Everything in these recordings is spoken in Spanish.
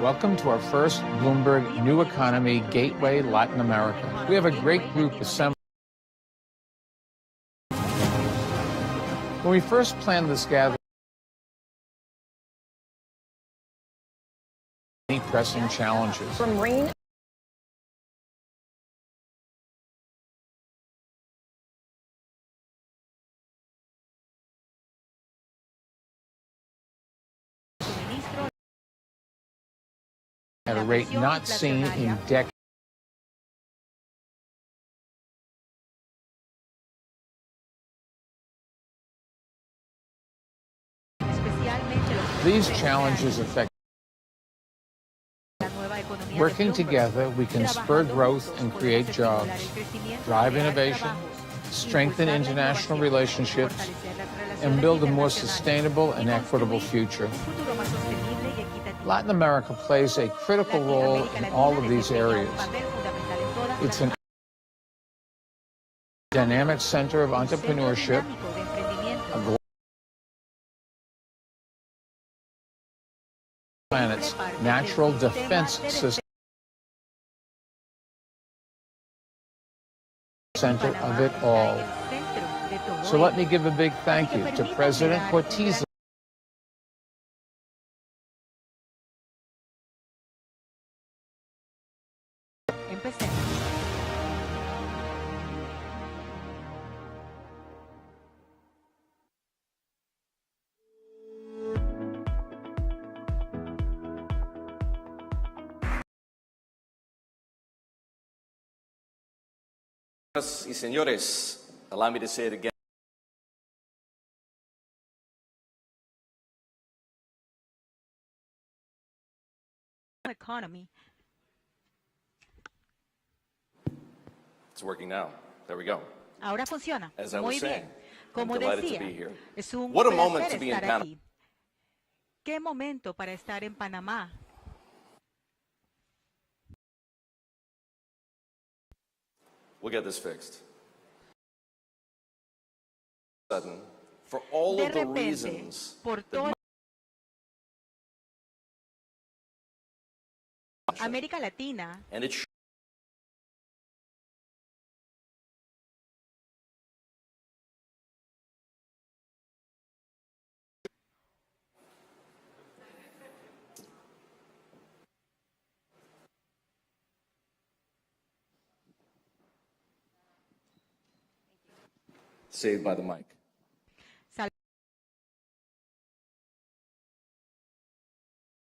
Welcome to our first Bloomberg New Economy Gateway Latin America. We have a great group assembled. When we first planned this gathering, many pressing challenges. From rain at a rate not seen in decades. These challenges affect. Working together, we can spur growth and create jobs, drive innovation, strengthen international relationships, and build a more sustainable and equitable future. Latin America plays a critical role in all of these areas. It's a dynamic center of entrepreneurship, a global planet's natural defense system, center of it all. So let me give a big thank you to President Cortez. Señoras y señores, allow me to say it again. Economy. It's working now. There we go. Ahora funciona. As I Muy was bien. saying, Como I'm delighted decía, to be here. es un What a moment placer to be in estar Panama. aquí. Qué momento para estar en Panamá. We'll get this fixed. Sudden, for all De of the repente, reasons por that toda América Latina and it saved by the mic.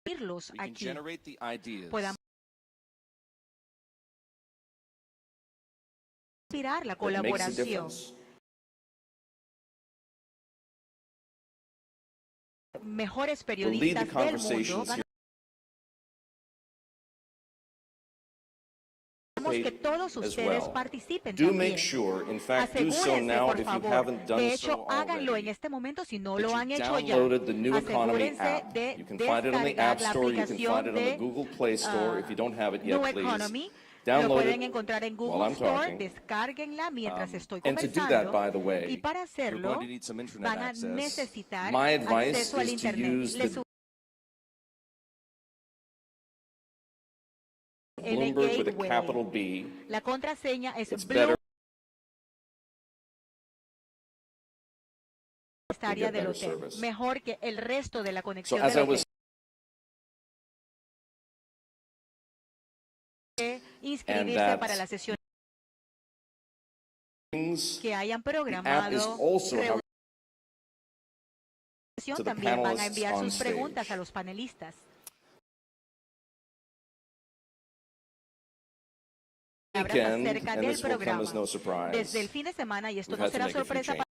salirlos We can aquí. generate the ideas Podamos inspirar la that makes a colaboración. difference. Mejores To lead the periodistas del mundo conversations van here. Queremos que todos as ustedes well. participen Do también. make sure, in fact, do so Asegúrense, now por if you favor. haven't done De so hecho, háganlo en already. este momento si no That lo you han hecho ya. downloaded the New Economy Asegúrense app. de You can find it on the App descargar la Store. You can aplicación find it on the de Google Play Store. If you don't have it yet, New please Economy. Lo download pueden it encontrar en while Google I'm Store, talking. descárguenla mientras estoy And to do that, conversando. by the way, Y para you're hacerlo, going to need some internet van a access. necesitar My advice acceso al is to Internet. use Les the el Bloomberg with a gateway. capital B. La contraseña es It's Bloomberg. better. Esta área del better hotel, service. mejor que el resto de la So conexión as I del was hotel. Inscribirse para la sesión que hayan the app is programado. also how to the También van a panelists enviar on sus preguntas stage. a los panelistas. Weekend, Acerca and del this will come programa. as no surprise. Desde el fin de semana, y esto We've no had to será make a few sorpresa changes. para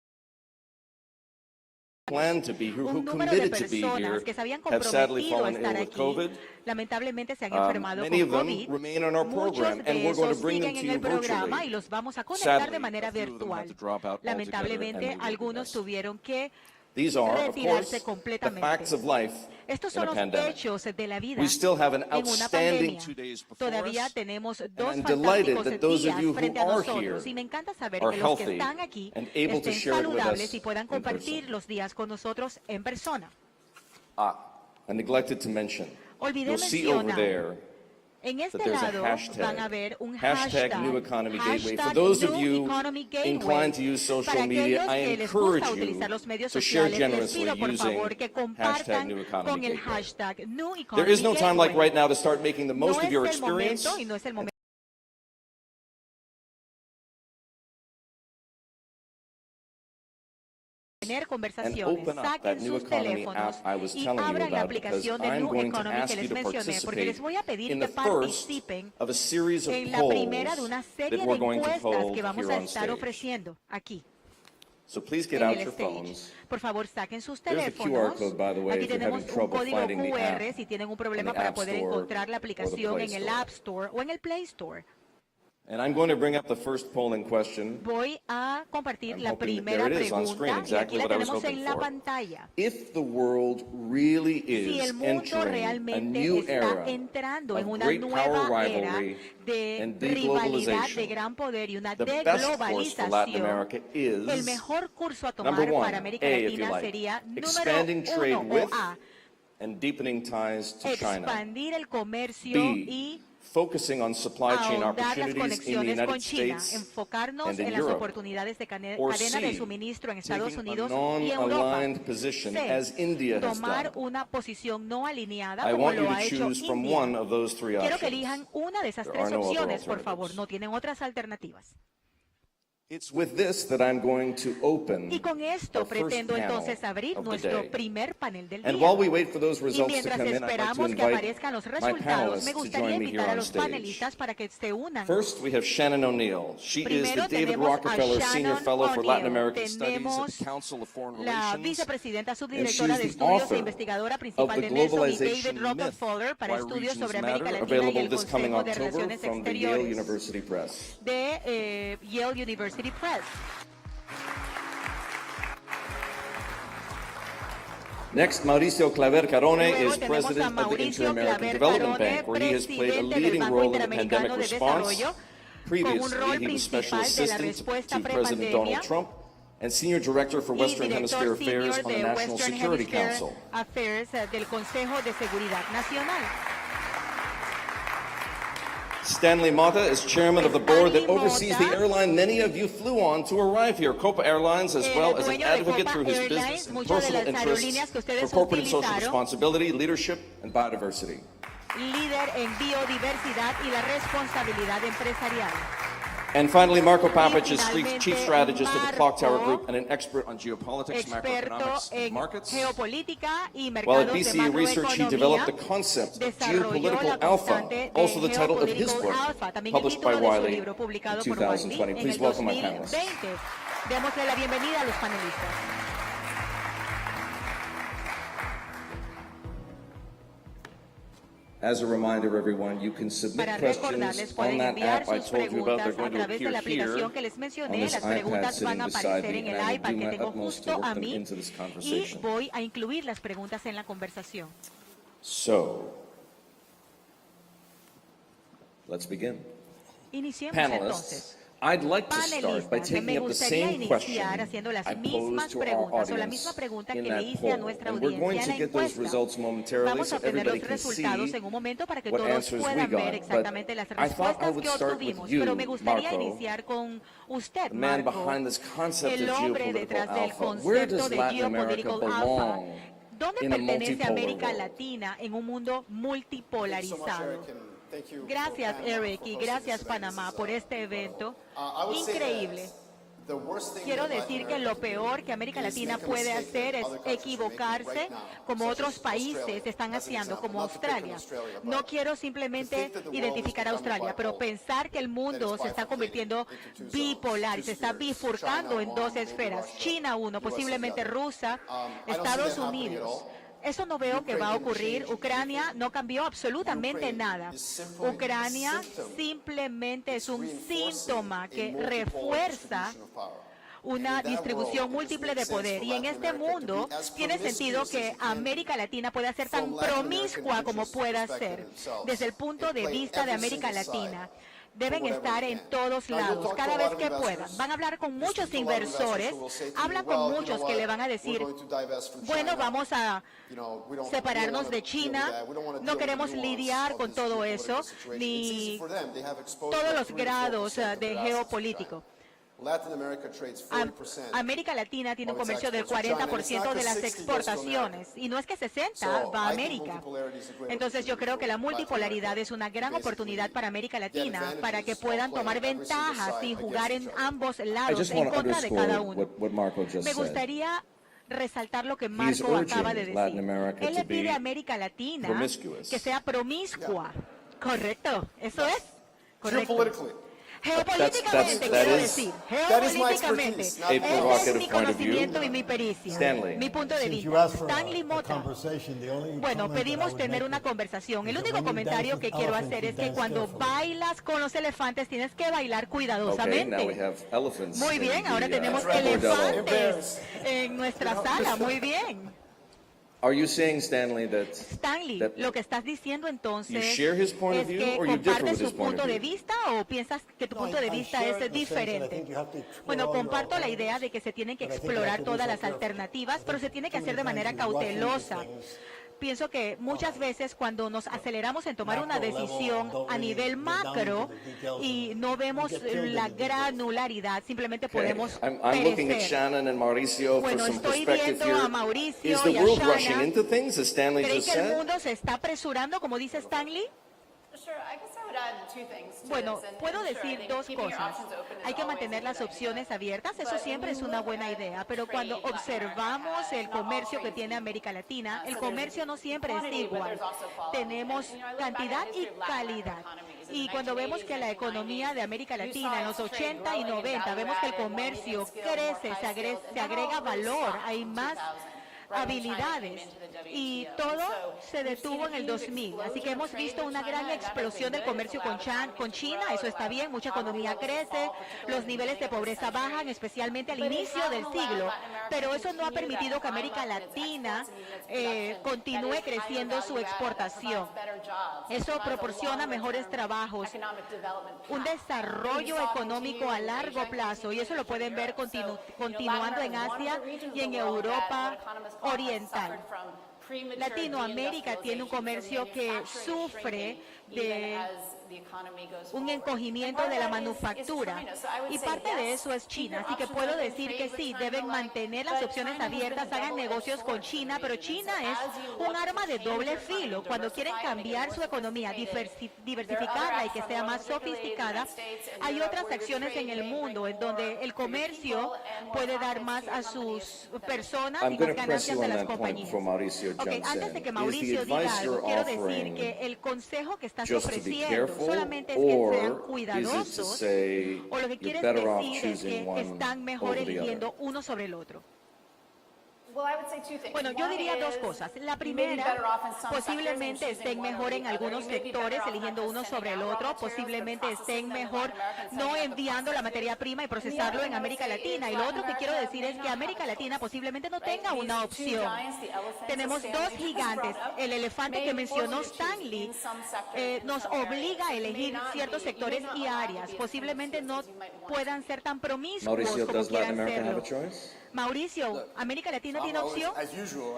Plan to be who un número de committed to be here personas que se habían have sadly comprometido a fallen estar ill with aquí, COVID. lamentablemente se han enfermado Many con of them COVID. remain on our Muchos program, and de we're going to esos bring them siguen to en you el programa virtually. y los vamos a conectar de Sadly, manera a few of them had virtual. to drop out altogether, and Lamentablemente, they will be algunos missed. tuvieron que These are, of retirarse course, the completamente. facts of life Estos in son a los pandemic. hechos de la vida We still have an en una outstanding pandemia. 2 days before Todavía us, tenemos and dos I'm delighted fantásticos that those of días you who frente a are nosotros. here Y me encanta saber are que los que healthy están aquí and able to estén share it with saludables us y puedan in compartir person. los días con nosotros en persona. I neglected to mention Olvidé you'll see over mencionar, there en that este there's a lado van a ver un hashtag New Economy Gateway. For hashtag those of New you Economy Gateway. inclined to use social Para media, aquellos I que les encourage gusta you utilizar los medios to share sociales, les generously pido por using favor que hashtag compartan New Economy con el Gateway. hashtag New Economy There is no time like Gateway. right now to start making the most No of your es el experience. momento y no es el momento tener conversaciones, open up that saquen New sus Economy teléfonos app I was y telling you abran la about, because aplicación de I'm New going to Economy que ask you les to mencioné, porque participate les voy a pedir in que the first participen of a series of en la primera de polls una that serie de we're going to encuestas hold que vamos here a on estar stage. ofreciendo aquí So please get en out el your stage. phones. Por favor, saquen sus There's the QR teléfonos. code, by the way, Aquí if you're tenemos having un trouble código finding the app QR si tienen un on problema the para App poder Store encontrar la or the aplicación Play en el Store. App Store o en el Play Store. And I'm going to bring up the first polling question. Voy a compartir I'm la hoping that primera there it is on screen, pregunta y aquí exactly la what I was tenemos hoping en la for. pantalla. If the world really Si is el mundo entering a realmente new está era entrando of en una great power nueva era rivalry de and rivalidad, de deglobalization, gran poder y una the best course for Latin deglobalización, America el is, mejor curso a number tomar one, para América A, if you Latina like, sería número expanding trade 1 with o A, and deepening ties to China. expandir el comercio B, y focusing on supply chain ahondar las opportunities in the conexiones United con China, States enfocarnos and in en las Europe. oportunidades de Or cadena de C, suministro en Estados taking a Unidos y Europa. non-aligned position C, as India has tomar done. una posición no alineada I como want you lo to ha hecho choose from India. one of those three Quiero que options. elijan una de esas There tres are no other opciones, por favor. alternatives. No tienen otras alternativas. It's with this that I'm going to open Y con esto our first pretendo panel entonces abrir of the nuestro day. primer panel del And día. while we wait for those Y results to mientras come in, I'd like to esperamos que invite aparezcan los my resultados, panelists me to gustaría join me here invitar a on los stage. panelistas para que se unan. First, we have Shannon O'Neill. She is Primero the David tenemos a Rockefeller Senior Shannon Fellow for Latin O'Neill. American Studies at Tenemos the Council of Foreign la Relations. vicepresidenta And subdirectora de she's the estudios e author investigadora of principal the de Nelson y David Globalization Rockefeller para Myth, Why estudios Regions sobre América Matter, Latina y available el this coming Consejo de October Relaciones from the Yale Exteriores University Press. de Yale University Press. Next, Mauricio Claver Carone Luego is tenemos a president of the Mauricio Inter-American Claver Development Carone, Bank, where he has played a presidente del leading Banco role in the Interamericano pandemic de response. Desarrollo, con un Previously, rol he was special principal de la assistant respuesta to President prepandemia Donald Trump and senior director for y Western director Hemisphere Affairs senior on the de National Western Security Hemisphere Council. Affairs del Consejo de Seguridad Nacional. Stanley Mata is chairman of the board that Stanley oversees the Mota, airline many of you flew on to arrive here, Copa Airlines, as well as an dueño de advocate Copa through his Airlines, business and muchas de personal las aerolíneas que interests ustedes for corporate and social utilizaron. responsibility, leadership, and biodiversity. Líder en biodiversidad y la responsabilidad empresarial. And finally, Marco Papic is finalmente, chief strategist of the Clock Tower Marco, Group and an expert on geopolitics, Experto macroeconomics, and en markets. geopolítica y While at mercados de BCE Research, he developed the macroeconomía. concept of Desarrolló la geopolitical alpha, constante de also the title of his Geopolitical book, Alpha, también el published by título de su Wiley libro in publicado por Wiley 2020. en Please el welcome my panelists. 2020. Démosle la bienvenida a los panelistas. As a reminder, everyone, you can submit Para questions recordarles, on pueden that enviar app I sus told you about. They're preguntas a going to través de appear la here aplicación que les on mencioné. this Las iPad preguntas sitting van a beside aparecer me, en and el I will iPad do que my tengo utmost to justo work a them mí into this y conversation. voy a incluir las preguntas en la conversación. So, let's begin. Iniciemos Panelists, entonces. I'd like to start by Panelistas, taking me up the gustaría same question iniciar haciendo las I mismas posed to our preguntas o la audience misma pregunta in que le that hice a poll. nuestra And we're going audiencia en to la get those encuesta. results momentarily Vamos so a obtener everybody los can resultados see en un momento para que what todos answers we puedan got. ver exactamente las But I thought I respuestas would que start with obtuvimos. you, Pero me gustaría Marco, iniciar con usted, the man Marco, behind this concept el of hombre geopolitical detrás del alpha. Where concepto does de Latin America geopolitical alpha. belong ¿Dónde in a pertenece multipolar América world? Latina en un mundo multipolarizado? Gracias, Eric, y gracias, Panamá, por este evento increíble. Quiero decir que lo peor que América Latina puede hacer es equivocarse como otros países están haciendo, como Australia. No quiero simplemente identificar a Australia, pero pensar que el mundo se está convirtiendo bipolar y se está bifurcando en dos esferas. China, uno, posiblemente Rusia, Estados Unidos. Eso no veo que va a ocurrir. Ucrania no cambió absolutamente nada. Ucrania simplemente es un síntoma que refuerza una distribución múltiple de poder. Y en este mundo tiene sentido que América Latina pueda ser tan promiscua como pueda ser, desde el punto de vista de América Latina. deben estar en todos lados, cada vez que puedan. Van a hablar con muchos inversores, habla con muchos que le van a decir, bueno, vamos a separarnos de China, no queremos lidiar con todo eso, ni todos los grados de geopolítico. América Latina tiene un comercio del 40% de las exportaciones y no es que 60 va a América. Entonces yo creo que la multipolaridad es una gran oportunidad para América Latina para que puedan tomar ventajas y jugar en ambos lados en contra de cada uno. Me gustaría resaltar lo que Marco acaba de decir. Él le pide a América Latina que sea promiscua. Correcto, eso es correcto. Geopolíticamente, quiero decir, geopolíticamente, ese es mi conocimiento y mi pericia, mi punto de vista. Stanley Mota, bueno, pedimos tener una conversación. El único comentario que quiero hacer es que cuando bailas con los elefantes tienes que bailar cuidadosamente. Muy bien, ahora tenemos elefantes en nuestra sala, muy bien. Are you saying, Stanley, Stanley, lo que estás diciendo entonces you share his point es of view que or you differ compartes with su his point punto of de view? vista o piensas que tu punto de vista es diferente? Bueno, comparto la idea de que se tienen que explorar todas las alternativas, pero se tiene que hacer de manera cautelosa. Pienso que muchas veces cuando nos aceleramos en tomar una decisión a nivel macro y no vemos la granularidad, simplemente podemos I'm looking at perecer. Shannon and Mauricio for Bueno, some estoy perspective viendo a here. Mauricio Is the y a world rushing Shannon. into things, as Stanley ¿Creen just que el said? mundo se está apresurando, como dice Stanley? Bueno, puedo decir dos cosas. Hay que mantener las opciones abiertas, eso siempre es una buena idea, pero cuando observamos el comercio que tiene América Latina, el comercio no siempre es igual. Tenemos cantidad y calidad. Y cuando vemos que la economía de América Latina en los 80 y 90, vemos que el comercio crece, se agrega valor, hay más habilidades y todo se detuvo en el 2000, así que hemos visto una gran explosión del comercio con China, eso está bien, mucha economía crece, los niveles de pobreza bajan, especialmente al inicio del siglo, pero eso no ha permitido que América Latina continúe creciendo su exportación. Eso proporciona mejores trabajos, un desarrollo económico a largo plazo, y eso lo pueden ver continuando en Asia y en Europa Oriental. Latinoamérica tiene un comercio que sufre de un encogimiento de la manufactura y parte de eso es China, así que puedo decir que sí, deben mantener las opciones abiertas, hagan negocios con China, pero China es un arma de doble filo. Cuando quieren cambiar su economía, diversificarla y que sea más sofisticada, hay otras acciones en el mundo en donde el comercio puede dar más a sus personas y más ganancias de las compañías. Okay, antes de que Mauricio diga algo, quiero decir que el consejo que estás ofreciendo solamente es que sean cuidadosos, o lo que quieres decir es que están mejor eligiendo uno sobre el otro. Bueno, yo diría dos cosas. La primera, posiblemente estén mejor en algunos sectores, eligiendo uno sobre el otro, posiblemente estén mejor no enviando la materia prima y procesarlo en América Latina. Y lo otro que quiero decir es que América Latina posiblemente no tenga una opción. Tenemos dos gigantes. El elefante que mencionó Stanley nos obliga a elegir ciertos sectores y áreas. Posiblemente no puedan ser tan promiscuos Mauricio, como does Latin quieran America have a serlo. choice? Mauricio, ¿América Latina tiene opción?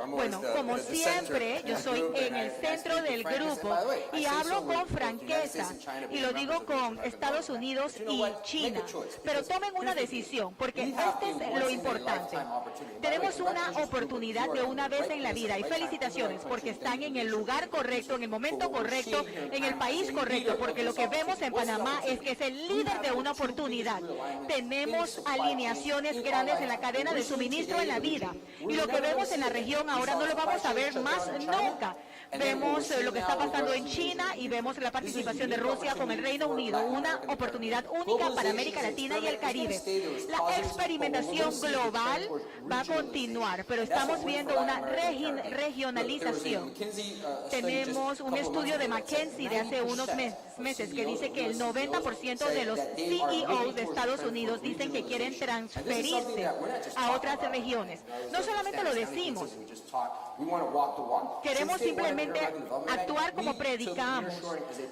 Bueno, como siempre, yo soy en el centro del grupo y hablo con franqueza y lo digo con Estados Unidos y China. Pero tomen una decisión, porque este es lo importante. Tenemos una oportunidad de una vez en la vida y felicitaciones porque están en el lugar correcto, en el momento correcto, en el país correcto, porque lo que vemos en Panamá es que es el líder de una oportunidad. Tenemos alineaciones grandes en la cadena de suministro en la vida. Y lo que vemos en la región ahora no lo vamos a ver más nunca. Vemos lo que está pasando en China y vemos la participación de Rusia con el Reino Unido. Una oportunidad única para América Latina y el Caribe. La experimentación global va a continuar, pero estamos viendo una regionalización. Tenemos un estudio de McKinsey de hace unos unos meses que dice que el 90% de los CEOs de Estados Unidos dicen que quieren transferirse a otras regiones. No solamente lo decimos, queremos simplemente actuar como predicamos.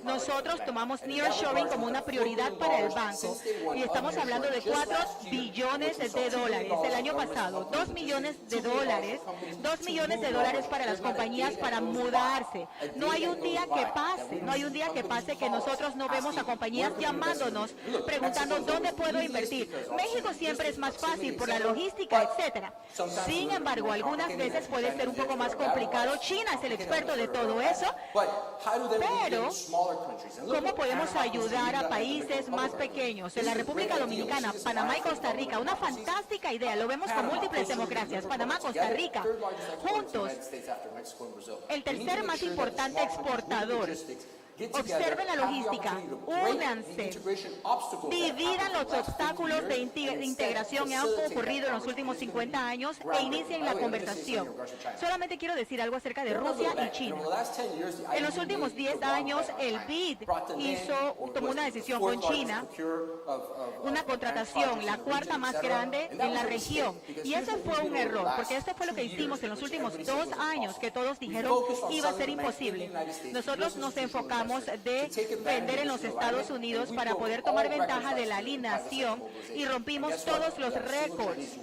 Nosotros tomamos nearshoring como una prioridad para el banco y estamos hablando de 4 billones de dólares el año pasado, 2 millones de dólares, 2 millones de dólares para las compañías para mudarse. No hay un día que pase que nosotros no vemos a compañías llamándonos, preguntando dónde puedo invertir. México siempre es más fácil por la logística, etcétera. Sin embargo, algunas veces puede ser un poco más complicado. China es el experto de todo eso, pero ¿cómo podemos ayudar a países más pequeños? En la República Dominicana, Panamá y Costa Rica, una fantástica idea, lo vemos con múltiples democracias, Panamá, Costa Rica, juntos, el tercer más importante exportador. Observen la logística, únanse, dividan los obstáculos de integración que han ocurrido en los últimos 50 años e inicien la conversación. Solamente quiero decir algo acerca de Rusia y China. En los últimos 10 años, el BID tomó una decisión con China, una contratación, la cuarta más grande en la región. Y ese fue un error, porque esto fue lo que hicimos en los últimos 2 años, que todos dijeron iba a ser imposible. Nosotros nos enfocamos de vender en los Estados Unidos para poder tomar ventaja de la alineación y rompimos todos los récords.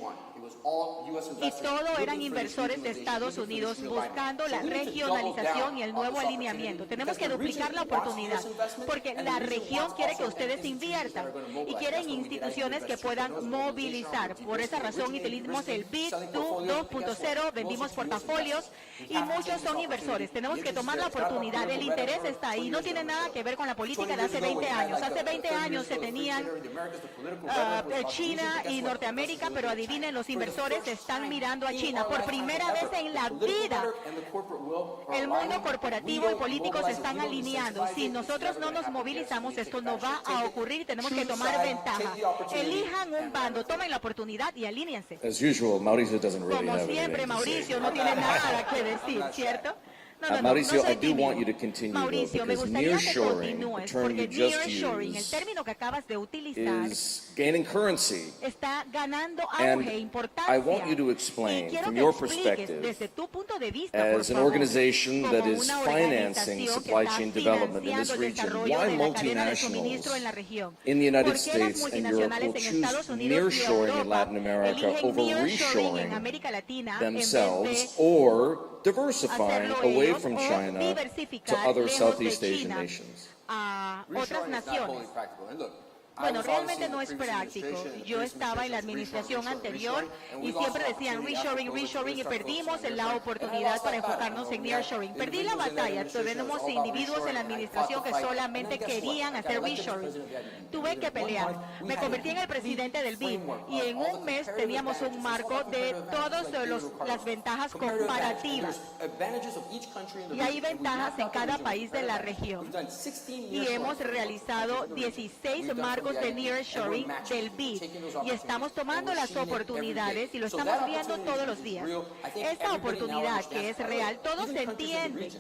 Y todo eran inversores de Estados Unidos buscando la regionalización y el nuevo alineamiento. Tenemos que duplicar la oportunidad porque la región quiere que ustedes inviertan y quieren instituciones que puedan movilizar. Por esa razón utilizamos el BID 2.0, vendimos portafolios y muchos son inversores. Tenemos que tomar la oportunidad, el interés está ahí, no tiene nada que ver con la política de hace 20 años. Hace 20 años se tenían China y Norteamérica, pero adivinen, los inversores están mirando a China. Por primera vez en la vida, el mundo corporativo y político se están alineando. Si nosotros no nos movilizamos, esto no va a ocurrir. Tenemos que tomar ventaja. Elijan un bando, tomen la oportunidad y alíñense. Como siempre, Mauricio no tiene nada que decir, ¿cierto? Mauricio, I do want you to continue, Mauricio, me because gustaría que nearshoring, the continúes, term you porque just nearshoring, el used, término que acabas de utilizar, is gaining currency. está ganando And auge, importancia. I want you to Y explain, quiero from que your expliques perspective, desde tu punto de vista, por as an favor, organization como that is una financing organización que supply está chain development in this financiando el region, desarrollo why de la cadena de suministro en la multinationals región. in the United ¿Por qué las States and Europe multinacionales will en choose Estados Unidos y nearshoring in Europa Latin America eligen over nearshoring en reshoring América Latina en vez themselves, de or diversifying hacerlo away ellos from o China to diversificar other lejos de Southeast Asian China nations? a otras naciones? Bueno, realmente no es práctico. Yo estaba en la administración anterior y siempre decían reshoring, reshoring, y perdimos la oportunidad para enfocarnos en nearshoring. Perdí la batalla. Tenemos individuos en la administración que solamente querían hacer reshoring. Tuve que pelear. Me convertí en el presidente del BID y en un mes teníamos un marco de todas las ventajas comparativas. Y hay ventajas en cada país de la región. Y hemos realizado 16 marcos de nearshoring del BID y estamos tomando las oportunidades y lo estamos viendo todos los días. Esta oportunidad que es real, todos se entienden.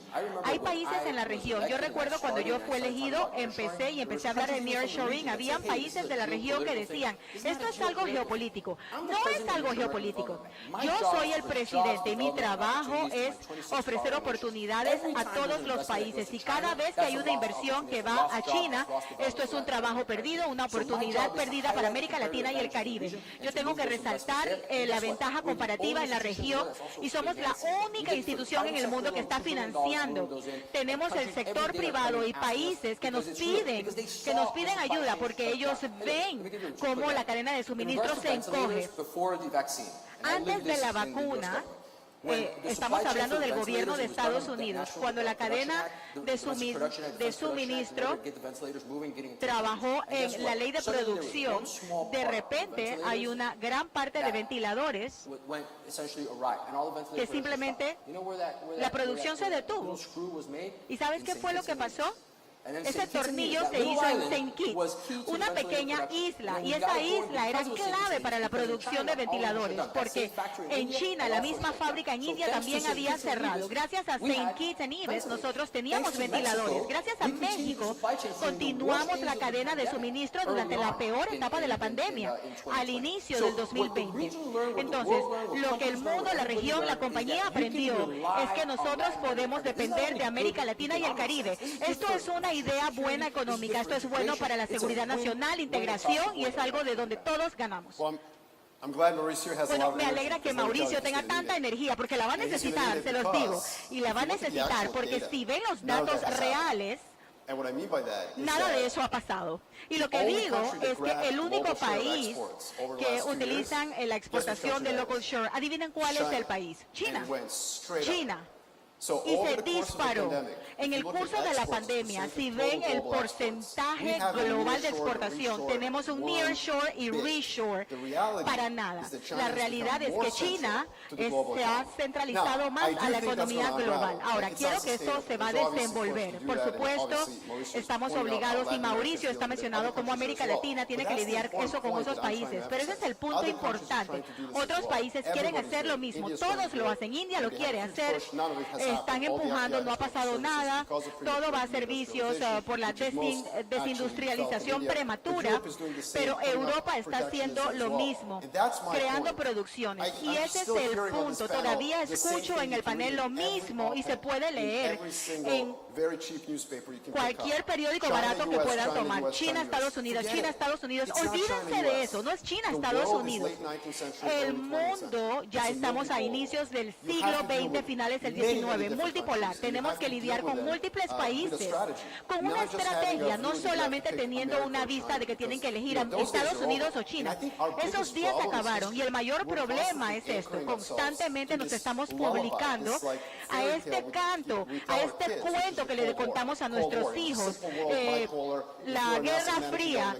Hay países en la región. Yo recuerdo cuando yo fui elegido, empecé a hablar de nearshoring. Había países de la región que decían, esto es algo geopolítico. No es algo geopolítico. Yo soy el presidente y mi trabajo es ofrecer oportunidades a todos los países. Y cada vez que hay una inversión que va a China, esto es un trabajo perdido, una oportunidad perdida para América Latina y el Caribe. Yo tengo que resaltar la ventaja comparativa en la región y somos la única institución en el mundo que está financiando. Tenemos el sector privado y países que nos piden ayuda porque ellos ven cómo la cadena de suministro se encoge. Antes de la vacuna, estamos hablando del gobierno de Estados Unidos. Cuando la cadena de suministro trabajó en la ley de producción, de repente hay una gran parte de ventiladores que simplemente la producción se detuvo. ¿Y sabes qué fue lo que pasó? Ese tornillo se hizo en Saint Kitts, una pequeña isla, y esa isla era clave para la producción de ventiladores, porque en China, la misma fábrica en India también había cerrado. Gracias a Saint Kitts en Ives, nosotros teníamos ventiladores. Gracias a México, continuamos la cadena de suministro durante la peor etapa de la pandemia, al inicio del 2020. Entonces, lo que el mundo, la región, la compañía aprendió es que nosotros podemos depender de América Latina y el Caribe. Esto es una idea buena económica, esto es bueno para la seguridad nacional, integración, y es algo de donde todos ganamos. Bueno, me alegra que Mauricio tenga tanta energía, porque la va a necesitar, se los digo, y la va a necesitar, porque si ven los datos reales, nada de eso ha pasado. Y lo que digo es que el único país que utilizan la exportación de local shore, adivinen cuál es el país. China. China. Y se disparó. En el curso de la pandemia, si ven el porcentaje global de exportación, tenemos un nearshore y reshore para nada. La realidad es que China se ha centralizado más a la economía global. Ahora, quiero que esto se va a desenvolver. Por supuesto, estamos obligados, y Mauricio está mencionado como América Latina tiene que lidiar eso con esos países. Pero ese es el punto importante. Otros países quieren hacer lo mismo. Todos lo hacen. India lo quiere hacer. Están empujando, no ha pasado nada, todo va a servicios por la desindustrialización prematura, pero Europa está haciendo lo mismo, creando producciones. Y ese es el punto, todavía escucho en el panel lo mismo y se puede leer en cualquier periódico barato que puedan tomar. China, Estados Unidos, China, Estados Unidos. Olvídense de eso, no es China, Estados Unidos. El mundo, ya estamos a inicios del siglo XX, finales del XIX, multipolar. Tenemos que lidiar con múltiples países, con una estrategia, no solamente teniendo una vista de que tienen que elegir a Estados Unidos o China. Esos días acabaron y el mayor problema es esto. Constantemente nos estamos publicando a este canto, a este cuento que le contamos a nuestros hijos, la Guerra Fría.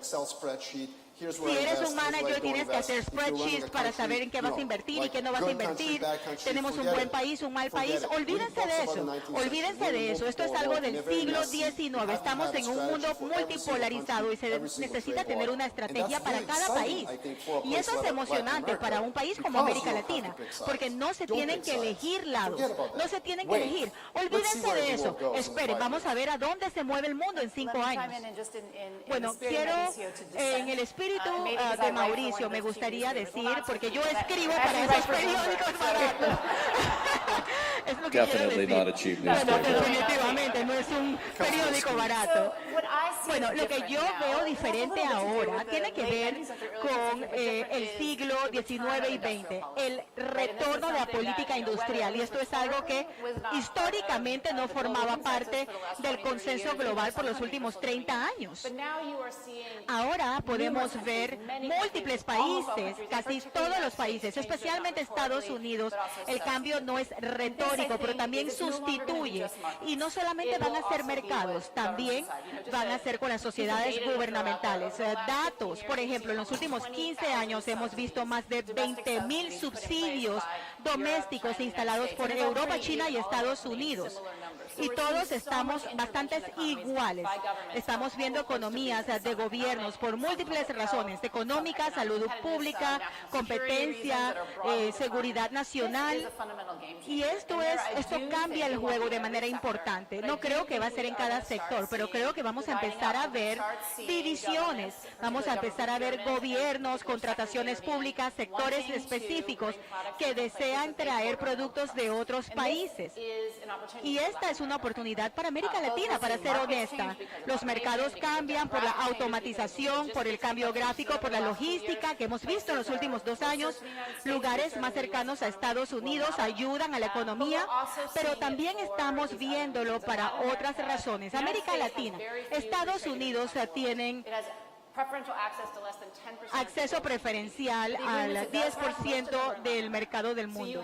Si eres un manager, tienes que hacer spreadsheets para saber en qué vas a invertir y qué no vas a invertir. Tenemos un buen país, un mal país. Olvídense de eso. Olvídense de eso. Esto es algo del siglo XIX. Estamos en un mundo multipolarizado y se necesita tener una estrategia para cada país. Y eso es emocionante para un país como América Latina, porque no se tienen que elegir lados. No se tienen que elegir. Olvídense de eso. Esperen, vamos a ver a dónde se mueve el mundo en 5 años. Bueno, quiero en el espíritu de Mauricio, me gustaría decir, porque yo escribo para esos periódicos baratos. Es lo que quiero decir. Bueno, definitivamente no es un periódico barato. Bueno, lo que yo veo diferente ahora tiene que ver con el siglo XIX y XX, el retorno de la política industrial, y esto es algo que históricamente no formaba parte del consenso global por los últimos 30 años. Ahora podemos ver múltiples países, casi todos los países, especialmente Estados Unidos. El cambio no es retórico, pero también sustituye. Y no solamente van a ser mercados, también van a ser con las sociedades gubernamentales. Datos, por ejemplo, en los últimos 15 años hemos visto más de 20,000 subsidios domésticos instalados por Europa, China y Estados Unidos. Y todos estamos bastante iguales. Estamos viendo economías de gobiernos por múltiples razones: económica, salud pública, competencia, seguridad nacional. Y esto cambia el juego de manera importante. No creo que va a ser en cada sector, pero creo que vamos a empezar a ver divisiones. Vamos a empezar a ver gobiernos, contrataciones públicas, sectores específicos que desean traer productos de otros países. Y esta es una oportunidad para América Latina, para ser honesta. Los mercados cambian por la automatización, por el cambio gráfico, por la logística que hemos visto en los últimos 2 años. Lugares más cercanos a Estados Unidos ayudan a la economía, pero también estamos viéndolo para otras razones. América Latina, Estados Unidos tienen acceso preferencial al 10% del mercado del mundo.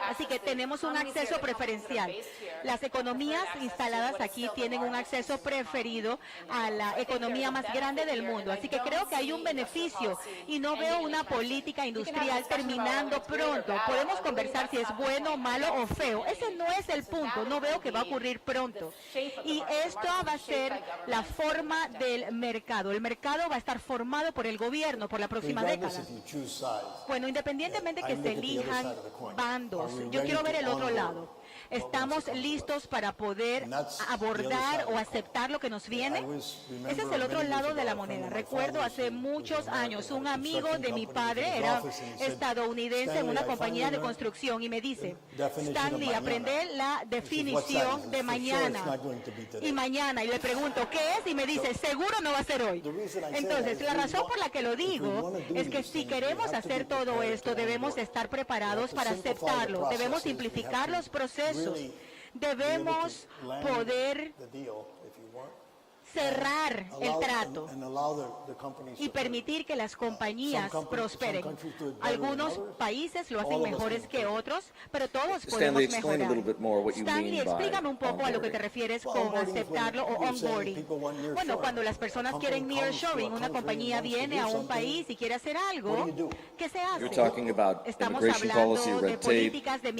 Así que tenemos un acceso preferencial. Las economías instaladas aquí tienen un acceso preferido a la economía más grande del mundo. Así que creo que hay un beneficio y no veo una política industrial terminando pronto. Podemos conversar si es bueno, malo o feo. Ese no es el punto. No veo que va a ocurrir pronto. Y esto va a ser la forma del mercado. El mercado va a estar formado por el gobierno por la próxima década. Bueno, independientemente que se elijan bandos, yo quiero ver el otro lado. ¿Estamos listos para poder abordar o aceptar lo que nos viene? Ese es el otro lado de la moneda. Recuerdo hace muchos años, un amigo de mi padre era estadounidense en una compañía de construcción y me dice, Stanley, aprende la definición de mañana. Y le pregunto, ¿qué es? Y me dice, seguro no va a ser hoy. Entonces, la razón por la que lo digo es que si queremos hacer todo esto, debemos estar preparados para aceptarlo. Debemos simplificar los procesos. Debemos poder cerrar el trato y permitir que las compañías prosperen. Algunos países lo hacen mejores que otros, pero todos podemos mejorar. Stanley, explícame un poco a lo que te refieres con aceptarlo o onboarding. Bueno, cuando las personas quieren nearshoring, una compañía viene a un país y quiere hacer algo, ¿qué se hace? Estamos hablando de políticas de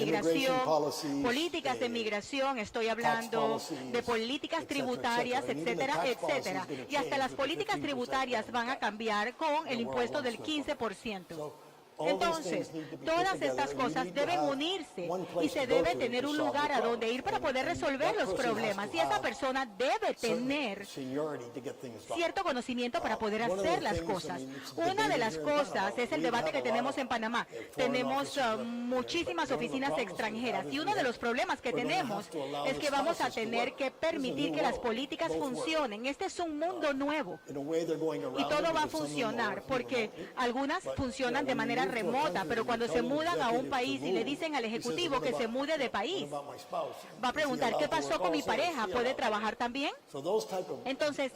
migración, estoy hablando de políticas tributarias, etcétera, etcétera. Y hasta las políticas tributarias van a cambiar con el impuesto del 15%. Entonces, todas estas cosas deben unirse y se debe tener un lugar a donde ir para poder resolver los problemas. Y esa persona debe tener cierto conocimiento para poder hacer las cosas. Una de las cosas es el debate que tenemos en Panamá. Tenemos muchísimas oficinas extranjeras y uno de los problemas que tenemos es que vamos a tener que permitir que las políticas funcionen. Este es un mundo nuevo y todo va a funcionar porque algunas funcionan de manera remota, pero cuando se mudan a un país y le dicen al ejecutivo que se mude de país, va a preguntar, ¿qué pasó con mi pareja? ¿Puede trabajar también? Entonces,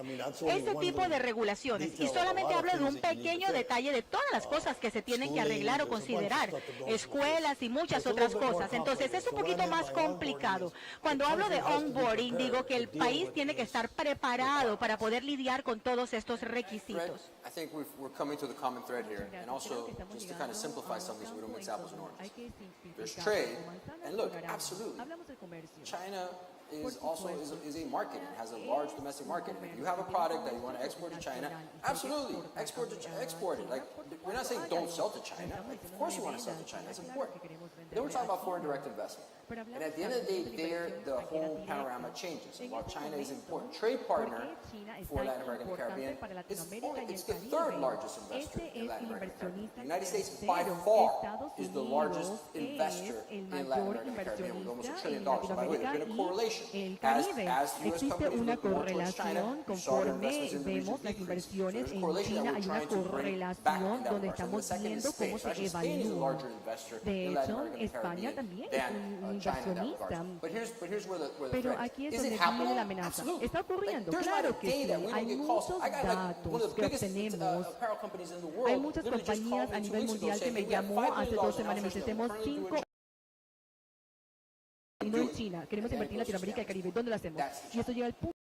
ese tipo de regulaciones, y solamente hablo de un pequeño detalle de todas las cosas que se tienen que arreglar o considerar, escuelas y muchas otras cosas. Entonces, es un poquito más complicado. Cuando hablo de onboarding, digo que el país tiene que estar preparado para poder lidiar con todos estos requisitos. I think we're coming to the common thread here, and also just to kind of simplify something so we don't mix apples and oranges. There's trade, and look, absolutely, China is also is a market and has a large domestic market. And if you have a product that you want to export to China, absolutely, export it. Like, we're not saying don't sell to China. Like, of course you want to sell to China. That's important. Then we're talking about foreign direct investment. And at the end of the day, there the whole panorama changes. And while China is an important trade partner for Latin America and the Caribbean, it's the third largest investor in Latin America and the Caribbean. The United States, by far, is the largest investor in Latin America and the Caribbean, with almost $1 trillion. So by the way, there's been a correlation. El Caribe. Existe una correlación conforme vemos las inversiones en China, hay una correlación donde estamos viendo cómo se evalúa. De hecho, España también es un inversionista. Pero aquí es donde viene la amenaza. ¿Está ocurriendo? Claro que sí. Hay muchos datos que obtenemos. Hay muchas compañías a nivel mundial que me llamó hace 2 semanas y me dice, tenemos 5 y no en China, queremos invertir en Latinoamérica y el Caribe, ¿dónde lo hacemos? Y esto llega al punto.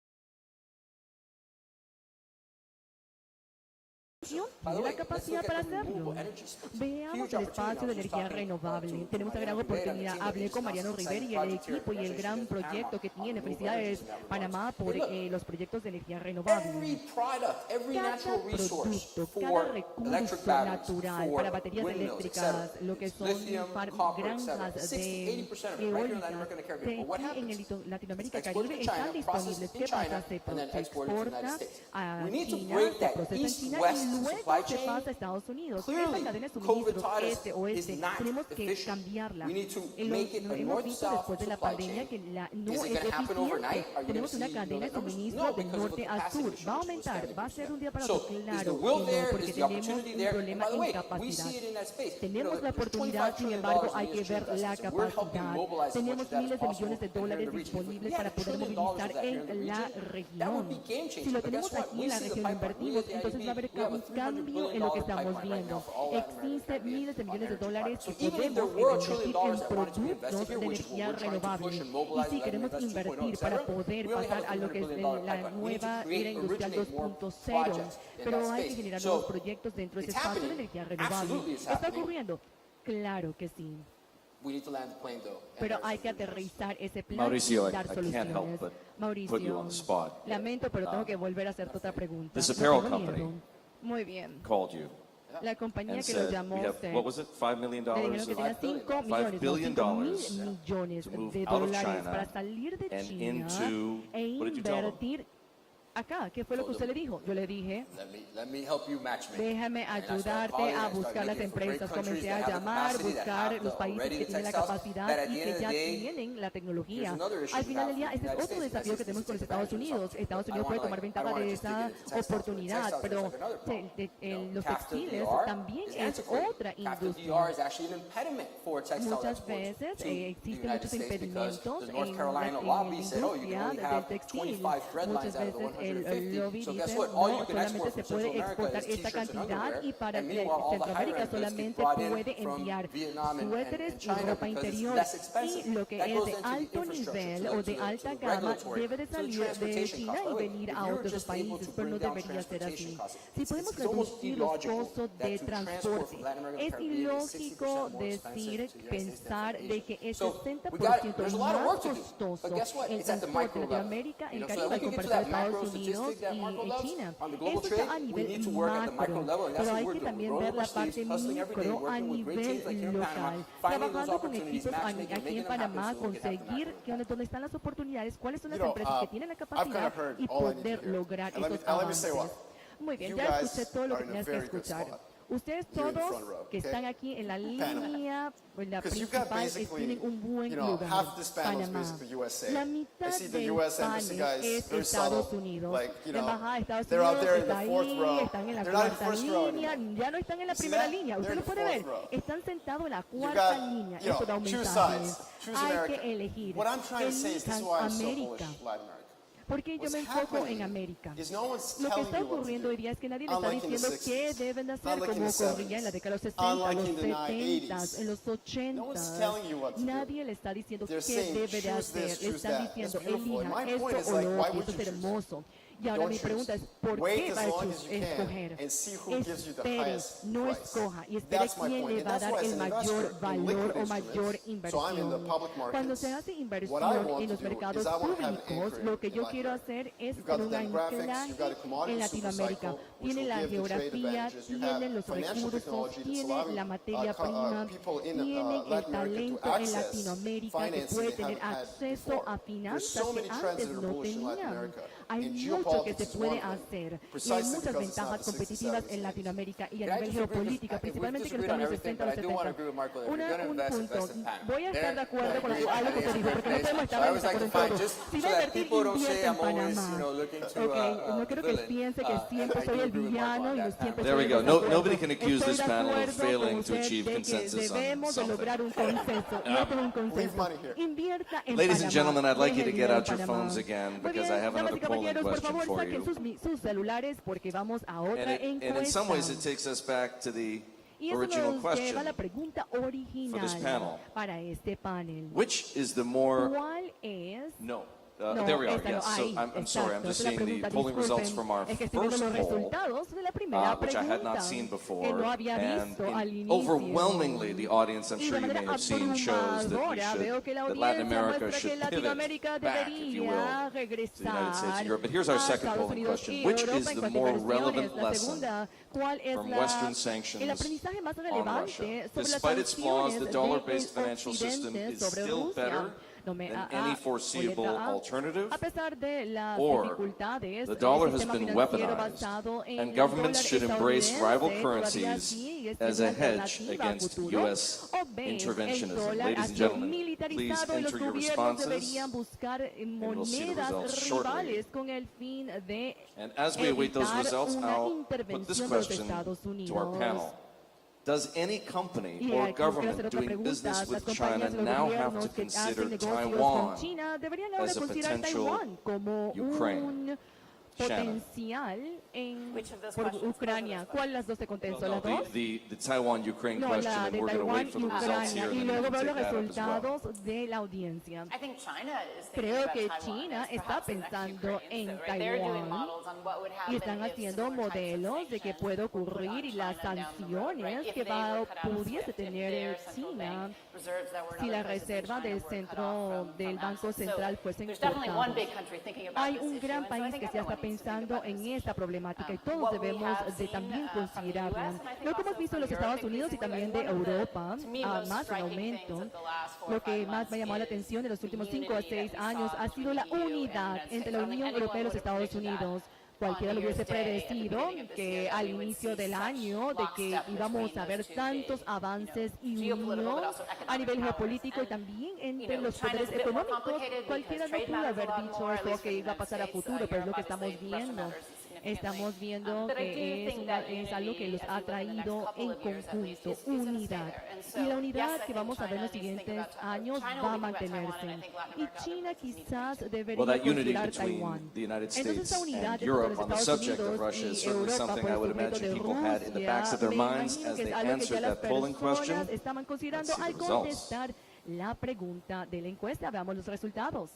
Tiene la capacidad para hacerlo. Veamos el espacio de energía renovable. Tenemos una gran oportunidad. Hablé con Mariano Rivera y el equipo y el gran proyecto que tiene. Felicidades, Panamá, por los proyectos de energía renovable. Cada producto, cada recurso natural para baterías eléctricas, lo que son granjas de eólicas, en Latinoamérica y Caribe están disponibles. ¿Qué pasa? Se exporta a China, se procesa en China y luego supply se chain, pasa a Estados Unidos. Esta clearly, cadena de COVID suministros taught us este-oeste is not tenemos que efficient. cambiarla. We need to Lo make it a hemos visto north-south después de la supply pandemia que chain. no Is es it going to happen overnight? eficiente. Are you going to Tenemos una see cadena de numbers? suministro No, de because of norte the a capacity sur. shortage Va a we're aumentar, standing va a ser un día para So, otro. is the Claro will que no, there? porque Is the tenemos opportunity un there? And problema by the en way, we capacidad. see it in that space. Tenemos la There's oportunidad, $25 sin trillion embargo, in hay que industry ver la investments, and we're helping capacidad. mobilize as much Tenemos of that as miles de possible millones de and here in dólares the region. If we disponibles had para $1 poder trillion movilizar of that here in en the la region, that would región. be game changing. Si lo But guess tenemos what? aquí We en la see the región, pipeline. We invertimos, at the entonces va a haber IDB, we have a un $300 cambio billion en lo que estamos pipeline right viendo. now for all Latin American Existen Caribbean miles de on millones de energy. dólares So que even if there podemos were $1 invertir trillion en that wanted to be productos invested here, de which is what energía we're trying to push renovable. and Y mobilize si and queremos invest 2.0, invertir et para cetera, poder we only have pasar a a lo que es $300 billion la pipeline. We need to nueva create, era industrial originate more 2.0, projects in pero that hay que space. generar So, nuevos proyectos dentro de ese it's espacio de happening. energía renovable. Absolutely it's ¿Está happening. ocurriendo? Claro que sí. We need to land the plane, though. And Pero there's hay que some good news. aterrizar ese plan Mauricio, y dar I can't help soluciones. but Mauricio, put you on the spot. lamento, pero tengo que volver a hacerte otra pregunta. This No apparel tengo company miedo. Muy bien. called you La compañía and que lo said, llamó we have, se- what was it, $5 million le dijeron que tenía of 5 $5 millones, billion no, 5.000 millones to move de out of dólares China para salir de and China into, e what did you tell them? invertir acá. ¿Qué fue lo que usted le dijo? Yo le dije, Let me help you matchmake. déjame ayudarte a buscar las empresas. Comencé a llamar, buscar los países que tienen la capacidad y que ya tienen la tecnología. Al final del día, este es otro desafío que tenemos con los Estados Unidos. Estados Unidos puede tomar ventaja de esa oportunidad, pero los textiles también es otra industria. Muchas veces existen muchos impedimentos en la industria del textil. Muchas veces el lobby dice, no, solamente se puede exportar esta cantidad y para Centroamérica solamente puede enviar suéteres y ropa interior. Y lo que es de alto nivel o de alta gama debe de salir de China y venir a otros países, pero no debería ser así. Si podemos reducir los costos de transporte, es ilógico decir, pensar de que es 60% más costoso el transporte de Latinoamérica, el Caribe, al compartir Estados Unidos y China. Esto está a nivel macro, pero hay que también ver la parte micro a nivel local. Trabajando con equipos aquí en Panamá, conseguir dónde están las oportunidades, cuáles son las empresas que tienen la capacidad y poder lograr esos avances. Muy bien, ya escuché todo lo que tenías que escuchar. Ustedes todos que están aquí en la línea, en la principal, tienen un buen lugar, Panamá. La mitad del panel es Estados Unidos. La embajada de Estados Unidos está ahí, están en la cuarta línea, ya no están en la primera línea. Usted lo puede ver, están sentados en la cuarta línea. Eso da un mensaje. Hay que elegir. Elijan América. Porque yo me enfoco en América. Lo que está ocurriendo hoy día es que nadie le está diciendo qué deben de hacer, como ocurría en la década de los 60, los 70, en los 80. Nadie le está diciendo qué debe de hacer. Le están diciendo, elija esto o lo otro. Eso es hermoso. Y ahora mi pregunta es, ¿por qué va a escoger? Espere, no escoja y espere quién le va a dar el mayor valor o mayor inversión. Cuando se hace inversión en los mercados públicos, lo que yo quiero hacer es tener un anclaje en Latinoamérica. Tiene la geografía, tienen los recursos, tiene la materia prima, tienen el talento en Latinoamérica que puede tener acceso a finanzas que antes no tenían. Hay mucho que se puede hacer y hay muchas ventajas competitivas en Latinoamérica y a nivel geopolítica, principalmente que los años 60 o 70. Un punto, voy a estar de acuerdo con algo que te digo, porque no podemos estar de acuerdo en todo. Si va a invertir, invierte en Panamá. Okay, no quiero que piense que siempre soy el villano y siempre There we soy go. el Nobody can desacuerdo. accuse this Estoy de panel of acuerdo con failing to usted achieve de que consensus on debemos de something. lograr un consenso. No tengo un consenso. Invierta en Ladies and Panamá. gentlemen, I'd like you to Deje get dinero out en your Panamá. phones again Muy because bien, I have damas another y polling caballeros, por question favor, for saquen you. sus celulares porque vamos a otra And in some ways, it encuesta. takes us back to the Y eso original nos question. lleva a la pregunta for this original panel. para este panel. Which is the more... ¿Cuál es? No. No, there we are, esta no, yes. So ahí, I'm sorry, I'm exacto, just esa es seeing la the pregunta, polling results disculpen, from our es que estoy viendo first los poll, resultados de la primera which I had not pregunta, seen que before, no había and visto al inicio. overwhelmingly, the audience, I'm Y sure de you may manera have seen, shows that we abrumadora veo que la that Latin audiencia America muestra que should pivot Latinoamérica back, if you will, debería to the United States regresar and Europe. But here's our a second Estados polling Unidos question. y Which Europa is en the cuanto a more inversiones. relevant La lesson segunda, ¿cuál es from Western el sanctions aprendizaje más on relevante Russia? sobre las Despite its flaws, sanciones the dollar-based del financial system occidente is sobre still Rusia? better than any foreseeable alternative, a pesar de las or dificultades, the dollar el has sistema been financiero weaponized, basado en and el governments dólar should embrace rival estadounidense currencies todavía sigue as siendo a una hedge alternativa a against futuro, U.S. o ves el interventionism. dólar Ladies ha and sido gentlemen, please militarizado y los enter your gobiernos responses, deberían buscar we'll see the monedas results shortly. rivales con el fin de And as we await those evitar results, una I'll put this intervención de los question Estados to our Unidos. panel. Does any company Y or aquí quiero hacer government otra doing pregunta. business Las with compañías China y los now have gobiernos to que hacen consider negocios con Taiwan China deberían ahora as a considerar potential Taiwán como Ukraine? un Shannon. potencial por Ucrania? ¿Cuál de las dos te contesto? ¿Las dos? The Taiwan-Ukraine No, question, la and de we're going to Taiwán wait y for the results Ucrania. here, Y and then luego we veo can los take that up as well. resultados de la audiencia. Creo que China está pensando en Taiwán y están haciendo modelos de qué puede ocurrir y las sanciones que pudiese tener China si la reserva del Banco Central fuese importada. Hay un gran país que ya está pensando en esta problemática y todos debemos de también considerarla. Lo que hemos visto en los Estados Unidos y también de Europa, más en aumento, lo que más me ha llamado la atención en los últimos 5 a 6 años ha sido la unidad entre la Unión Europea y los Estados Unidos. Cualquiera lo hubiese predecido que al inicio del año de que íbamos a ver tantos avances y unión a nivel geopolítico y también entre los poderes económicos. Cualquiera no pudo haber dicho esto que iba a pasar a futuro, pero es lo que estamos viendo. Estamos viendo que es algo que los ha traído en conjunto, unidad. Y la unidad que vamos a ver en los siguientes años va a mantenerse. Y China quizás debería considerar Taiwán. Entonces esa unidad entre los Estados Unidos y Europa por el asunto de Rusia, me imagino que es algo que ya las personas estaban considerando al contestar la pregunta de la encuesta. Veamos los resultados.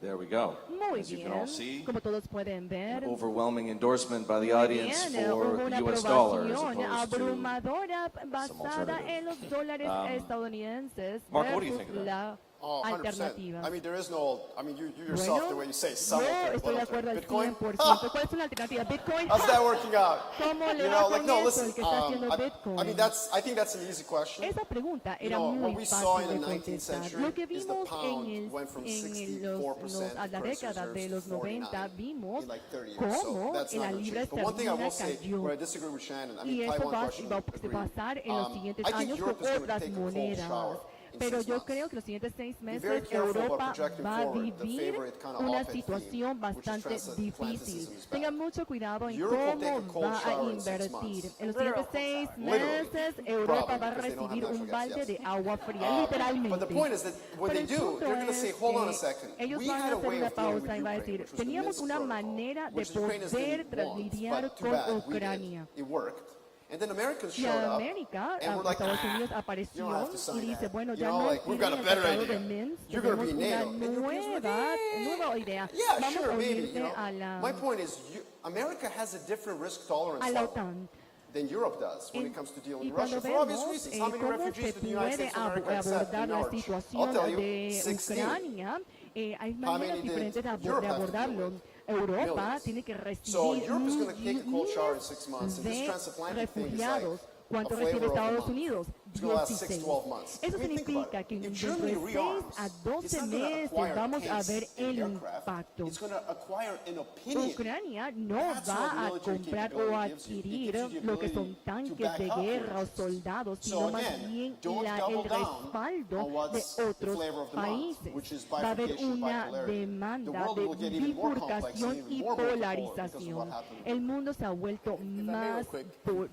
There we go. Muy As you can all bien, see, como todos pueden ver, an overwhelming endorsement by the muy audience bien, for hubo una U.S. dollar as aprobación opposed to abrumadora basada alternative. en los dólares estadounidenses Marco, what do you versus think of that? la 100%. alternativa. I mean, there is no, I mean, you yourself, the way Bueno, you say, some yo alternative, estoy de what acuerdo al alternative? 100%. Bitcoin? ¿Cuál es la alternativa? ¿Bitcoin? How's that working out? ¿Cómo le You va know, con like, no, eso, listen, el que está haciendo I Bitcoin? mean, I think that's an easy question. Esa pregunta You era know, what muy we saw fácil in de the 19th contestar. century Lo que is the vimos pound went from 64% a la of década de los 90, 49 vimos in like 30 years. So cómo that's la not going to libra change. But one thing I esterlina will say, cayó. where I disagree with Shannon, I Y mean, eso Taiwan va question, a agree. pasar en los siguientes I think años Europe con is going to otras take a cold monedas. shower in Pero 6 yo months. creo que los siguientes 6 Be very meses careful about Europa projecting va a forward the vivir favorite kind of una op-ed situación theme, which is bastante transatlanticism difícil. is bad. Tengan mucho cuidado en Europe will take a cómo cold va a shower in 6 invertir. months. En los siguientes 6 Literally. meses Europa Probably, va a because they don't have recibir un natural gas, balde yes. de agua fría, But literalmente. the point is that what Pero they el do, punto they're going to es say, hold on a que second. ellos We van had a a hacer way una of dealing with pausa y va a Ukraine, decir, which was the teníamos Minsk una protocol, manera de which Ukraine is poder going to want, lidiar but too con bad, we did. Ucrania. It worked. And then Americans Y showed up, América, and we're like, Estados ah, Unidos you apareció don't have to y sign dice, that. bueno, You ya know, no like, we've got a quieren el better tratado idea. de Minsk, You're going to tenemos be una NATO. And Europeans were like, nueva idea. yeah, Vamos sure, a maybe. unirse You know, a la my point is, America has a different risk tolerance a la level OTAN. than Europe does when it comes to dealing Y with cuando Russia. For obvious vemos reasons, how many cómo se refugees did the United puede States of America accept abordar in la March? I'll situación tell you, de 16. Ucrania, hay How maneras many did diferentes de Europe have to deal abordarlo. with? Europa Millions. tiene que So recibir Europe is going to take a cold shower in 6 months, and this de transatlantic thing is like refugiados. ¿Cuánto a recibe flavor of the Estados month. Unidos? It's going to last 6 to 16. 12 months. Eso I mean, think about significa it. que If entre Germany 6 rearms, a it's 12 not going to meses acquire vamos a pace ver in el aircraft. impacto. It's going to acquire an opinion. Ucrania no That's va what a military comprar o capability gives you. It adquirir gives you the lo que son ability to tanques back de up guerra o your soldados, So sino más again, bien don't el double down respaldo on what's de the otros flavor of the month, países. which is Va a haber bifurcation, una bipolarity. The demanda world de will get even more complex bifurcación and even y more multipolar because of what polarización. happened. El mundo se ha vuelto If I may más real quick,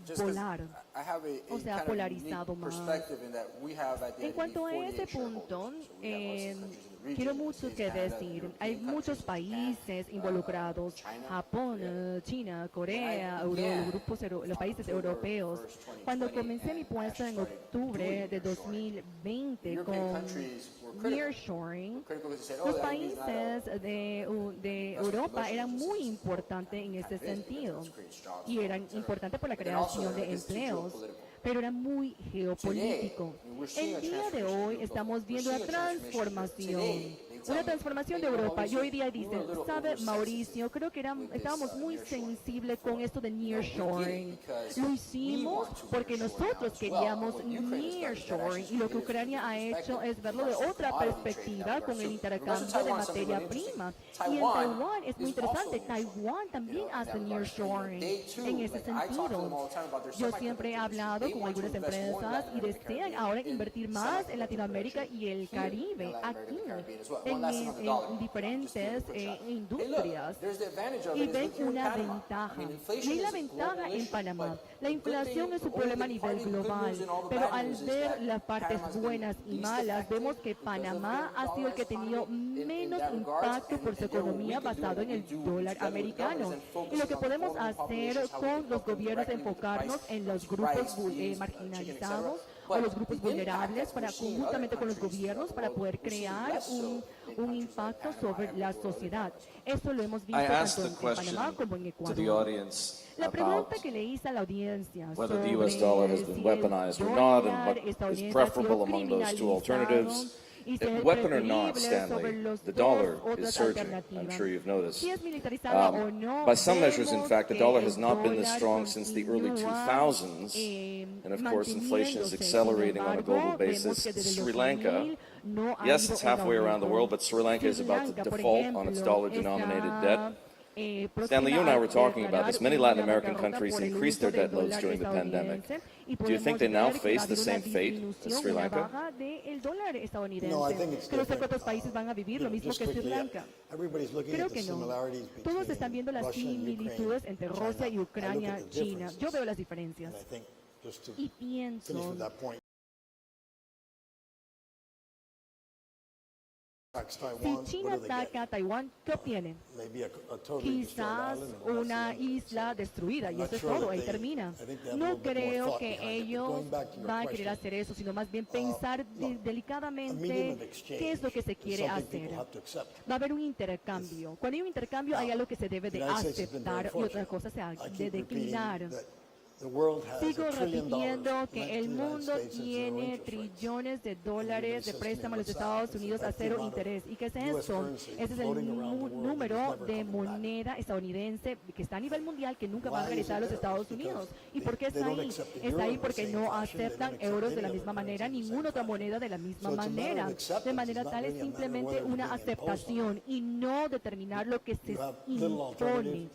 just 'cause polar. I have O sea, kind of polarizado unique más. perspective in that we have at the En end cuanto a 48 ese punto, shareholders. So we have lots of countries in the region, quiero mucho States, que Canada, decir. European Hay countries, muchos Japan, países involucrados, China, Japón, Korea. China, Corea, When I began los grupos, los países October europeos. 1st, Cuando 2020, comencé mi and puesto en started octubre doing de nearshoring, 2020 European con countries were critical. nearshoring, Critical because they said, oh, los that means not países a- de Europa eran muy importantes en ese sentido y eran importantes por la creación de empleos, pero era muy geopolítico. El día de hoy estamos viendo la transformación. una transformación de Europa. Y hoy día dicen, ¿sabe, Mauricio? Creo que estábamos muy sensibles con esto de nearshoring. Lo hicimos porque nosotros queríamos nearshoring, y lo que Ucrania ha hecho es verlo de otra perspectiva con el intercambio de materia prima. Y en Taiwán es muy interesante, Taiwán también hace nearshoring en ese sentido. Yo siempre he hablado con algunas empresas y desean ahora invertir más en Latinoamérica y el Caribe, aquí, en diferentes industrias. Y ven una ventaja. Y hay la ventaja en Panamá. La inflación es un problema a nivel global, pero al ver las partes buenas y malas, vemos que Panamá ha sido el que ha tenido menos impacto por su economía basado en el dólar americano. Y lo que podemos hacer con los gobiernos es enfocarnos en los grupos marginalizados o los grupos vulnerables, conjuntamente con los gobiernos, para poder crear un impacto sobre la sociedad. Eso lo hemos visto tanto en Panamá como en Ecuador. La pregunta que le hice a la audiencia whether sobre the U.S. dollar has been si weaponized el or not, and dólar what is estadounidense ha preferable sido among those two alternatives. criminalizado y si es Weapon or not, preferible sobre Stanley, los the dos dollar is otras surging. I'm alternativas. sure you've noticed. Si es militarizada o no, By some measures, in vemos fact, the que dollar el has not been this dólar strong since the early continúa, 2000s. And of course, inflation is manteniéndose. accelerating on a global Sin embargo, vemos basis. que desde Sri los Lanka, 2000 no ha yes, habido it's un halfway around the aumento. world, but Sri Lanka is Sri about to Lanka, por default on its ejemplo, dollar-denominated está, debt. Stanley, you and I were talking about this. Many Latin American countries increased their debt loads during the pandemic. Do you think they now face the same fate as Sri Lanka? No, I think it's Creo que different. otros países van a vivir lo mismo Just que Sri quickly, Lanka. everybody's looking Creo at the que no. similarities Todos están between viendo las Russia and similitudes Ukraine, entre China. Rusia y I look at Ucrania, the China. differences. Yo veo las diferencias. And I think, just to Y finish pienso, with that point, attacks si Taiwan, China what do they get? ataca a Taiwán, ¿qué obtiene? Maybe a totally destroyed Quizás island, and that's una the end of it. isla destruida, y I'm eso es not sure todo, that ahí they- termina. I think they have a No little bit more creo thought que behind it. But ellos going back to your van a querer question, hacer eso, sino más bien pensar look, a medium delicadamente of exchange qué es lo que se is quiere something hacer. people have to accept. Va a haber un intercambio. Cuando hay un intercambio hay algo que se debe de The United States has been very aceptar y otra fortunate. cosa se ha I de keep repeating declinar. that the world has Sigo $1 trillion repitiendo lent que to el the United mundo States at zero tiene interest rates. trillones de dólares de préstamo a los What's that? Estados It's Unidos a that cero amount of interés. ¿Y qué es US eso? currency Ese es el floating around the world número that is never de coming back. moneda estadounidense que está a nivel mundial que nunca va a Why is regresar a it los there? Estados It's Unidos. because ¿Y por qué they está don't ahí? accept the Está euro ahí in the porque same no fashion, they aceptan don't accept euros de any la other misma currency manera, in the same ninguna otra fashion. moneda de la misma So it's a matter of manera. acceptance. De manera It's not tal es really a matter of simplemente whether it's una being imposed on aceptación y no determinar lo que se You have little impone. alternative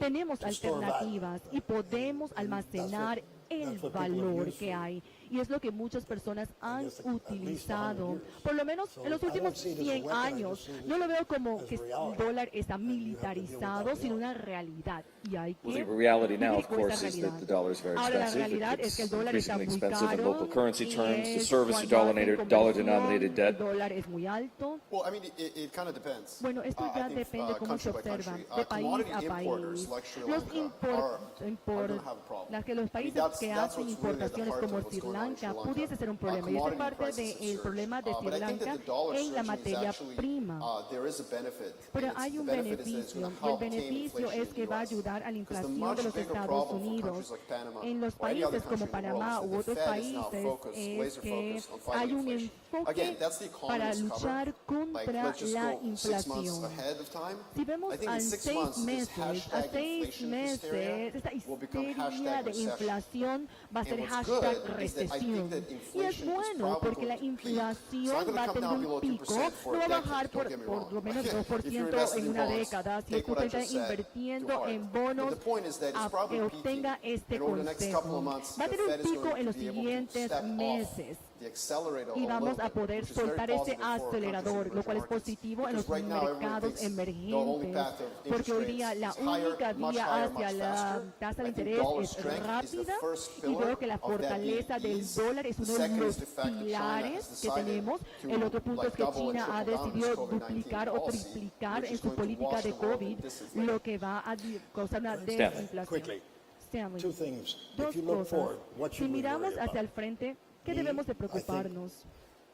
Tenemos to store value. alternativas y podemos almacenar el that's what people valor have used que for, hay. Y es lo que muchas personas han guess, at least 100 utilizado, years. por lo menos So en los I últimos don't see it as a 100 weapon, I años. just see it No lo veo como as que el reality. dólar está And you have to deal with that militarizado, sino reality. una realidad. Y hay que Well, the reality now, vivir of con esa course, is realidad. that the dollar is very Ahora la expensive. realidad es que el It's dólar está increasingly muy expensive in caro local currency y terms to es service your cuando hacen dollar-denominated conversión, debt. el dólar es muy alto. Well, I mean, it kind of depends. Bueno, esto ya depende cómo se country by observa, country. de país Commodity a importers país. like Sri Los Lanka are gonna have a problem. los países that's- que that's hacen what's really at the importaciones heart como of what's Sri going on in Sri Lanka Lanka. pudiese ser un problema. Y esta es Commodity parte prices del have problema de surged. Sri But I think Lanka that the dollar en la surging is materia actually, prima. there is a benefit. Pero And hay un the benefit is that it's beneficio, gonna y el help tame beneficio inflation es in que the va a US. ayudar a la Because the inflación much de los bigger Estados problem for Unidos. countries like Panama En los or any other países como country in the world Panamá is that u the otros Fed is now países focused, es laser que focused on hay fighting un inflation. enfoque Again, that's the para economist luchar cover. contra Let's just la go 6 months inflación. ahead of time. Si vemos I think a in 6 6 months, this meses, a hashtag 6 inflation hysteria meses, esta will become histeria hashtag de recession. inflación va a ser And what's hashtag good is that I recesión. think that Y es inflation is bueno probably porque la going to peak. inflación It's not va gonna a come tener down un below pico, 2% for no va a a decade, bajar don't get me por wrong. lo menos If you're 2% investing en in una bonds, década. Si take usted what I está just said invirtiendo to heart. en But bonos, the point is that it's que probably obtenga peaking. este And over the next couple consejo. of months, Va a the tener Fed un is pico going en to los be able to siguientes step meses. off the accelerator Y a vamos little a bit, poder which is very soltar ese positive for countries in acelerador, lo cual es emerging markets. positivo en los Because right now everyone mercados thinks the only emergentes, path of interest porque hoy día rates la is higher, única much vía higher, hacia much la faster. tasa de I think interés dollar es strength is the rápida first y pillar veo que la of that being fortaleza del eased. dólar es The uno de second los is the fact that China pilares has que decided tenemos. to, El otro punto es like, que double and China ha triple down on decidido its COVID-19 duplicar o policy, triplicar which en is su going to política wash de the world in COVID, disinflation. lo que va a causar una desinflación. Quickly, Stanley, two things. dos If you look cosas. forward, what Si should we miramos worry hacia about? el frente, ¿qué Me, debemos de I think preocuparnos?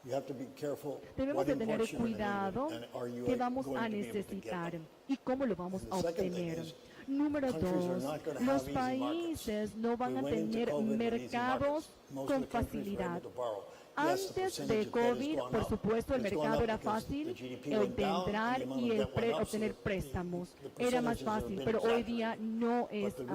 You have to be careful Debemos what de tener imports you're cuidado gonna need, and are you qué vamos going a to be able to get necesitar them? y cómo lo vamos And a the second thing obtener. is, Número countries are dos, not gonna los have easy markets. países no van We a went into tener COVID with easy mercados markets. Most of con the countries were facilidad. able to borrow. Antes de COVID, por supuesto, el mercado era fácil entrar y obtener préstamos. Era más fácil, pero hoy día no es así.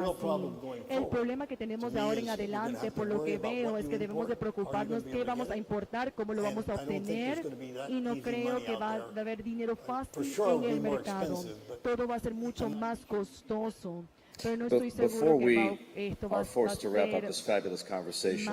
El problema que tenemos de ahora en adelante, por lo que veo, es que debemos de preocuparnos qué vamos a importar, cómo lo vamos a obtener, y no creo que va a haber dinero fácil en el mercado. Todo va a ser mucho más costoso. But before we are forced to wrap up this fabulous conversation,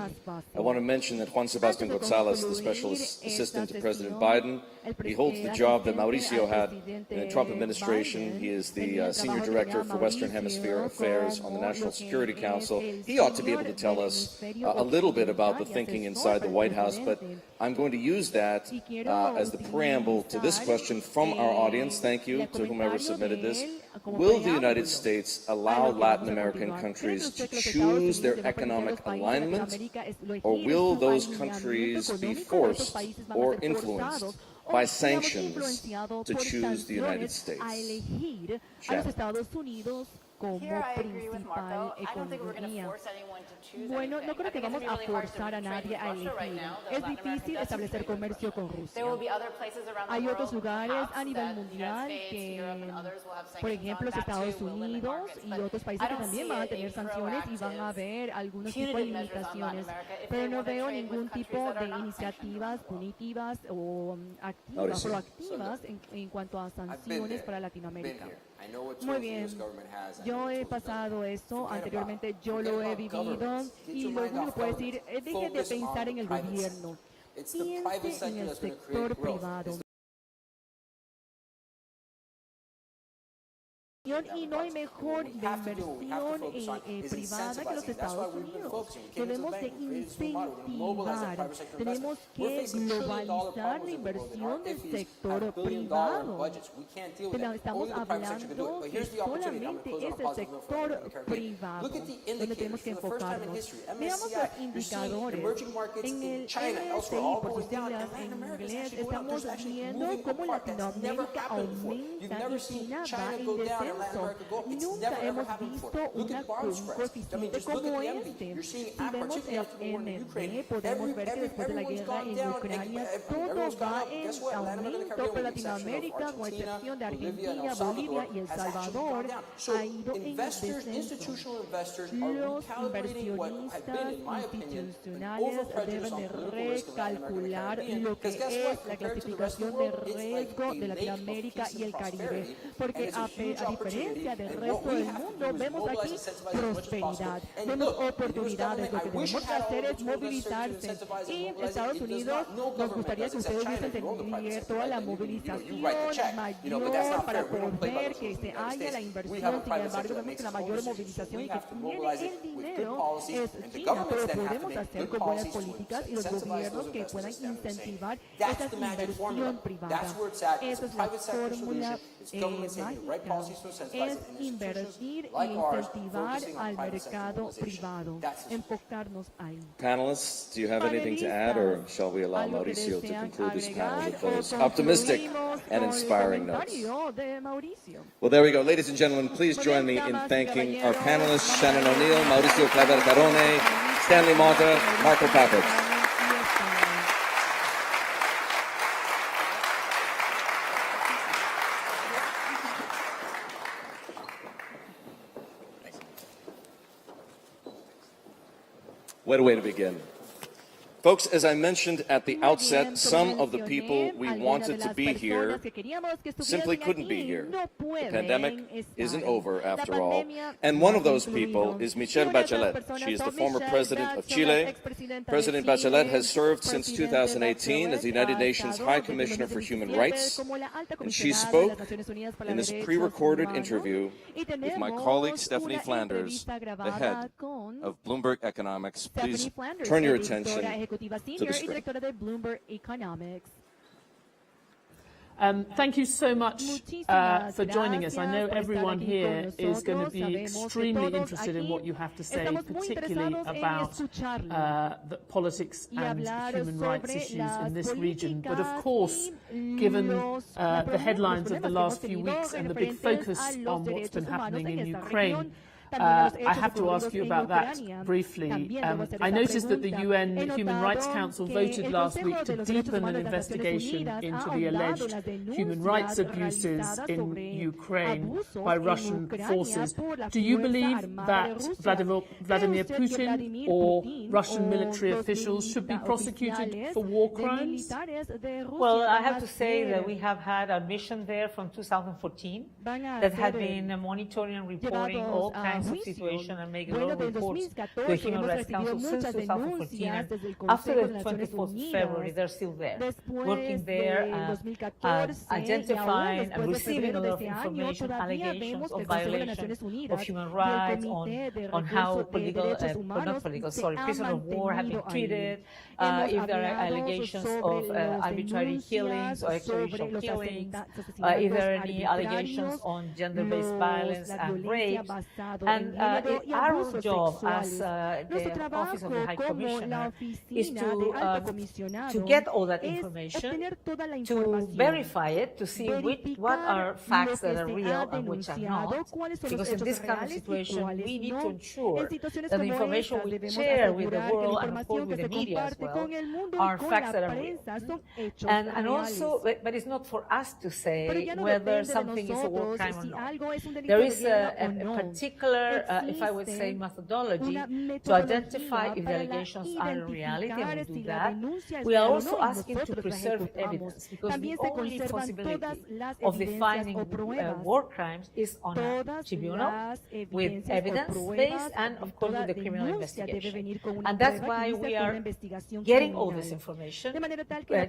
I want to mention that Juan Sebastián González, the special assistant to President Biden, he holds the job that Mauricio had in the Trump administration. He is the senior director for Western Hemisphere Affairs on the National Security Council. He ought to be able to tell us a little bit about the thinking inside the White House, but I'm going to use that as the preamble to this question from our audience. Thank you to whomever submitted this. Will the United States allow Latin American countries to choose their economic alignment, or will those countries be forced or influenced by sanctions to choose the United States? Como principal economía. Bueno, no creo que vamos a forzar a nadie a elegir. Es difícil establecer comercio con Rusia. Hay otros lugares a nivel mundial que, por ejemplo, los Estados Unidos y otros países que también van a tener sanciones y van a haber algunos tipos de limitaciones. Pero no veo ningún tipo de iniciativas punitivas o activas, proactivas en cuanto a sanciones para Latinoamérica. Muy bien, yo he pasado esto anteriormente, yo lo he vivido y lo único que puedo decir es deje de pensar en el gobierno, piense en el sector privado. Y no hay mejor inversión privada que los Estados Unidos. Debemos de incentivar, tenemos que globalizar la inversión del sector privado. Estamos hablando que solamente es el sector privado donde tenemos que enfocarnos. Veamos los indicadores. En el MSCI, por sus siglas en inglés, estamos viendo cómo Latinoamérica aumenta y China va en descenso. Nunca hemos visto un coeficiente como este. Si vemos el MD, podemos ver que después de la guerra en Ucrania, todo va en aumento, pero Latinoamérica, con excepción de Argentina, Bolivia y El Salvador, ha ido en descenso. Los inversionistas institucionales deben de recalcular lo que es la clasificación de riesgo de Latinoamérica y el Caribe, porque a diferencia del resto del mundo, vemos aquí prosperidad, vemos oportunidades. Lo que tenemos que hacer es movilizarse. Y Estados Unidos, nos gustaría que ustedes hubiesen tenido toda la movilización mayor para poder que se haya la inversión. Sin embargo, vemos que la mayor movilización y que tiene el dinero es China, pero podemos hacer con buenas políticas y los gobiernos que puedan incentivar esa inversión privada. Esa es la fórmula mágica. Es invertir y incentivar al mercado privado, enfocarnos ahí. Panelists, do you have anything to add, or shall we allow Mauricio to conclude this panel with those optimistic and inspiring notes? Well, there we go. Ladies and gentlemen, please join me in thanking our panelists, Shannon O'Neill, Mauricio Claver-Carone, Stanley Mata, Marco Papich. What a way to begin. Folks, as I mentioned at the outset, some of the people we wanted to be here simply couldn't be here. The pandemic isn't over, after all. And one of those people is Michelle Bachelet. She is the former president of Chile. President Bachelet has served since 2018 as the United Nations High Commissioner for Human Rights. And she spoke in this pre-recorded interview with my colleague Stephanie Flanders, the head of Bloomberg Economics. Please turn your attention to the screen. Thank you so much for joining us. I know everyone here is going to be extremely interested in what you have to say, particularly about the politics and human rights issues in this region. But of course, given the headlines of the last few weeks and the big focus on what's been happening in Ukraine, I have to ask you about that briefly. I noticed that the UN Human Rights Council voted last week to deepen an investigation into the alleged human rights abuses in Ukraine by Russian forces. Do you believe that Vladimir Putin or Russian military officials should be prosecuted for war crimes? Well, I have to say that we have had a mission there from 2014 that had been monitoring and reporting all kinds of situations and making a lot of reports to the Human Rights Council since 2014. And after the 24th of February, they're still there, working there, identifying and receiving a lot of information, allegations of violations of human rights, on how prisoners of war have been treated, if there are allegations of arbitrary killings or extrajudicial killings, if there are any allegations on gender-based violence and rapes. And our job as the Office of the High Commissioner is to get all that information, to verify it, to see what are facts that are real and which are not. Because in this kind of situation, we need to ensure that the information we share with the world and of course with the media as well are facts that are real. And also, but it's not for us to say whether something is a war crime or not. There is a particular, if I would say, methodology to identify if the allegations are a reality, and we do that. We are also asking to preserve evidence, because the only possibility of defining war crimes is on a tribunal with evidence-based and, of course, with the criminal investigation. And that's why we are getting all this information,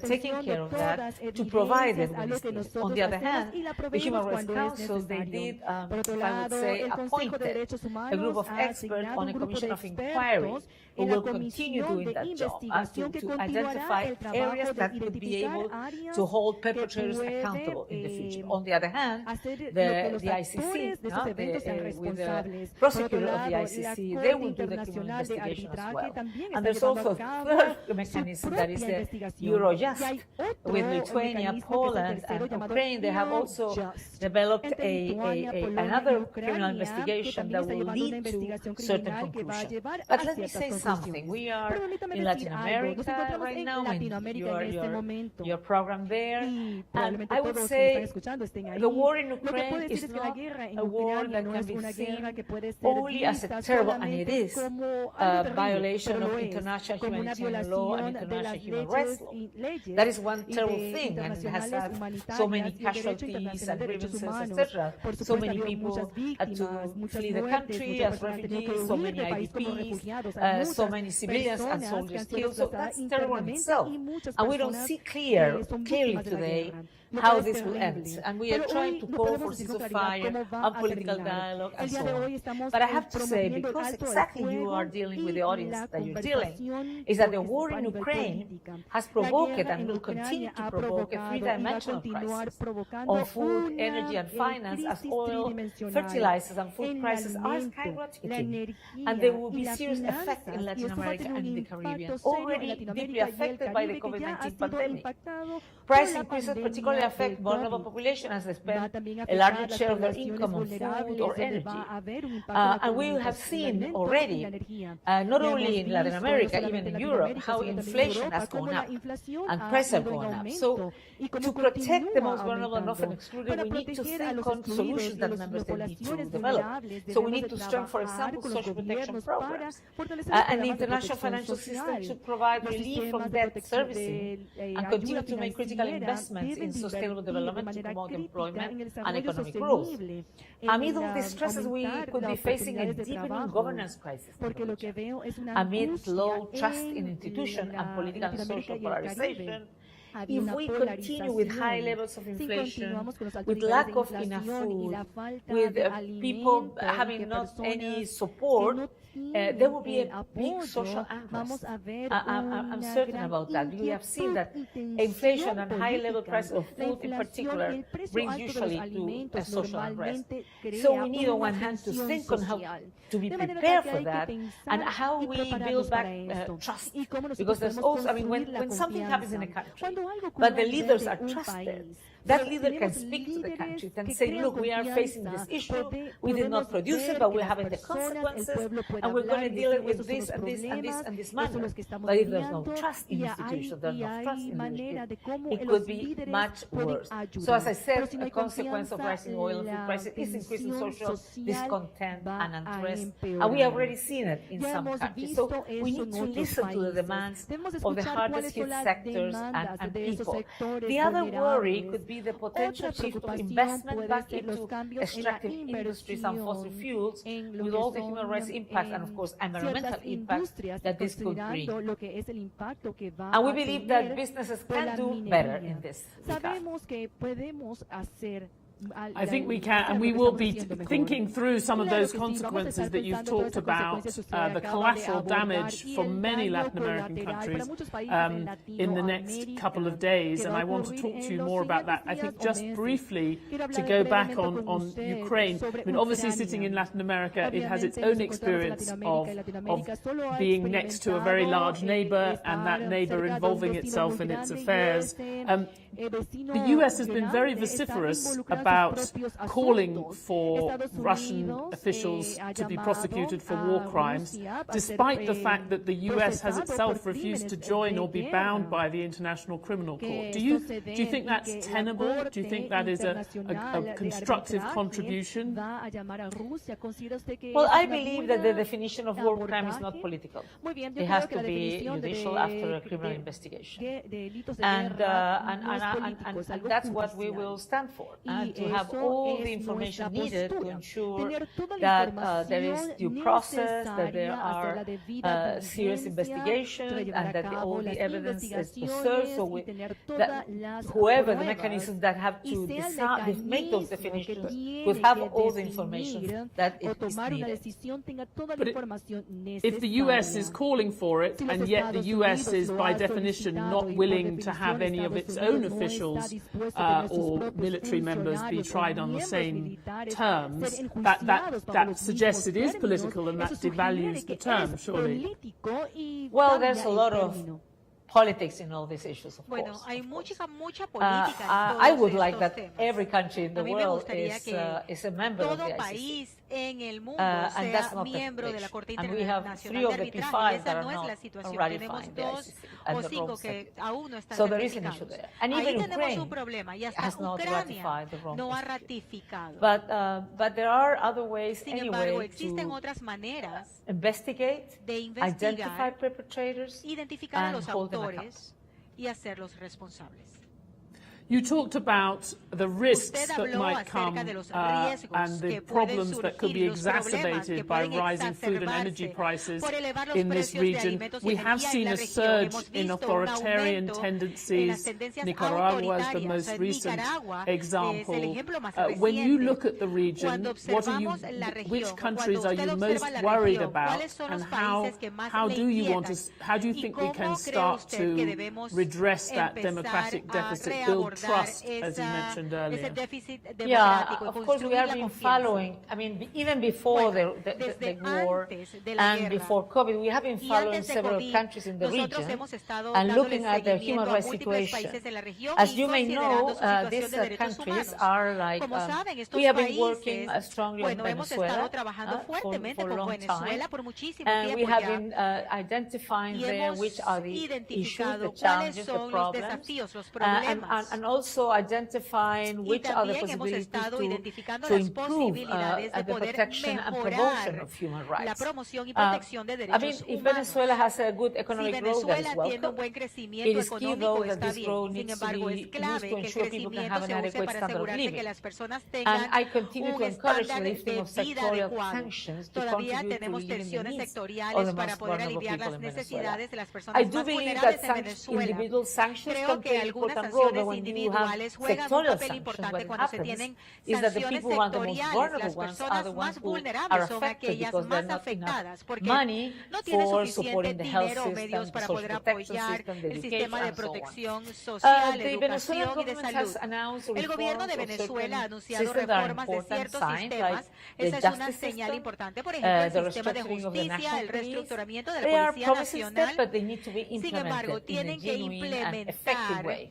taking care of that, to provide it when it's needed. On the other hand, the Human Rights Council, they did, if I would say, appointed a group of experts on a commission of inquiry who will continue doing that job, to identify areas that could be able to hold perpetrators accountable in the future. On the other hand, the ICC, with the prosecutor of the ICC, they will do the criminal investigation as well. And there's also a third mechanism, that is the Eurojust, with Lithuania, Poland, and Ukraine. They have also developed another criminal investigation that will lead to certain conclusions. But let me say something. We are in Latin America right now, and your program there. And I would say the war in Ukraine is not a war that can be seen only as a terrible, and it is a violation of international humanitarian law and international human rights law. That is one terrible thing, and it has had so many casualties and grievances, etc. So many people had to flee the country as refugees, so many IDPs, so many civilians and soldiers killed. So that's terrible in itself. And we don't see clearly today how this will end. And we are trying to call for ceasefire and political dialogue and so on. But I have to say, because exactly you are dealing with the audience that you're dealing, is that the war in Ukraine has provoked and will continue to provoke a three-dimensional crisis on food, energy, and finance, as oil, fertilizers, and food prices are skyrocketing. And there will be serious effect in Latin America and in the Caribbean, already deeply affected by the COVID-19 pandemic. Price increases particularly affect vulnerable population, as they spend a larger share of their income on food or energy. And we have seen already, not only in Latin America, even in Europe, how inflation has gone up and prices have gone up. So to protect the most vulnerable and often excluded, we need to think on solutions that member states need to develop. So we need to strengthen, for example, social protection programs. And the international financial system should provide relief from debt servicing and continue to make critical investments in sustainable development to promote employment and economic growth. Amid all these stresses, we could be facing a deepening governance crisis amid low trust in institutions and political and social polarization. If we continue with high levels of inflation, with lack of enough food, with people having not any support, there will be a big social unrest. I'm certain about that. We have seen that inflation and high-level price of food in particular brings usually to a social unrest. So we need on one hand to think on how to be prepared for that and how we build back trust. Because there's also, I mean, when something happens in a country, but the leaders are trusted, that leader can speak to the country, can say, look, we are facing this issue, we did not produce it, but we're having the consequences, and we're going to deal it with this and this and this and this manner. But if there's no trust in institutions, there's no trust in leadership, it could be much worse. So as I said, a consequence of rising oil and food prices is increasing social discontent and unrest, and we have already seen it in some countries. So we need to listen to the demands of the hardest hit sectors and people. The other worry could be the potential shift of investment back into extractive industries and fossil fuels with all the human rights impact and, of course, environmental impact that this could bring. And we believe that businesses can do better in this regard. I think we can, and we will be thinking through some of those consequences that you've talked about, the collateral damage for many Latin American countries in the next couple of days, and I want to talk to you more about that. I think just briefly to go back on Ukraine, I mean, obviously sitting in Latin America, it has its own experience of being next to a very large neighbor and that neighbor involving itself in its affairs. The US has been very vociferous about calling for Russian officials to be prosecuted for war crimes, despite the fact that the US has itself refused to join or be bound by the International Criminal Court. Do you think that's tenable? Do you think that is a constructive contribution? Well, I believe that the definition of war crime is not political. It has to be judicial after a criminal investigation. And that's what we will stand for, and to have all the information needed to ensure that there is due process, that there are serious investigations, and that all the evidence is preserved, so that whoever the mechanisms that have to decide, make those definitions, will have all the information that is needed. But if the US is calling for it, and yet the US is by definition not willing to have any of its own officials or military members be tried on the same terms, that suggests it is political, and that devalues the term, surely. Well, there's a lot of politics in all these issues, of course. I would like that every country in the world is a member of the ICC. And that's not the situation. And we have 3 of the P5 that are not ratifying the ICC at the Rome Statute. So there is an issue there. And even Ukraine has not ratified the Rome Statute. But there are other ways anyway to investigate, identify perpetrators, and hold them accountable. You talked about the risks that might come and the problems that could be exacerbated by rising food and energy prices in this region. We have seen a surge in authoritarian tendencies. Nicaragua is the most recent example. When you look at the region, which countries are you most worried about, and how do you think we can start to redress that democratic deficit, build trust, as you mentioned earlier? Yeah, of course we have been following, I mean, even before the war and before COVID, we have been following several countries in the region and looking at their human rights situation. As you may know, these countries are like, we have been working strongly on Venezuela for a long time, and we have been identifying there which are the issues, the challenges, the problems, and also identifying which are the possibilities to improve the protection and promotion of human rights. I mean, if Venezuela has a good economic growth, that is welcome. It is key, though, that this growth needs to be used to ensure people can have an adequate standard of living. And I continue to encourage the lifting of sectorial sanctions to contribute to relieving the needs of the most vulnerable people in Venezuela. I do believe that individual sanctions can play an important role, but when you have sectorial sanctions, what happens is that the people who are the most vulnerable ones are the ones who are affected because there's not enough money for supporting the health system, the social protection system, the education, and so on. The Venezuelan government has announced reforms of certain systems that are important signs, like the justice system, the restructuring of the national police. They are promising steps, but they need to be implemented in a genuine and effective way.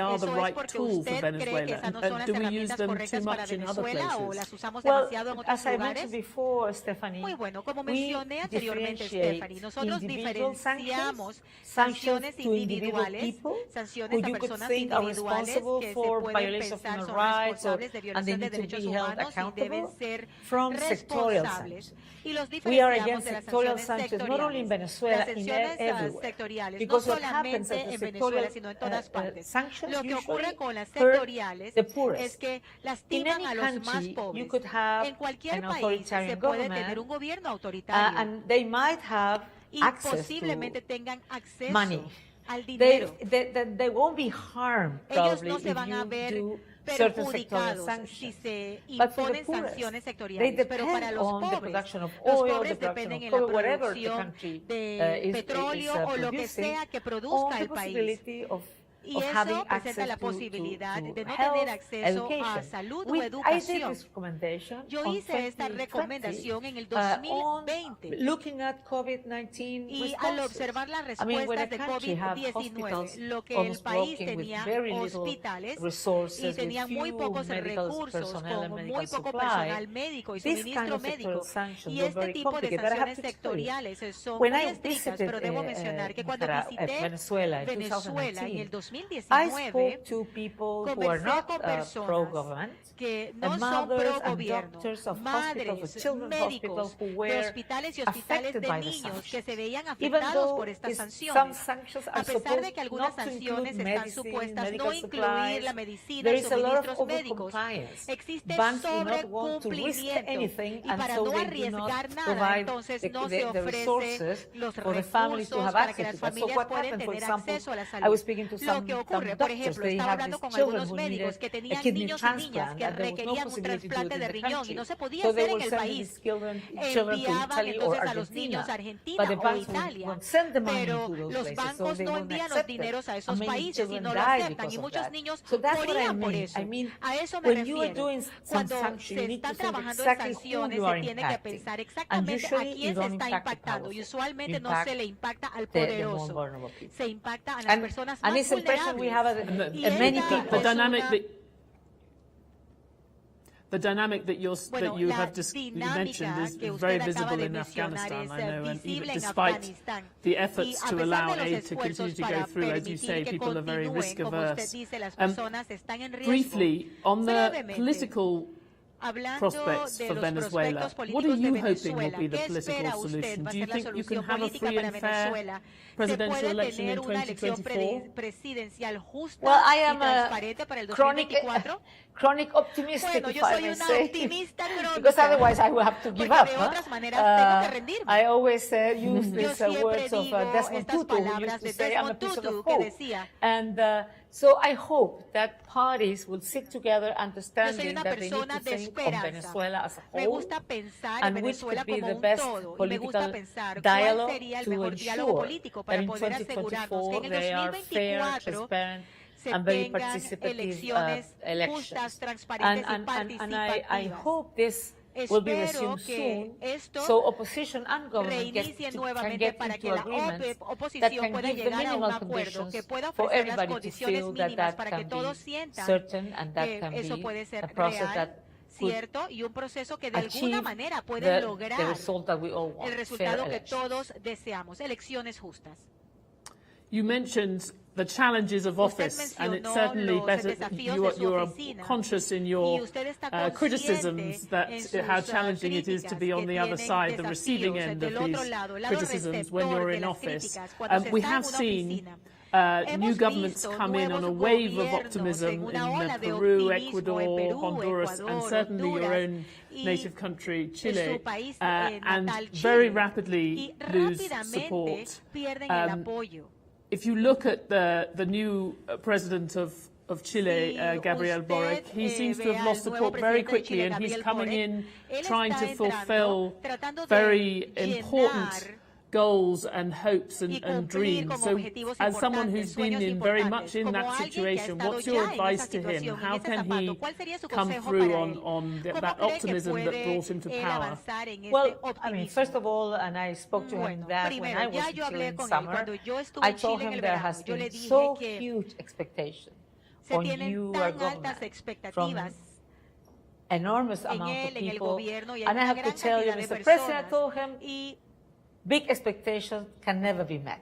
are the ¿Eso es right porque tool for usted cree que Venezuela? esas no son las Do we use herramientas them too correctas para much in other Venezuela o las places? usamos Well, demasiado en otros as I mentioned lugares? before, Stephanie, Muy bueno, como we mencioné anteriormente, differentiate Stephanie, nosotros individual diferenciamos sanctions sanciones to individual individuales, people who sanciones a you could personas think are individuales responsible que se for pueden violation of pensar human son rights responsables de and they violación de need to derechos be held humanos y deben accountable ser from sectorial responsables. sanctions. Y los We are diferenciamos against de las sectorial sanciones sanctions, not only in Venezuela, Las in sanciones everywhere. sectoriales, no Because what happens solamente is the en Venezuela, sectorial sino en todas partes. sanctions Lo que ocurre usually con las hurt sectoriales the poorest. es que In lastiman any a los más country, you pobres. could have En cualquier an país se authoritarian puede government, tener un gobierno autoritario. and they might have y access posiblemente tengan acceso money. al dinero. They won't be harmed Ellos probably no se if van a you ver do certain sectorial perjudicados si sanctions. se But for the imponen poorest, sanciones they sectoriales, pero para depend los on the pobres, production of los oil, the pobres production dependen of en la coal, whatever the producción country de is petróleo o lo que producing, sea que on produzca the el país. possibility of Y having eso presenta access la to posibilidad de no health, tener acceso a education. salud o I did educación. this recommendation Yo on hice esta 2020, recomendación en el on 2020 looking at COVID-19 y al responses. observar las I mean, when a respuestas de country have COVID-19, hospitals lo que el almost país broken with tenía very little hospitales y resources, tenía with muy few pocos medical recursos, personnel and con medical muy poco supply, personal médico y these suministro kind of sectoral médico. sanctions Y were este very tipo de complicated. But I have sanciones to tell you, sectoriales son when muy I estrictas, visited pero debo mencionar que cuando visité Venezuela in Venezuela en 2019, el I 2019, spoke to people who are conversé not con personas pro-government, que no son mothers pro and gobierno, doctors of hospitals, madres, of children's médicos hospitals who de were hospitales y hospitales affected de by the niños que sanctions. se veían Even afectados though por estas some sanciones. sanctions A are pesar de supposed que algunas not to sanciones include están medicine, supuestas no medical incluir supplies, la medicina there y is a lot of suministros médicos, overcompliance. existe Banks do not want to risk sobrecumplimiento anything, y and para so no they do not arriesgar nada, provide entonces no se the ofrece resources los for the families to recursos have para que access las to that. So familias what puedan happened, for tener example, acceso a la I salud. was speaking to Lo que ocurre, por doctors, ejemplo, they estaba have hablando these con children algunos who médicos needed que a tenían kidney niños y niñas transplant, que and there was no requerían un possibility to do it trasplante in de the riñón y country. no se podía So they hacer en were el sending país. these children to Enviaban Italy or entonces a los niños a Argentina, Argentina but the o banks Italia, won't send the money pero to those los places, so bancos they no won't envían los accept it. dineros a And esos many países y children no lo die aceptan because y of muchos that. niños So that's what I morían por mean. eso. I mean, A eso me when you are refiero. doing some Cuando sanctions, you se need están to think trabajando en exactly who sanciones, you se are tiene que impacting. pensar And exactamente a usually you quién se don't está impact the impactando powerful. y usualmente You no impact se le impacta al the more poderoso, vulnerable people. se impacta a las personas más it's impression we have vulnerables. Y many esta people. The es dynamic una- that the dynamic that you la have just you mentioned dinámica is que very usted acaba visible de in mencionar Afghanistan, es I know, and even visible en despite Afganistán. the Y efforts a to pesar allow de los aid to continue esfuerzos to go para through, as you say, permitir que people are very continúen, risk como usted averse. dice, las personas están en riesgo. Briefly, on the Brevemente, political hablando prospects de for los Venezuela, prospectos what are políticos de you hoping will Venezuela, be the ¿qué political espera usted solution? va a Do you ser la think you can solución have a política free para and fair Venezuela? ¿Se presidential puede election tener in una elección 2024? presidencial justa Well, I y am a transparente para el chronic 2024? optimistic, Bueno, if yo I soy may una say, optimista because crónica, otherwise I will have to give porque up. de otras maneras tengo que rendirme. I always use Yo these siempre words of digo Desmond estas Tutu, who palabras used to de say, "I'm a Desmond piece of Tutu, que hope." decía, And so I hope that parties will sit together, yo soy understanding una that they need persona to de think of esperanza. Venezuela as a Me whole, gusta pensar en and which Venezuela could be como the un best todo y me gusta political pensar cuál dialogue sería el to mejor diálogo ensure político that para in poder asegurarnos que en 2024 el they are fair, 2024 transparent, se and very tengan participative elecciones elections. justas, transparentes y And I participativas. hope this will be Espero resumed que soon, esto so opposition and government reinicie can nuevamente get para into que la agreements that oposición can pueda give the llegar a un minimal acuerdo, conditions que pueda for ofrecer las everybody to condiciones feel that mínimas that para que can todos be sientan certain and that que can eso be puede ser a process real, that could cierto, y un proceso que de alguna achieve manera puede the lograr result that we all want, el resultado fair que elections. todos deseamos, elecciones justas. You mentioned the challenges of office, and it's certainly los better. desafíos You de su are oficina, conscious in y your usted está criticisms that consciente en sus, how challenging it is to be on the other tienen side, the desafíos receiving end of del otro these lado, el lado criticisms when receptor you're de in las office. críticas, cuando se We está en have una seen oficina. new Hemos governments visto come in on a nuevos wave of gobiernos optimism en una in ola de Peru, optimismo en Ecuador, Perú, Honduras, and Ecuador, certainly your Honduras, own y native country, en Chile, su país and natal, very Chile, rapidly y lose rápidamente support. pierden el apoyo. If you look at the new president of Chile, Gabriel Boric, he seems to have lost support very quickly, and he's coming in trying to fulfill very important goals and hopes and dreams. So as someone who's been in very much in that situation, what's your advice to him? How can he come through on that optimism that brought him to power? Well, I mean, first of all, and I spoke to him that when I was in Chile in summer, I told him there has been so huge expectation on you, our government, from enormous amount of people. And I have to tell you, Mr. President, I told him, big expectations can never be met.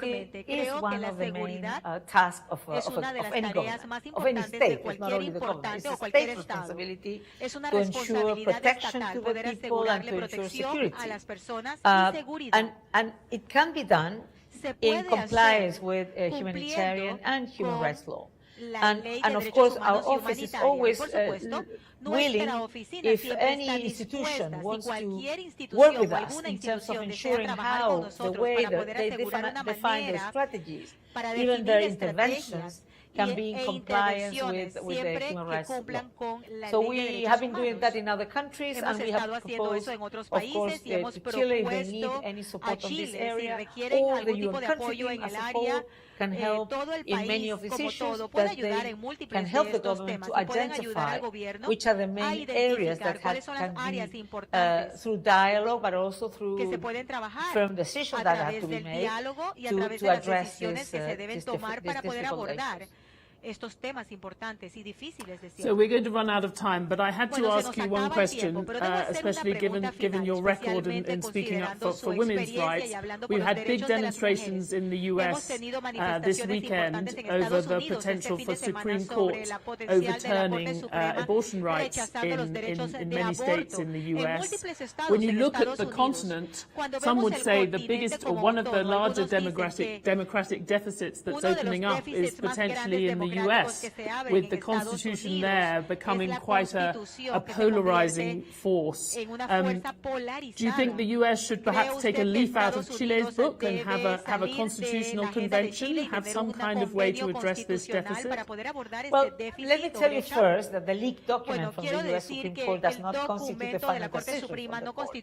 security is Creo que one la of the main seguridad tasks of es una de las any tareas más government, of any importantes de state. It's not cualquier only the government. It's importante a o cualquier state estado. responsibility Es una to ensure responsabilidad protection estatal to the poder people and asegurarle to ensure protección security. a las personas y seguridad. And it can be done Se in puede compliance hacer with humanitarian cumpliendo and human con rights law. la ley de And of derechos course, our humanos y office is humanitarios. always Por supuesto, willing, nuestra oficina if siempre any está institution dispuesta, si wants to cualquier work institución with o us alguna in terms of institución desea ensuring trabajar con how the nosotros way para that poder they asegurar una define their manera strategies, para even definir their estrategias interventions, can be in compliance with the human rights law. So we have been doing that in other countries, and we have proposed, of course, to Chile, if they need any support on this area, or the UN country team as a whole can help in many of these issues, that they can help the government to identify which are the main areas that can be through dialogue, but also through firm decisions that have to be made to address this difficult issues. Estos temas importantes y difíciles de cierto. So we're going to run out of time, but I had to ask you one question, especially given your record in speaking up for women's rights. We've had big demonstrations in the US this weekend over the potential for Supreme Court overturning abortion rights in many states in the US. When you look at the continent, some would say the biggest or one of the larger democratic deficits that's opening up is potentially in the US, with the Constitution there becoming quite a polarizing force. Do you think the US should perhaps take a leaf out of Chile's book and have a constitutional convention, have some kind of way to address this deficit? Well, let me tell you first that the leaked document from the US Supreme Court does not constitute a final decision from the court.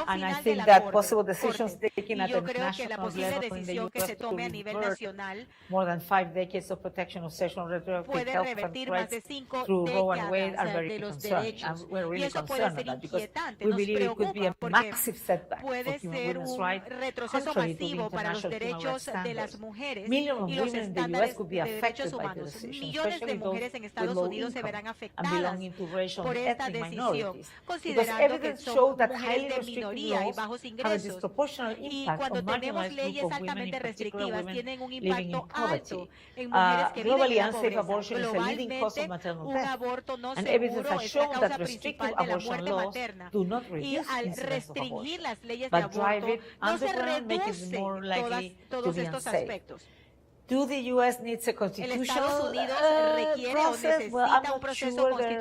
And I think that possible decisions taken at the national level in the US to revert more than 5 decades of protection of sexual and reproductive health and rights through Roe and Wade are very concerning. And we're really concerned about that because we believe it could be a massive setback for women's rights, contrary to the international human rights standards. Millions of women in the US could be affected by the decision, especially those with low income and belonging to racial and ethnic minorities, because evidence shows that highly restrictive laws have a disproportionate impact on marginalized groups of women, in particular women living in poverty. Globally, unsafe abortion is a leading cause of maternal death, and evidence has shown that restrictive abortion laws do not reduce incidence of abortion, but drive it underground, make it more likely to be unsafe. Do the U.S. needs a constitutional process? Well, I'm not sure there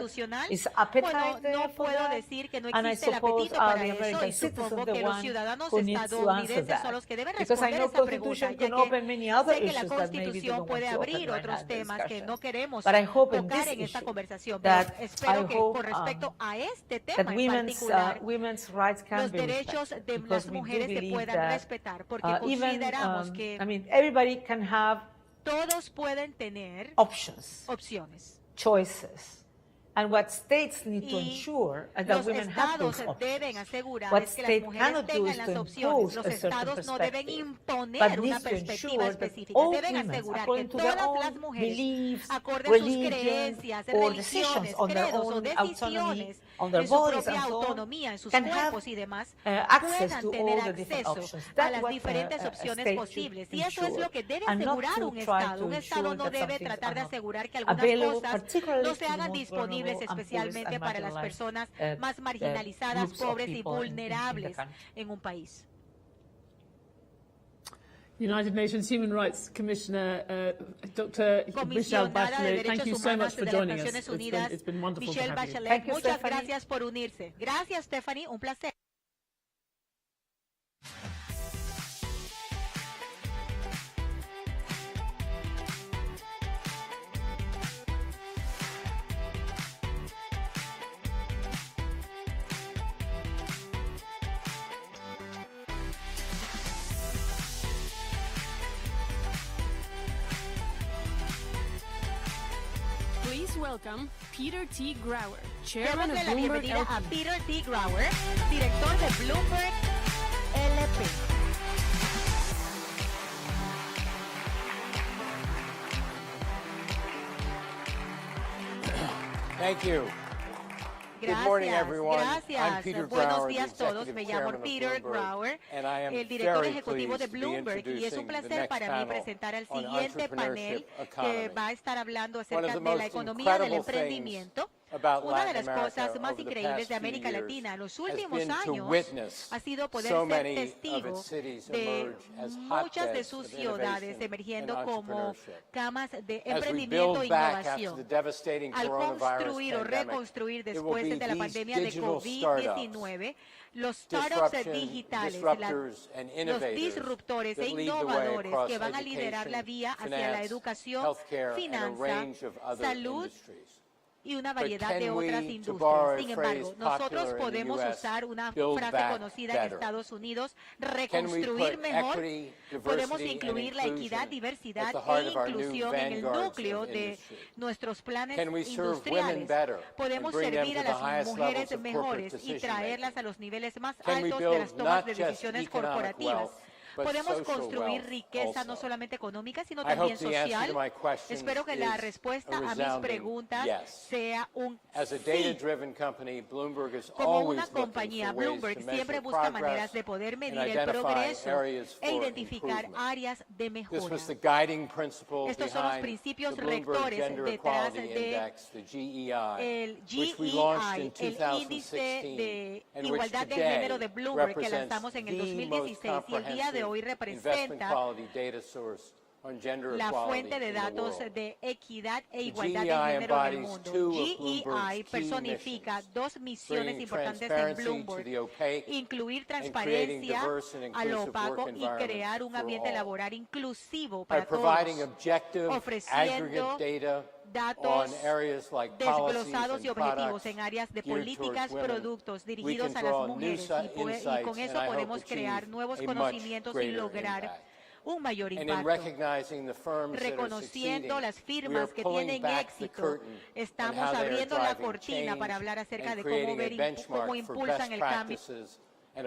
is appetite there for that, and I suppose the American citizens are the one who needs to answer that, because I know Constitution can open many other issues that maybe they don't want to open right now in discussion. But I hope in this issue that that women's rights can be respected, because we do believe that even everybody can have todos pueden tener options, choices. And what states need to ensure is that women have those options. What states cannot do is to impose a certain perspective, but needs to ensure that all women, according to their own beliefs, religions, or decisions on their own autonomy, on their bodies and so on, can have access to all the different options. That's what a state should ensure, and not to try to ensure that something is available, particularly to the most especialmente para las personas más marginalizadas, pobres y vulnerables en un país. United Nations Human Rights Commissioner Dr. Michelle Bachelet, thank you so much for joining us. It's been wonderful to have you. Thank you, muchas gracias por unirse. Gracias, Stephanie, un placer. Welcome Peter T. Grauer, Chairman of Bloomberg LP. A Peter T. Grauer, director de Bloomberg LP. Thank you. Gracias, Good morning, everyone. Gracias. I'm Peter Buenos Grauer, días the todos. Me llamo Peter Grauer, el director ejecutivo de Bloomberg, y es un placer para mí presentar al siguiente panel que va a estar hablando acerca de la economía del emprendimiento. Una de las cosas más increíbles de América Latina en los últimos años ha sido poder ser testigo de muchas de sus ciudades emergiendo como camas de emprendimiento e innovación. Al construir o reconstruir después de la pandemia de COVID-19, los startups digitales, los disruptores e innovadores que van a liderar la vía hacia la educación, finanzas, salud y una variedad de otras industrias. Sin embargo, nosotros podemos usar una frase conocida en Estados Unidos, reconstruir mejor. Podemos incluir la equidad, diversidad e inclusión en el núcleo de nuestros planes industriales. Podemos servir a las mujeres mejores y traerlas a los niveles más altos de las tomas de decisiones corporativas. Podemos construir riqueza no solamente económica, sino también social. Espero que la respuesta a mis preguntas sea un sí. Como una compañía, Bloomberg siempre busca maneras de poder medir el progreso e identificar áreas de mejora. Estos son los principios rectores detrás del GEI, el índice de igualdad de género de Bloomberg que lanzamos en el 2016 y el día de hoy representa la fuente de datos de equidad e igualdad de género en el mundo. GEI personifica dos misiones importantes en Bloomberg: incluir transparencia a lo opaco y crear un ambiente laboral inclusivo para todos, ofreciendo datos desglosados y objetivos en áreas de políticas, productos dirigidos a las mujeres y con eso podemos crear nuevos conocimientos y lograr un mayor impacto. Reconociendo las firmas que tienen éxito, estamos abriendo la cortina para hablar acerca de cómo impulsan el cambio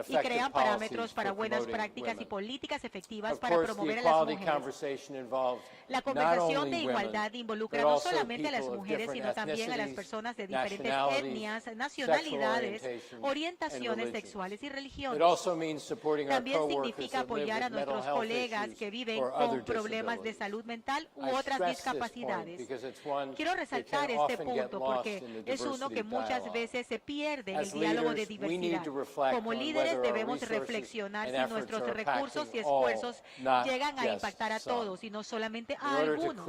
y crean parámetros para buenas prácticas y políticas efectivas para promover a las mujeres. La conversación de igualdad involucra no solamente a las mujeres, sino también a las personas de diferentes etnias, nacionalidades, orientaciones sexuales y religiones. También significa apoyar a nuestros colegas que viven con problemas de salud mental u otras discapacidades. Quiero resaltar este punto porque es uno que muchas veces se pierde en el diálogo de diversidad. Como líderes debemos reflexionar si nuestros recursos y esfuerzos llegan a impactar a todos y no solamente a algunos.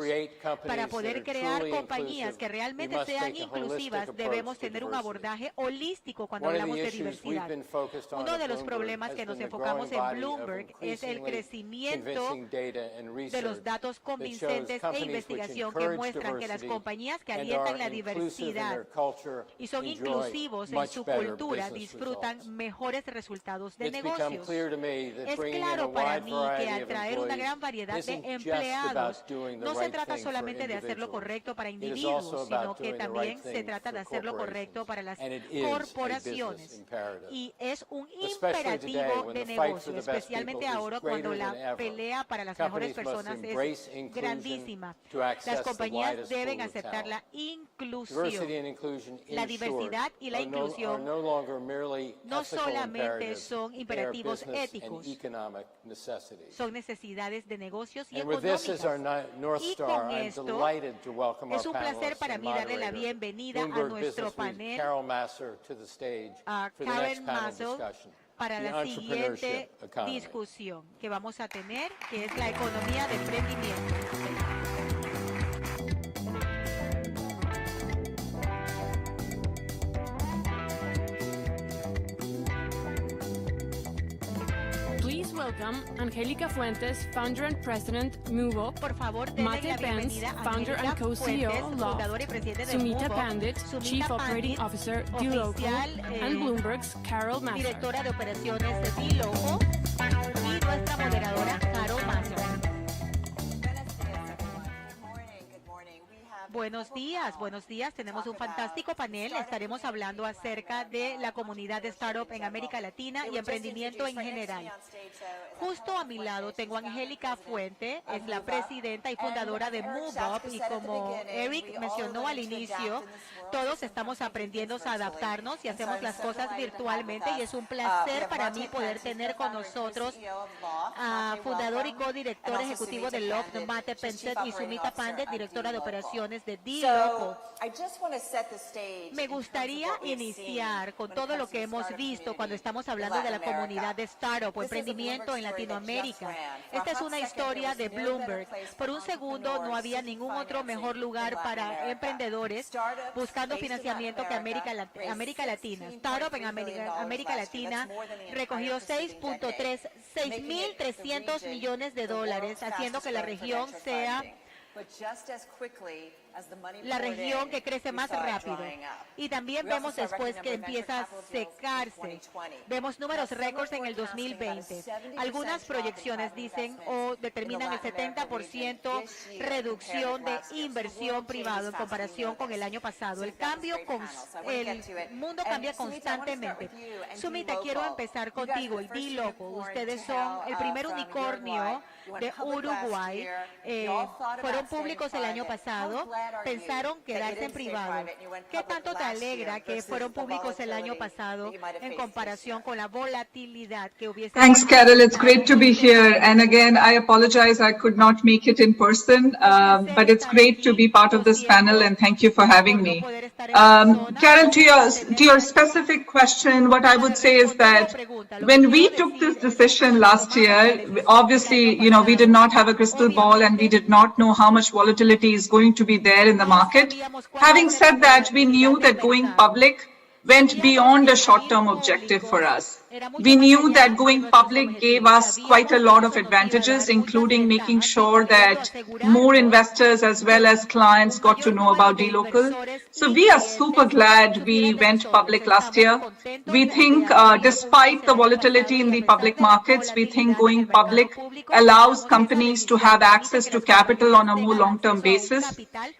Para poder crear compañías que realmente sean inclusivas, debemos tener un abordaje holístico cuando hablamos de diversidad. Uno de los problemas que nos enfocamos en Bloomberg es el crecimiento de los datos convincentes e investigación que muestran que las compañías que alientan la diversidad y son inclusivos en su cultura disfrutan mejores resultados de negocios. Es claro para mí que al traer una gran variedad de empleados, no se trata solamente de hacer lo correcto para individuos, sino que también se trata de hacer lo correcto para las corporaciones. Y es un imperativo de negocio, especialmente ahora cuando la pelea para las mejores personas es grandísima. Las compañías deben aceptar la inclusión. La diversidad y la inclusión no solamente son imperativos éticos, son necesidades de negocios y económicas. Y con esto es un placer para mí darle la bienvenida a nuestro panel, a Karen Mazel, para la siguiente discusión que vamos a tener, que es la economía de emprendimiento. Welcome, Angélica Fuentes, founder and president, Muvo. Por favor, Mate Pence, founder and co-CEO, Loft. Sumita Pandit, chief operating officer, dLocal, and Bloomberg's Carol Massar. Directora de operaciones de dLocal y nuestra moderadora, Carol Massar. Buenos días. Tenemos un fantástico panel. Estaremos hablando acerca de la comunidad de startup en América Latina y emprendimiento en general. Justo a mi lado tengo a Angélica Fuente, es la presidenta y fundadora de MoveUp y como Eric mencionó al inicio, todos estamos aprendiendo a adaptarnos y hacemos las cosas virtualmente y es un placer para mí poder tener con nosotros a fundador y codirector ejecutivo de Loft, Mate Pence y Sumita Pandit, directora de operaciones presentaciones de D-Local. Me gustaría iniciar con todo lo que hemos visto cuando estamos hablando de la comunidad de startup o emprendimiento en Latinoamérica. Esta es una historia de Bloomberg. Por un segundo no había ningún otro mejor lugar para emprendedores buscando financiamiento que América Latina. Startup en América Latina recogió 6.300 millones de dólares, haciendo que la región sea la región que crece más rápido. Y también vemos después que empieza a secarse. Vemos números récords en el 2020. Algunas proyecciones dicen o determinan el 70% reducción de inversión privada en comparación con el año pasado. El mundo cambia constantemente. Sumita, quiero empezar contigo y D-Local. Ustedes son el primer unicornio de Uruguay. Fueron públicos el año pasado. Pensaron quedarse en privado. ¿Qué tanto te alegra que fueron públicos el año pasado en comparación con la volatilidad que hubiese? Thanks, Carol. It's great to be here. And again, I apologize I could not make it in person, but it's great to be part of this panel, and thank you for having me. Carol, to your specific question, what I would say is that when we took this decision last year, obviously, we did not have a crystal ball and we did not know how much volatility is going to be there in the market. Having said that, we knew that going public went beyond a short-term objective for us. We knew that going public gave us quite a lot of advantages, including making sure that more investors as well as clients got to know about D-Local. So we are super glad we went public last year. We think despite the volatility in the public markets, we think going public allows companies to have access to capital on a more long-term basis.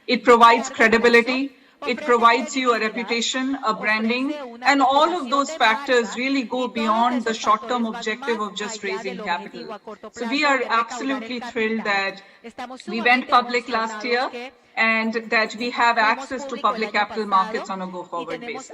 It provides credibility. It provides you a reputation, a branding, and all of those factors really go beyond the short-term objective of just raising capital. So we are absolutely thrilled that we went public last year and that we have access to public capital markets on a go-forward basis.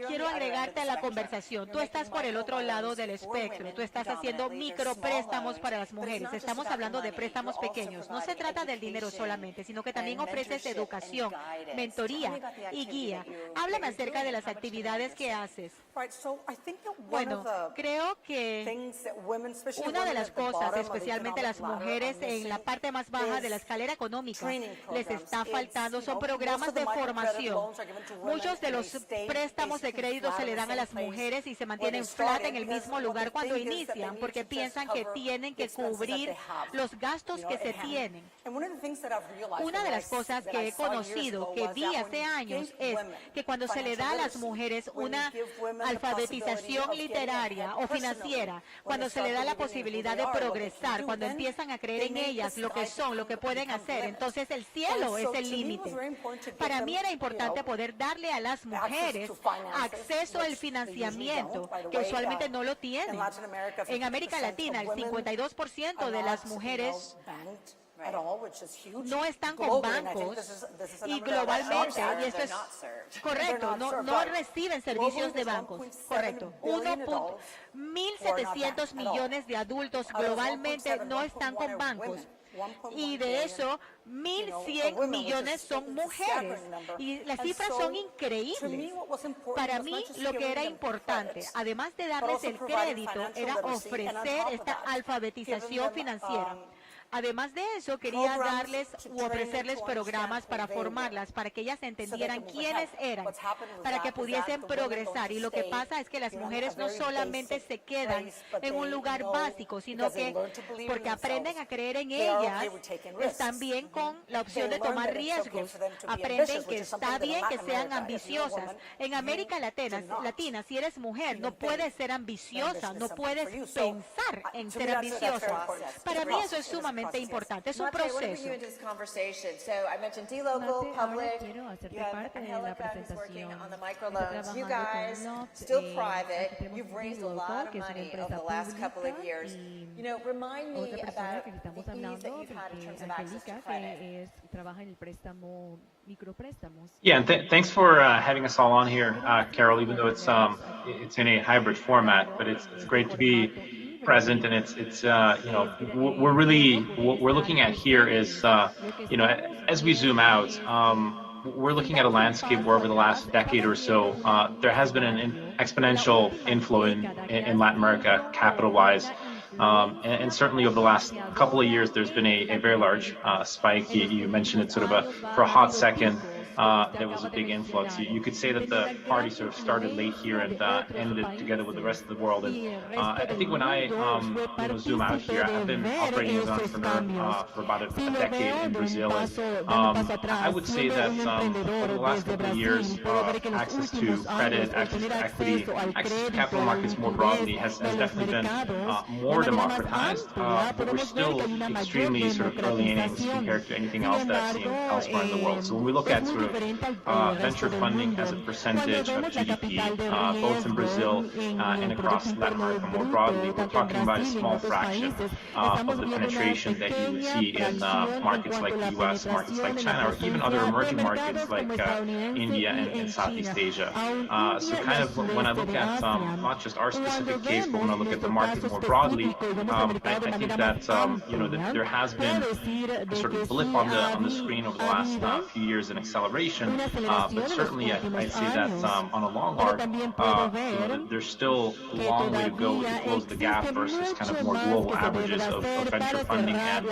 Quiero agregarte a la conversación. Tú estás por el otro lado del espectro. Tú estás haciendo micropréstamos para las mujeres. Estamos hablando de préstamos pequeños. No se trata del dinero solamente, sino que también ofreces educación, mentoría y guía. Háblame acerca de las actividades que haces. Bueno, creo que una de las cosas, especialmente las mujeres en la parte más baja de la escalera económica, les está faltando son programas de formación. Muchos de los préstamos de crédito se le dan a las mujeres y se mantienen flat en el mismo lugar cuando inician, porque piensan que tienen que cubrir los gastos que se tienen. Una de las cosas que he conocido, que vi hace años, es que cuando se le da a las mujeres una alfabetización literaria o financiera, cuando se le da la posibilidad de progresar, cuando empiezan a creer en ellas, lo que son, lo que pueden hacer, entonces el cielo es el límite. Para mí era importante poder darle a las mujeres acceso al financiamiento, que usualmente no lo tienen. En América Latina, el 52% de las mujeres no están con bancos y globalmente, y esto es correcto, no reciben servicios de bancos, correcto. 1.700 millones de adultos globalmente no están con bancos. Y de eso, 1.100 millones son mujeres. Y las cifras son increíbles. Para mí, lo que era importante, además de darles el crédito, era ofrecer esta alfabetización financiera. Además de eso, quería darles u ofrecerles programas para formarlas, para que ellas entendieran quiénes eran, para que pudiesen progresar. Y lo que pasa es que las mujeres no solamente se quedan en un lugar básico, sino que porque aprenden a creer en ellas, están bien con la opción de tomar riesgos. Aprenden que está bien que sean ambiciosas. En América Latina, si eres mujer, no puedes ser ambiciosa, no puedes pensar en ser ambiciosa. Para mí eso es sumamente importante, es un proceso. Ahora quiero hacerte parte de la presentación. Estoy trabajando con Noft, tenemos D-Local, que es una empresa pública, y otra persona que estamos hablando, Angélica, que trabaja en el préstamo, micropréstamos. Yeah, and thanks for having us all on here, Carol, even though it's in a hybrid format, but it's great to be present, and it's you know, what we're looking at here is you know, as we zoom out, we're looking at a landscape where over the last decade or so, there has been an exponential inflow in Latin America, capital-wise. And certainly over the last couple of years, there's been a very large spike. You mentioned it sort of for a hot second. There was a big influx. You could say that the party sort of started late here and ended together with the rest of the world. And I think when I you know, zoom out here, I've been operating as an entrepreneur for about a decade in Brazil. And I would say that over the last couple of years, access to credit, access to equity, access to capital markets more broadly has definitely been more democratized. But we're still extremely sort of early innings compared to anything else that's seen elsewhere in the world. So when we look at sort of venture funding as a percentage of GDP, both in Brazil and across Latin America more broadly, we're talking about a small fraction of the penetration that you would see in markets like the US, markets like China, or even other emerging markets like India and Southeast Asia. So kind of when I look at not just our specific case, but when I look at the market more broadly, I think that you know, that there has been a sort of blip on the screen over the last few years in acceleration, but certainly I'd say that on a long arc, you know, there's still a long way to go to close the gap versus kind of more global averages of venture funding and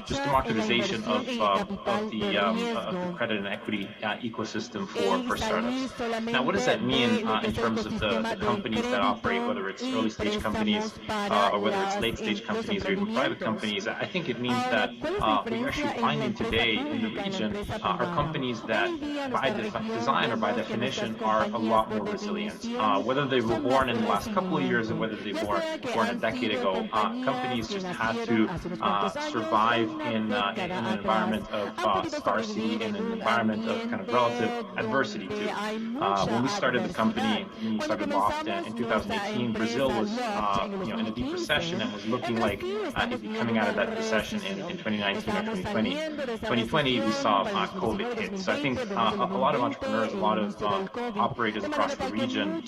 just democratization of the credit and equity ecosystem for startups. Now, what does that mean in terms of the companies that operate, whether it's early stage companies or whether it's late stage companies or even private companies? I think it means that what you're actually finding today in the region are companies that by design or by definition are a lot more resilient. Whether they were born in the last couple of years or whether they were born a decade ago, companies just had to survive in an environment of scarcity, in an environment of kind of relative adversity too. When we started the company, when we started Loft in 2018, Brazil was you know, in a deep recession and was looking like it'd be coming out of that recession in 2019 or 2020. 2020 we saw COVID hit. So I think a lot of entrepreneurs, a lot of operators across the region,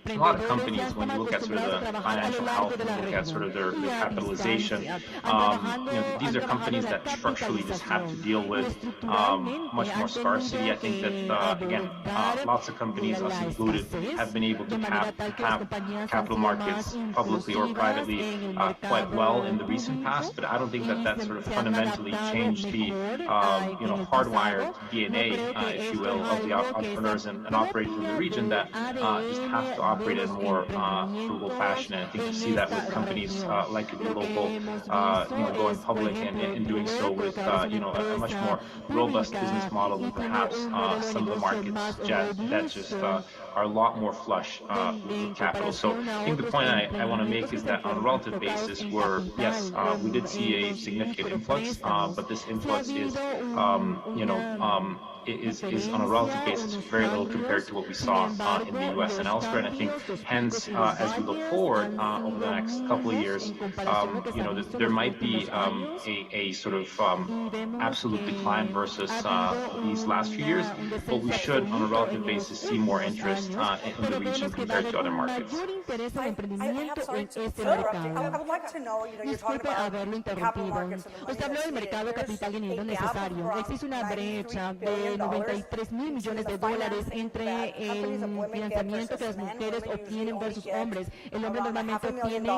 a lot of companies, when you look at sort of the financial health, when you look at sort of their capitalization, you know, these are companies that structurally just have to deal with much more scarcity. I think that, again, lots of companies, us included, have been able to tap capital markets publicly or privately quite well in the recent past, but I don't think that sort of fundamentally changed the you know, hardwired DNA, if you will, of the entrepreneurs and operators in the region that just have to operate in a more frugal fashion. And I think you see that with companies like Local, you know, going public and doing so with you know, a much more robust business model than perhaps some of the markets that just are a lot more flush with capital. So I think the point I want to make is that on a relative basis, yes, we did see a significant influx, but this influx is you know, is on a relative basis very little compared to what we saw in the US and elsewhere. And I think hence as we look forward over the next couple of years, you know, there might be a sort of absolute decline versus these last few years, but we should on a relative basis see more interest in the region compared to other markets. I would like to know, you know, you're talking about capital markets. Usted habló del mercado capital de dinero necesario. Existe una brecha de 93 mil millones de dólares entre el financiamiento que las mujeres obtienen versus hombres. El hombre normalmente obtiene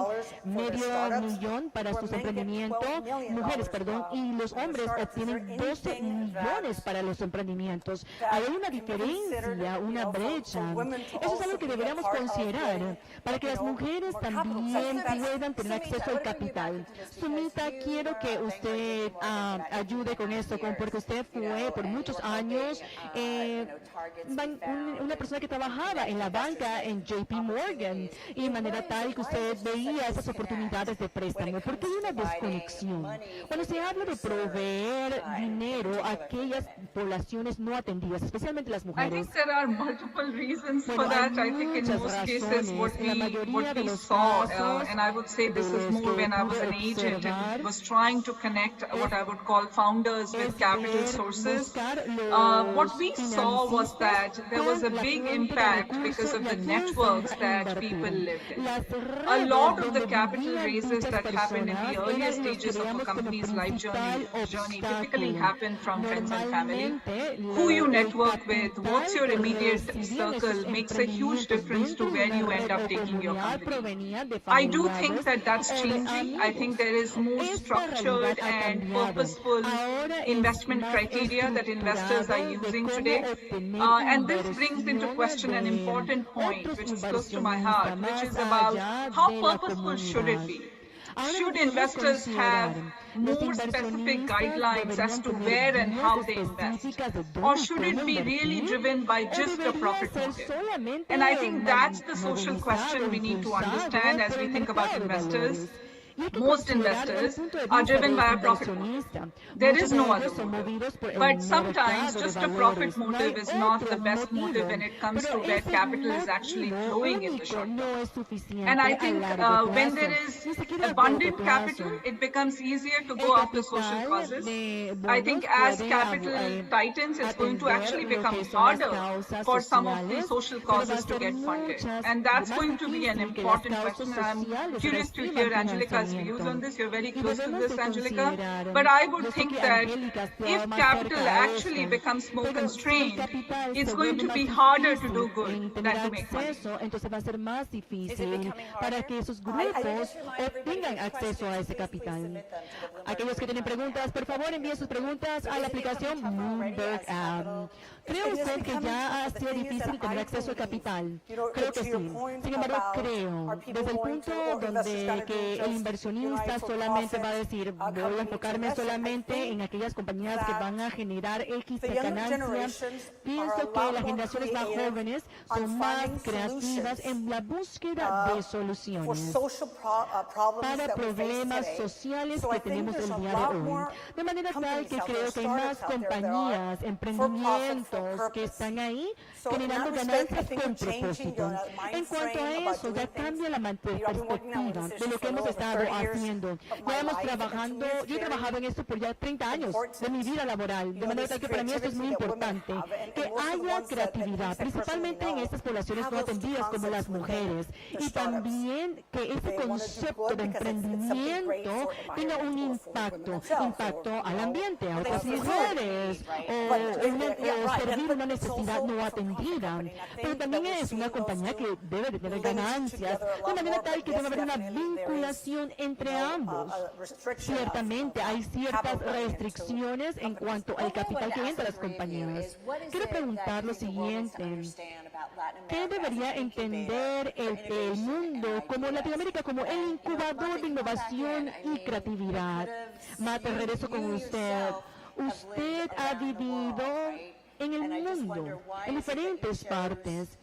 medio millón para sus emprendimientos, mujeres, perdón, y los hombres obtienen 12 millones para los emprendimientos. Hay una diferencia, una brecha. Eso es algo que deberíamos considerar para que las mujeres también puedan tener acceso al capital. Sumita, quiero que usted ayude con esto, porque usted fue por muchos años una persona que trabajaba en la banca en JP Morgan, y de manera tal que usted veía esas oportunidades de préstamo. ¿Por qué hay una desconexión? Cuando se habla de proveer dinero a aquellas poblaciones no atendidas, especialmente las mujeres, reasons for that. I think in most cases what we saw, and I would say this is more when I was an agent and was trying to connect what I would call founders with capital sources. What we saw was that there was a big impact because of the networks that people lived in. A lot of the capital raises that happen in the earlier stages of a company's life journey typically happen from friends and family. Who you network with, what's your immediate circle makes a huge difference to where you end up taking your company. I do think that that's changing. I think there is more structured and purposeful investment criteria that investors are using today. And this brings into question an important point, which is close to my heart, which is about how purposeful should it be? Should investors have more specific guidelines as to where and how they invest? Or should it be really driven by just a profit motive? And I think that's the social question we need to understand as we think about investors. Most investors are driven by a profit motive. There is no other motive. But sometimes just a profit motive is not the best motive when it comes to where capital is actually flowing in the short term. And I think when there is abundant capital, it becomes easier to go after social causes. I think as capital tightens, it's going to actually become harder for some of the social causes to get funded. And that's going to be an important question. I'm curious to hear Angelica's views on this. You're very close to this, Angelica. But I would think that if capital actually becomes more constrained, it's going to be harder to do good than to make money. Entonces va a ser más difícil para que esos grupos obtengan acceso a ese capital. Aquellos que tienen preguntas, por favor envíen sus preguntas a la aplicación Bloomberg. ¿Cree usted que ya ha sido difícil tener acceso al capital? Creo que sí. Sin embargo, creo, desde el punto donde que el inversionista solamente va a decir, voy a enfocarme solamente en aquellas compañías que van a generar X de ganancias, pienso que las generaciones más jóvenes son más creativas en la búsqueda de soluciones para problemas sociales que tenemos el día de hoy. De manera tal que creo que hay más compañías, emprendimientos que están ahí generando ganancias con propósito. En cuanto a eso, ya cambia la perspectiva de lo que hemos estado haciendo. Yo he trabajado en esto por ya 30 años de mi vida laboral, de manera tal que para mí esto es muy importante, que haya creatividad, principalmente en estas poblaciones no atendidas como las mujeres, y también que este concepto de emprendimiento tenga un impacto al ambiente, a otras mujeres, o servir una necesidad no atendida. Pero también es una compañía que debe de tener ganancias, de manera tal que debe haber una vinculación entre ambos. Ciertamente hay ciertas restricciones en cuanto al capital que entra a las compañías. Quiero preguntar lo siguiente. ¿Qué debería entender el mundo como Latinoamérica como el incubador de innovación y creatividad? Mate, regreso con usted. Usted ha vivido en el mundo, en diferentes partes.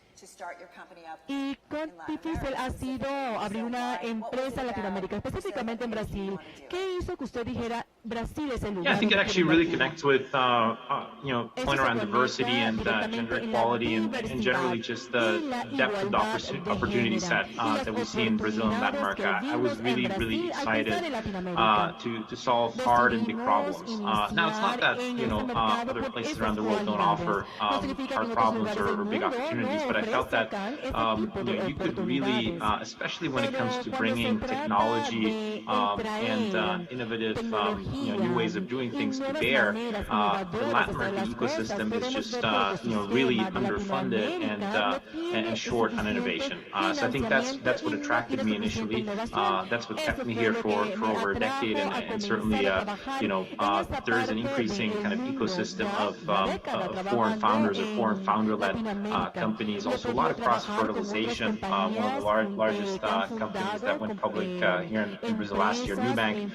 ¿Y cuán difícil ha sido abrir una empresa en Latinoamérica, específicamente en Brasil? ¿Qué hizo que usted dijera Brasil es el lugar? Yeah, I think it actually really connects with point around diversity and gender equality and generally just the depth of the opportunity set that we see in Brazil and Latin America. I was really excited to solve hard and big problems. Now it's not that other places around the world don't offer hard problems or big opportunities, but I felt that you could really, especially when it comes to bringing technology and innovative new ways of doing things to bear, the Latin American ecosystem is just really underfunded and short on innovation. So I think that's what attracted me initially. That's what kept me here for over a decade, and certainly there is an increasing kind of ecosystem of foreign founders or foreign founder-led companies. Also a lot of cross-fertilization. One of the largest companies that went public here in Brazil last year, Nubank,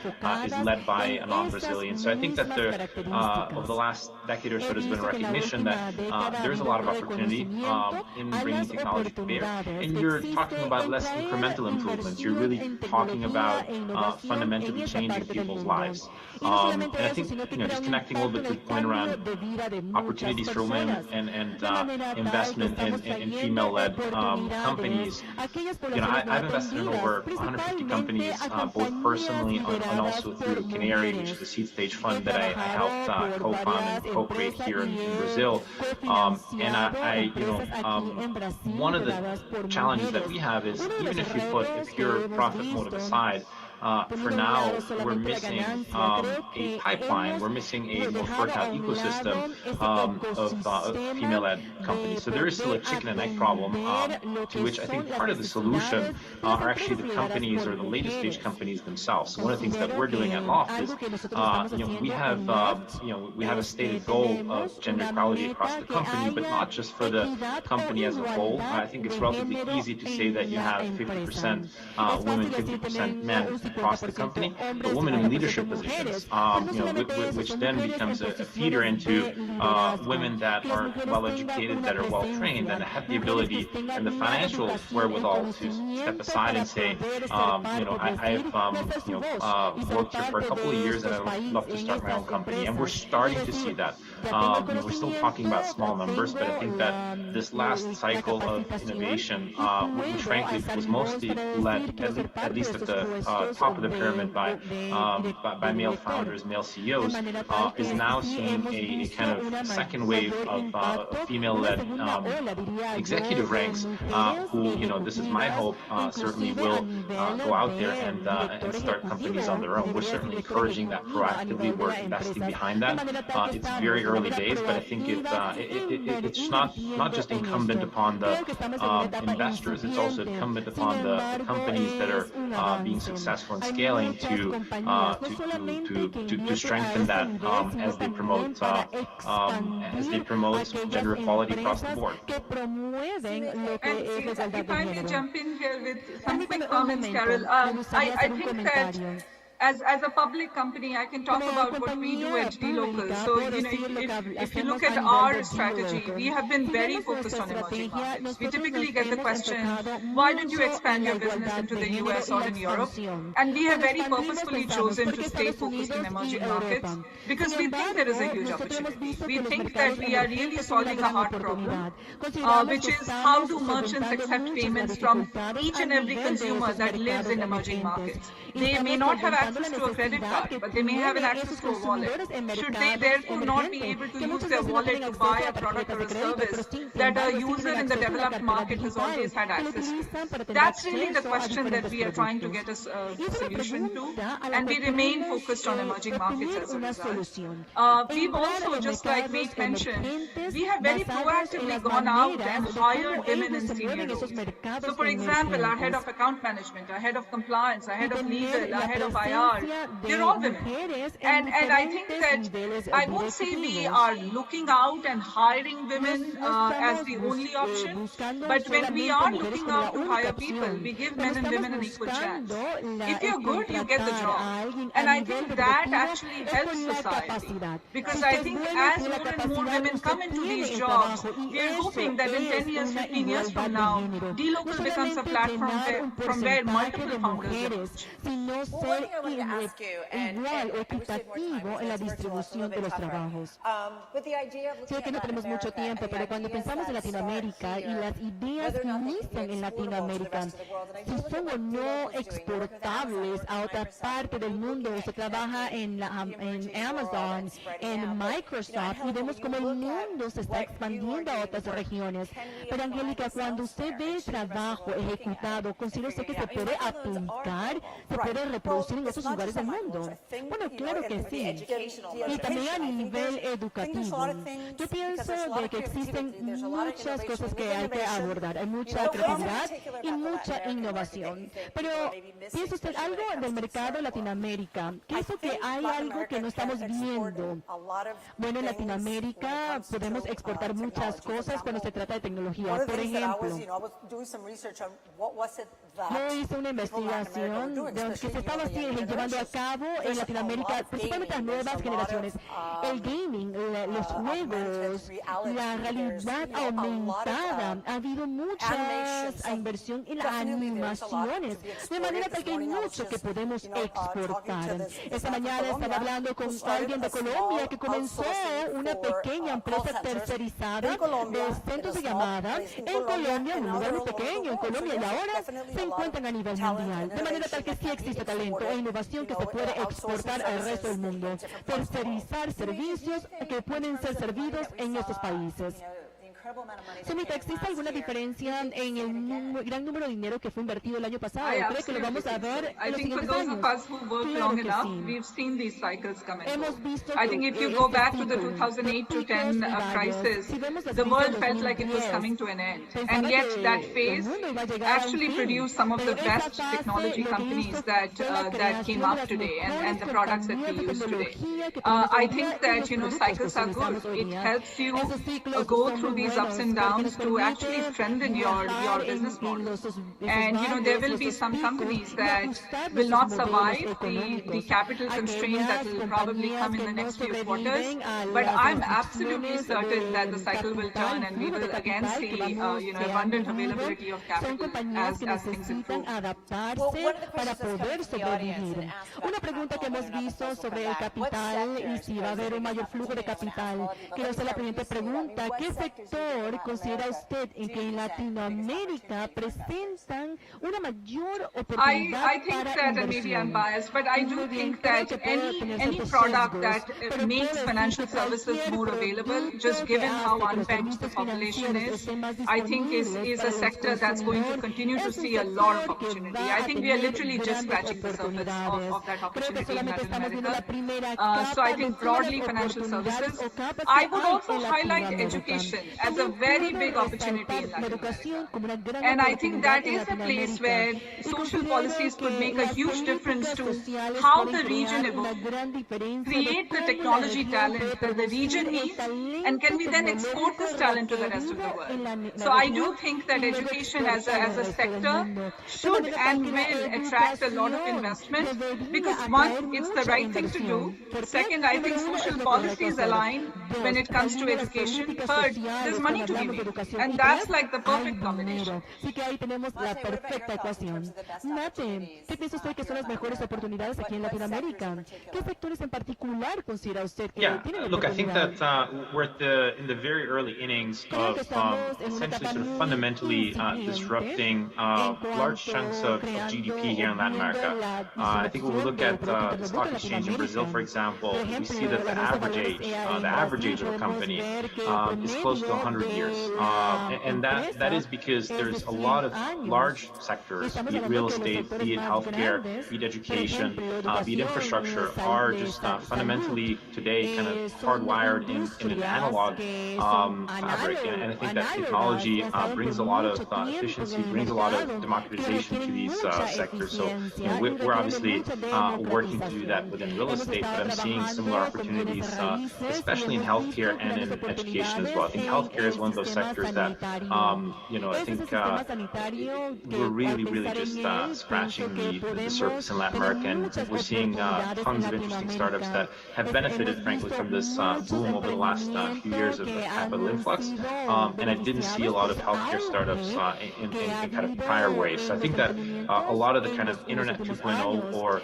is led by a non-Brazilian. So I think that over the last decade or so, there's been a recognition that there's a lot of opportunity in bringing technology to bear. And you're talking about less incremental improvements. You're really talking about fundamentally changing people's lives. And I think, just connecting a little bit to the point around opportunities for women and investment in female-led companies. I've invested in over 150 companies, both personally and also through Canary, which is a seed stage fund that I helped co-found and co-create here in Brazil. One of the challenges that we have is, even if you put a pure profit motive aside, for now, we're missing a pipeline. We're missing a more fertile ecosystem of female-led companies. So there is still a chicken and egg problem, to which I think part of the solution are actually the companies or the later stage companies themselves. So one of the things that we're doing at Loft is, we have a stated goal of gender equality across the company, but not just for the company as a whole. I think it's relatively easy to say that you have 50% women, 50% men across the company, but women in leadership positions, which then becomes a feeder into women that are well educated, that are well trained, and have the ability and the financial wherewithal to step aside and say, I've worked here for a couple of years and I'd love to start my own company. And we're starting to see that. We're still talking about small numbers, but I think that this last cycle of innovation, which frankly was mostly led, at least at the top of the pyramid by male founders, male CEOs, is now seeing a kind of second wave of female-led executive ranks who, this is my hope, certainly will go out there and start companies on their own. We're certainly encouraging that proactively. We're investing behind that. It's very early days, but I think it's not just incumbent upon the investors. It's also incumbent upon the companies that are being successful in scaling to strengthen that as they promote gender equality across the board. And if I may jump in here with some quick comments, Carol, I think that as a public company, I can talk about what we do at dLocal. So, if you look at our strategy, we have been very focused on emerging markets. We typically get the question, why don't you expand your business into the US or in Europe? And we have very purposefully chosen to stay focused in emerging markets because we think there is a huge opportunity. We think that we are really solving a hard problem, which is how do merchants accept payments from each and every consumer that lives in emerging markets? They may not have access to a credit card, but they may have an access to a wallet. Should they therefore not be able to use their wallet to buy a product or a service that a user in the developed market has always had access to? That's really the question that we are trying to get a solution to, and we remain focused on emerging markets as a result. We've also, just like Wade mentioned, we have very proactively gone out and hired women in senior roles. So, for example, our head of account management, our head of compliance, our head of legal, our head of IR, they're all women. And I think that I won't say we are looking out and hiring women as the only option, but when we are looking out to hire people, we give men and women an equal chance. If you're good, you get the job. And I think that actually helps society. Because I think as more and more women come into these jobs, we are hoping that in 10 years, 15 years from now, dLocal becomes a platform from where multiple founders emerge. Igual o equitativo en la distribución de los trabajos. Sé que no tenemos mucho tiempo, pero cuando pensamos en Latinoamérica y las ideas que inician en Latinoamérica, si son o no exportables a otra parte del mundo, usted trabaja en Amazon, en Microsoft, y vemos cómo el mundo se está expandiendo a otras regiones. Pero Angélica, cuando usted ve el trabajo ejecutado, ¿considera usted que se puede aplicar, se puede reproducir en esos lugares del mundo? Bueno, claro que sí. Y también a nivel educativo. Yo pienso de que existen muchas cosas que hay que abordar. Hay mucha creatividad y mucha innovación. Pero piensa usted algo del mercado de Latinoamérica. Pienso que hay algo que no estamos viendo. Bueno, en Latinoamérica podemos exportar muchas cosas cuando se trata de tecnología. Por ejemplo, Yo hice una investigación de que se estaba llevando a cabo en Latinoamérica, principalmente las nuevas generaciones. El gaming, los juegos, la realidad aumentada, ha habido mucha inversión en las animaciones, de manera tal que hay mucho que podemos exportar. Esta mañana estaba hablando con alguien de Colombia que comenzó una pequeña empresa tercerizada de centros de llamada en Colombia, un lugar muy pequeño en Colombia, y ahora se encuentran a nivel mundial. De manera tal que sí existe talento e innovación que se puede exportar al resto del mundo. Tercerizar servicios que pueden ser servidos en estos países. Sumita, ¿existe alguna diferencia en el gran número de dinero que fue invertido el año pasado? ¿Cree que lo vamos a ver en los siguientes años? Claro que sí. Hemos visto que I think if you go back to the 2008 to 10 crisis, the world felt like it was coming to an end. And yet that phase actually produced some of the best technology companies that came up today and the products that we use today. I think that, cycles are good. It helps you go through these ups and downs to actually strengthen your business model. And there will be some companies that will not survive the capital constraint that will probably come in the next few quarters. But I'm absolutely certain that the cycle will turn and we will again see abundant availability of capital as things improve. Para poder sobrevivir. Una pregunta que hemos visto sobre el capital y si va a haber un mayor flujo de capital. Quiero hacer la primera pregunta. ¿Qué sector considera usted en que en Latinoamérica presentan una mayor oportunidad I think that, and maybe I'm biased, but I do think that any product that makes financial services more available, just given how unbanked the population is, I think is a sector that's going to continue to see a lot of opportunity. I think we are literally just scratching the surface of that opportunity in Latin America. So I think broadly financial services. I would also highlight education as a very big opportunity in Latin America. And I think that is a place where social policies could make a huge difference to how the region evolves, create the technology talent that the region needs, and can we then export this talent to the rest of the world? So I do think that education as a sector should and will attract a lot of investment because one, it's the right thing to do. Second, I think social policies align when it comes to education. Third, there's money to be made. And that's like the perfect combination. Así que ahí tenemos la perfecta ecuación. Mate, ¿qué piensa usted que son las mejores oportunidades aquí en Latinoamérica? ¿Qué sectores en particular considera usted que tienen look, I think that we're in the very early innings of essentially sort of fundamentally disrupting large chunks of GDP here in Latin America. I think when we look at the stock exchange in Brazil, for example, we see that the average age of a company is close to 100 years. And that is because there's a lot of large sectors, be it real estate, be it healthcare, be it education, be it infrastructure, are just fundamentally today kind of hardwired in an analog fabric. And I think that technology brings a lot of efficiency, brings a lot of democratization to these sectors. So we're obviously working to do that within real estate, but I'm seeing similar opportunities, especially in healthcare and in education as well. I think healthcare is one of those sectors that, I think we're really just scratching the surface in Latin America, and we're seeing tons of interesting startups that have benefited, frankly, from this boom over the last few years of capital influx. And I didn't see a lot of healthcare startups in kind of prior waves. So I think that a lot of the kind of Internet 2.0 or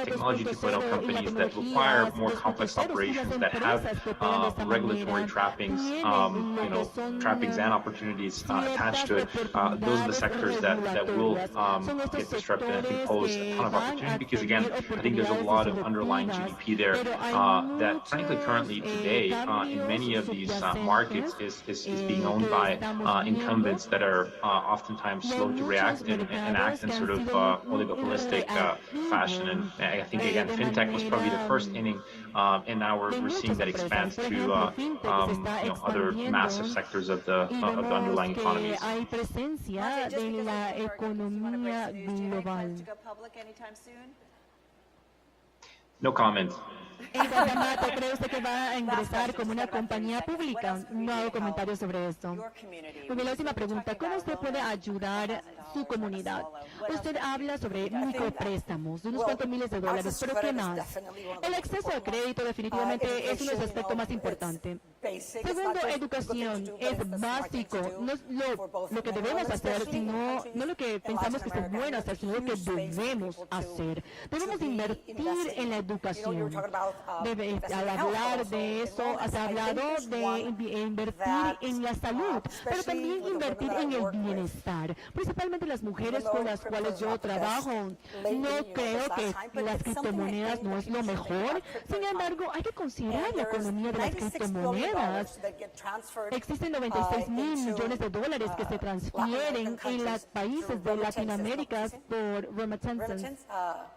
technology 2.0 companies that require more complex operations, that have regulatory trappings, trappings and opportunities attached to it, those are the sectors that will get disrupted and I think pose a ton of opportunity because, again, I think there's a lot of underlying GDP there that, frankly, currently today in many of these markets is being owned by incumbents that are oftentimes slow to react and act in sort of oligopolistic fashion. And I think, again, fintech was probably the first inning, and now we're seeing that expand to other massive sectors of the underlying economies. Hay presencia de la economía global. No comment. En Guatemala, ¿cree usted que va a ingresar como una compañía pública? No hago comentarios sobre esto. Pues la última pregunta, ¿cómo usted puede ayudar a su comunidad? Usted habla sobre micropréstamos de unos cuantos miles de dólares, pero ¿qué más? El acceso al crédito definitivamente es uno de los aspectos más importantes. Segundo, educación es básico, no es lo que debemos hacer, sino no lo que pensamos que es bueno hacer, sino lo que debemos hacer. Debemos invertir en la educación. Al hablar de eso, se ha hablado de invertir en la salud, pero también invertir en el bienestar. Principalmente las mujeres con las cuales yo trabajo. No creo que las criptomonedas no es lo mejor. Sin embargo, hay que considerar la economía de las criptomonedas. Existen 96 mil millones de dólares que se transfieren en los países de Latinoamérica por remittances. A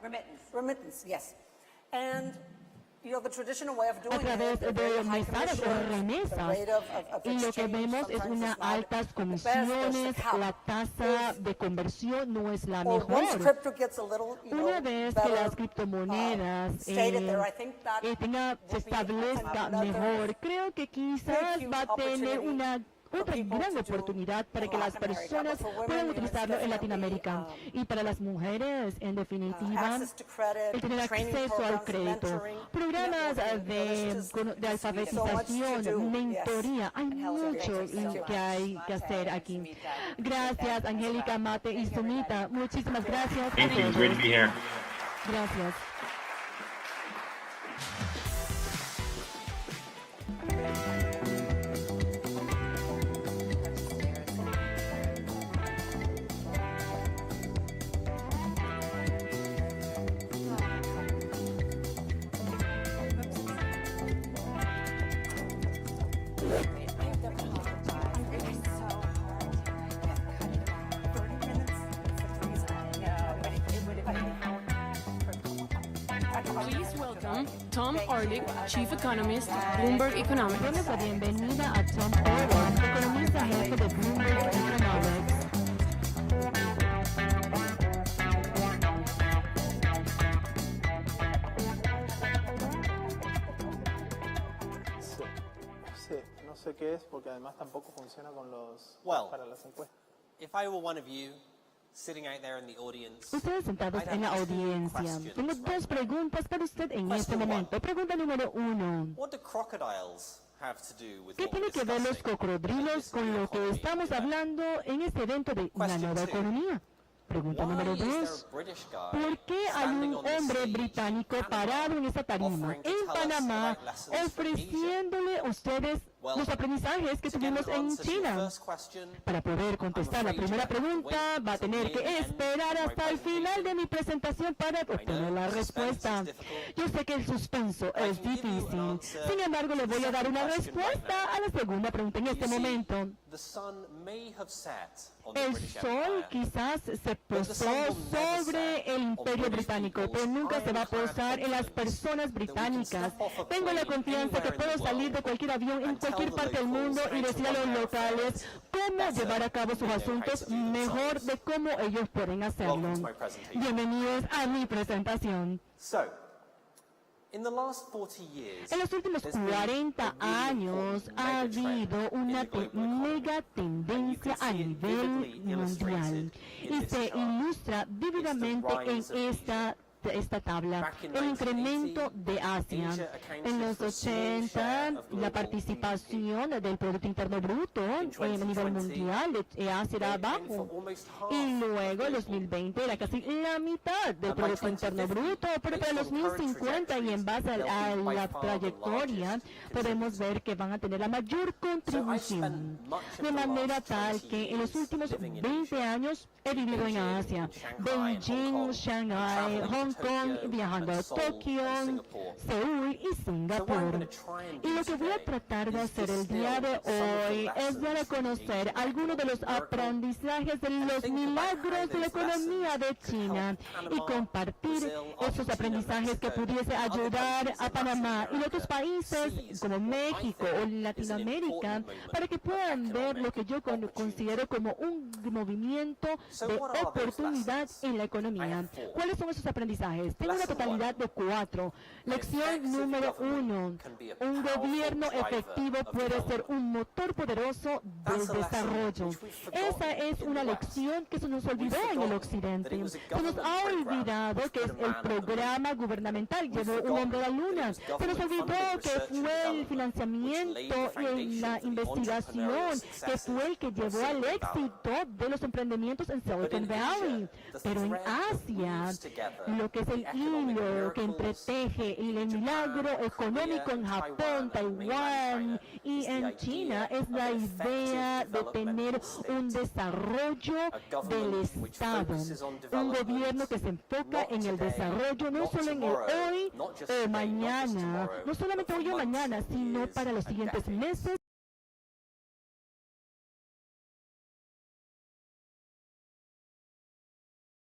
través de mesadas o remesas. Y lo que vemos es unas altas comisiones, la tasa de conversión no es la mejor. Una vez que las criptomonedas se establezca mejor, creo que quizás va a tener otra gran oportunidad para que las personas puedan utilizarlo en Latinoamérica. Y para las mujeres, en definitiva, el tener acceso al crédito, programas de alfabetización, mentoría, hay mucho que hay que hacer aquí. Gracias, Angélica, Mate y Sumita. Muchísimas gracias. Thank you. It's great to be here. Gracias. Please welcome Tom Orlik, Chief Economist, Bloomberg Economics. Damos la bienvenida a Tom Orlik, economista jefe de Bloomberg Economics. No sé qué es porque además tampoco funciona con los para las encuestas. If I were one of you sitting out there in the audience, Ustedes sentados en la audiencia, tengo dos preguntas para usted en este momento. Pregunta número 1. what do crocodiles have to do with ¿Qué what tiene we're que ver los discussing? cocodrilos con lo que estamos hablando en este evento de la nueva economía? Pregunta número 2. ¿Por qué hay un hombre británico parado en esta tarima en Panamá ofreciéndole a ustedes los aprendizajes que tuvimos en China? Para poder contestar la primera pregunta, va a tener que esperar hasta el final de mi presentación para obtener la respuesta. Yo sé que el suspenso es difícil, sin embargo, le voy a dar una respuesta a la segunda pregunta en este momento. El sol quizás se posó sobre el imperio británico, pero nunca se va a posar en las personas británicas. Tengo la confianza que puedo salir de cualquier avión en cualquier parte del mundo y decir a los locales cómo llevar a cabo sus asuntos mejor de cómo ellos pueden hacerlo. Bienvenidos a mi presentación. En los últimos 40 años ha habido una mega tendencia a nivel mundial y se ilustra vívidamente en esta tabla, el incremento de Asia. En los 80, la participación del Producto Interno Bruto a nivel mundial de Asia era bajo. Y luego, en 2020, era casi la mitad del Producto Interno Bruto. Pero para el 2050, y en base a la trayectoria, podemos ver que van a tener la mayor contribución. De manera tal que en los últimos 20 años he vivido en Asia. Beijing, Shanghái, Hong Kong, viajando a Tokio, Seúl y Singapur. Y lo que voy a tratar de hacer el día de hoy es dar a conocer algunos de los aprendizajes de los milagros de la economía de China y compartir esos aprendizajes que pudiese ayudar a Panamá y otros países como México o Latinoamérica para que puedan ver lo que yo considero como un movimiento de oportunidad en la economía. ¿Cuáles son esos aprendizajes? Tengo una totalidad de 4. Lección número 1. Un gobierno efectivo puede ser un motor poderoso del desarrollo. Esa es una lección que se nos olvidó en el occidente. Se nos ha olvidado que es el programa gubernamental llevó un hombre a la luna. Se nos olvidó que fue el financiamiento y la investigación que fue el que llevó al éxito de los emprendimientos en Silicon Valley. Pero en Asia, lo que es el hilo que entreteje el milagro económico en Japón, Taiwán y en China es la idea de tener un desarrollo del Estado, un gobierno que se enfoca en el desarrollo no solo en el hoy o mañana, no solamente hoy o mañana, sino para los siguientes meses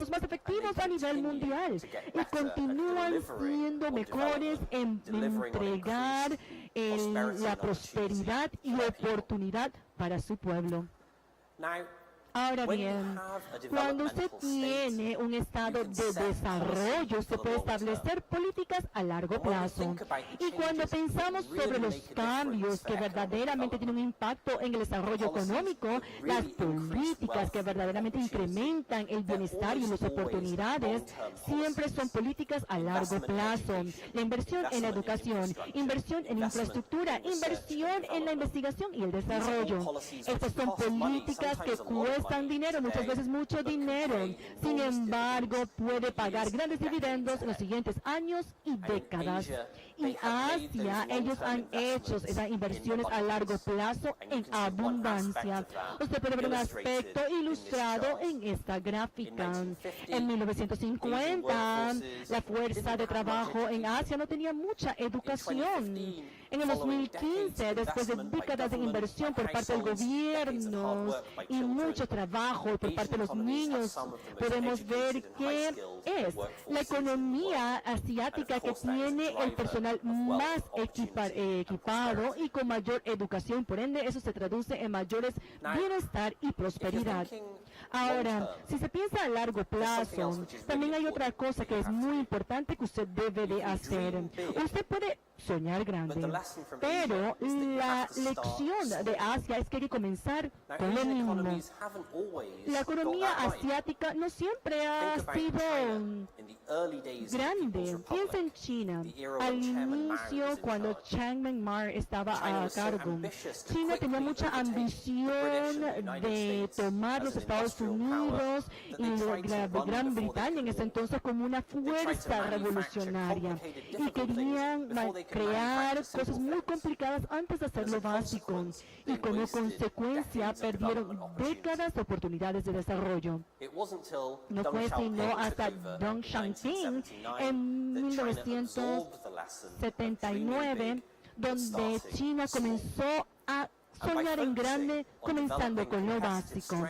más efectivos a nivel mundial y continúan siendo mejores en entregar la prosperidad y oportunidad para su pueblo. Ahora bien, cuando usted tiene un estado de desarrollo, se puede establecer políticas a largo plazo. Y cuando pensamos sobre los cambios que verdaderamente tienen un impacto en el desarrollo económico, las políticas que verdaderamente incrementan el bienestar y las oportunidades, siempre son políticas a largo plazo. La inversión en la educación, inversión en infraestructura, inversión en la investigación y el desarrollo. Estas son políticas que cuestan dinero, muchas veces mucho dinero. Sin embargo, puede pagar grandes dividendos en los siguientes años y décadas. Y Asia, ellos han hecho esas inversiones a largo plazo en abundancia. Usted puede ver un aspecto ilustrado en esta gráfica. En 1950, la fuerza de trabajo en Asia no tenía mucha educación. En el 2015, después de décadas de inversión por parte del gobierno y mucho trabajo por parte de los niños, podemos ver que es la economía asiática que tiene el personal más equipado y con mayor educación. Por ende, eso se traduce en mayores bienestar y prosperidad. Ahora, si se piensa a largo plazo, también hay otra cosa que es muy importante que usted debe de hacer. Usted puede soñar grande, pero la lección de Asia es que hay que comenzar con lo mínimo. La economía asiática no siempre ha sido grande. Piensa en China. Al inicio, cuando Chiang Mai estaba a cargo, China tenía mucha ambición de tomar los Estados Unidos y la Gran Bretaña en ese entonces como una fuerza revolucionaria y querían crear cosas muy complicadas antes de hacer lo básico y como consecuencia perdieron décadas de oportunidades de desarrollo. No fue sino hasta Deng Xiaoping en 1979 donde China comenzó a soñar en grande, comenzando con lo básico,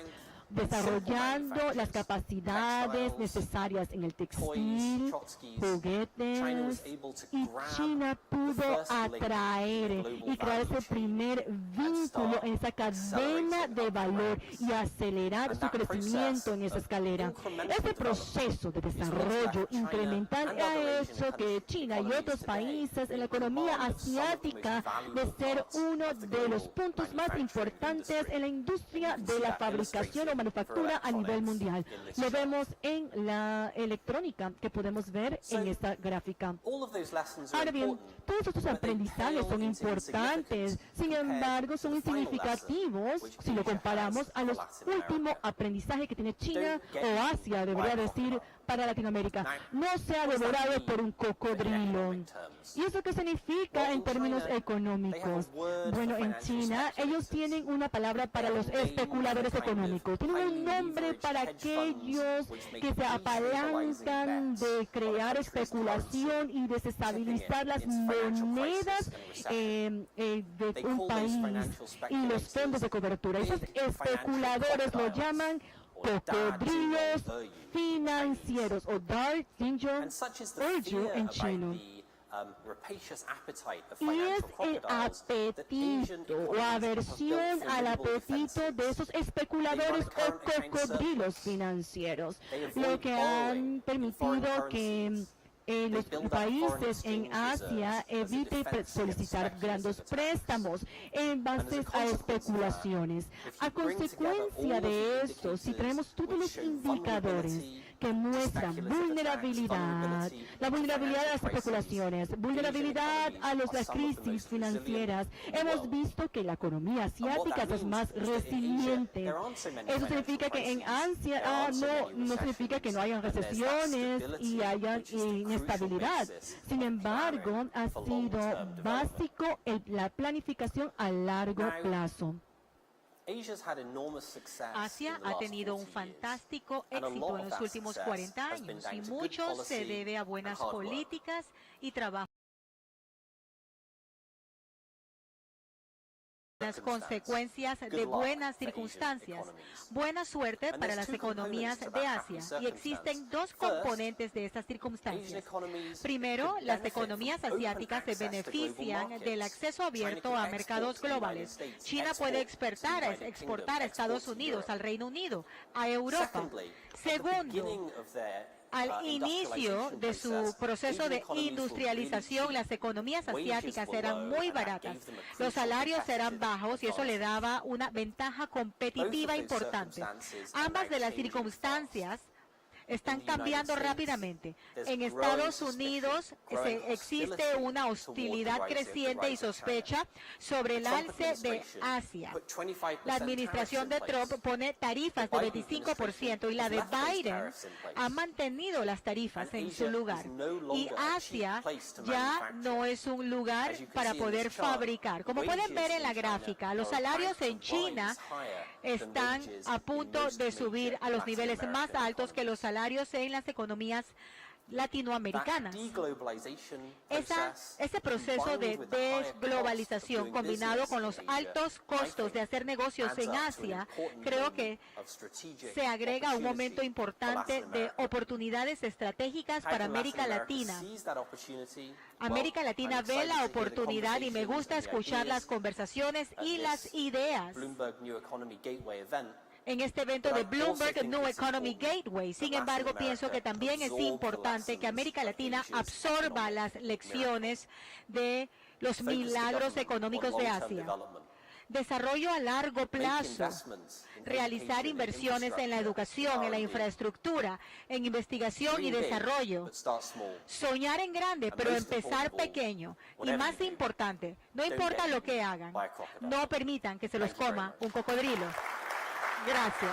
desarrollando las capacidades necesarias en el textil, juguetes, y China pudo atraer y crear ese primer vínculo en esa cadena de valor y acelerar su crecimiento en esa escalera. Este proceso de desarrollo incremental ha hecho que China y otros países en la economía asiática de ser uno de los puntos más importantes en la industria de la fabricación o manufactura a nivel mundial. Lo vemos en la electrónica que podemos ver en esta gráfica. Ahora bien, todos estos aprendizajes son importantes, sin embargo son insignificativos si lo comparamos a los últimos aprendizajes que tiene China o Asia, debería decir, para Latinoamérica no sea devorado por un cocodrilo. ¿Y eso qué significa en términos económicos? Bueno, en China ellos tienen una palabra para los especuladores económicos. Tienen un nombre para aquellos que se apalancan de crear especulación y desestabilizar las monedas de un país y los fondos de cobertura. Esos especuladores lo llaman cocodrilos financieros o dark danger en chino. Y es el apetito o aversión al apetito de esos especuladores o cocodrilos financieros, lo que han permitido que los países en Asia eviten solicitar grandes préstamos en base a especulaciones. A consecuencia de esto, si tenemos todos los indicadores que muestran vulnerabilidad, la vulnerabilidad a las especulaciones, vulnerabilidad a las crisis financieras, hemos visto que la economía asiática es más resiliente. Eso significa que en Asia no significa que no hayan recesiones y haya inestabilidad. Sin embargo, ha sido básico la planificación a largo plazo. Asia ha tenido un fantástico éxito en los últimos 40 años y mucho se debe a buenas políticas y trabajo. Las consecuencias de buenas circunstancias. Buena suerte para las economías de Asia. Y existen dos componentes de estas circunstancias. Primero, las economías asiáticas se benefician del acceso abierto a mercados globales. China puede exportar a Estados Unidos, al Reino Unido, a Europa. Segundo, al inicio de su proceso de industrialización, las economías asiáticas eran muy baratas. Los salarios eran bajos y eso le daba una ventaja competitiva importante. Ambas de las circunstancias están cambiando rápidamente. En Estados Unidos existe una hostilidad creciente y sospecha sobre el alce de Asia. La administración de Trump pone tarifas de 25% y la de Biden ha mantenido las tarifas en su lugar. Y Asia ya no es un lugar para poder fabricar. Como pueden ver en la gráfica, los salarios en China están a punto de subir a los niveles más altos que los salarios en las economías latinoamericanas. Ese proceso de desglobalización combinado con los altos costos de hacer negocios en Asia, creo que se agrega un momento importante de oportunidades estratégicas para América Latina. América Latina ve la oportunidad y me gusta escuchar las conversaciones y las ideas en este evento de Bloomberg New Economy Gateway. Sin embargo, pienso que también es importante que América Latina absorba las lecciones de los milagros económicos de Asia. Desarrollo a largo plazo, realizar inversiones en la educación, en la infraestructura, en investigación y desarrollo. Soñar en grande, pero empezar pequeño. Y más importante, no importa lo que hagan, no permitan que se los coma un cocodrilo. Gracias.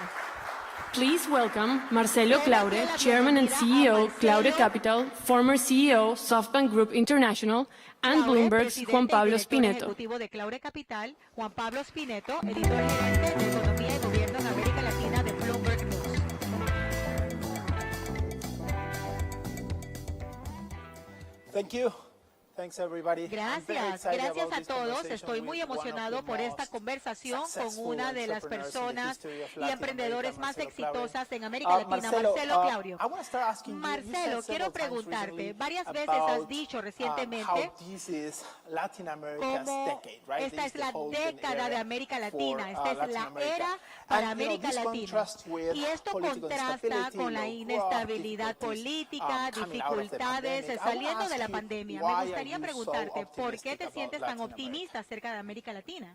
Please welcome Marcelo Claure, Chairman and CEO, Claure Capital, former CEO, SoftBank Group International, and Bloomberg's Juan Pablo Spineto. Ejecutivo de Claure Capital, Juan Pablo Spineto, editor gerente de Economía y Gobierno en América Latina de Bloomberg News. Thank you. Thanks everybody. Gracias a todos. Estoy muy emocionado por esta conversación con una de las personas y emprendedores más exitosas en América Latina, Marcelo Claudio. Marcelo, quiero preguntarte, varias veces has dicho recientemente cómo esta es la década de América Latina, esta es la era para América Latina. Y esto contrasta con la inestabilidad política, dificultades saliendo de la pandemia. Me gustaría preguntarte, ¿por qué te sientes tan optimista acerca de América Latina?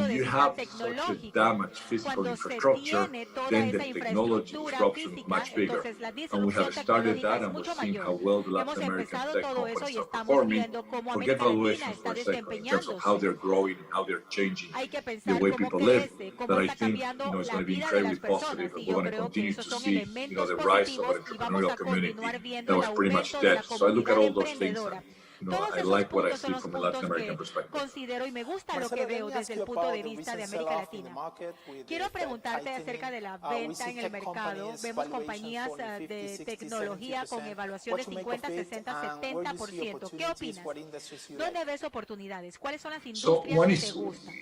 when you vista have such a tecnológico, damaged physical cuando se infrastructure, tiene toda then the esa technology infraestructura disruption is física, much bigger. entonces la And we disrupción have started tecnológica that, es and we're mucho seeing how mayor. well the Hemos Latin American empezado tech todo eso companies y are estamos performing. viendo cómo Forget América Latina valuations está for a second in terms of how desempeñándose. they're growing and how they're changing Hay que the pensar way cómo people live. crece, cómo That I está think cambiando is la going to be vida de incredibly las personas. positive. Y We're yo going to creo que continue esos to son see elementos the rise of positivos our y vamos entrepreneurial a community continuar viendo that el was pretty much aumento de la dead. So I look at comunidad all those things. emprendedora. I Todos esos like what I puntos son see los from a Latin puntos American que perspective. considero y me gusta lo que Marcelo, veo let me desde ask el you punto about de the vista de recent América sell-off in the Latina. market with Quiero the preguntarte tightening. acerca de la We venta see en el tech mercado. companies Vemos valuations compañías falling 50, de 60, tecnología con 70%. evaluación de What you make of 50, it, 60, and where you see 70%. ¿Qué opportunities? opinas? What industries you ¿Dónde like? ves oportunidades? ¿Cuáles son las So industrias one que is, te gustan?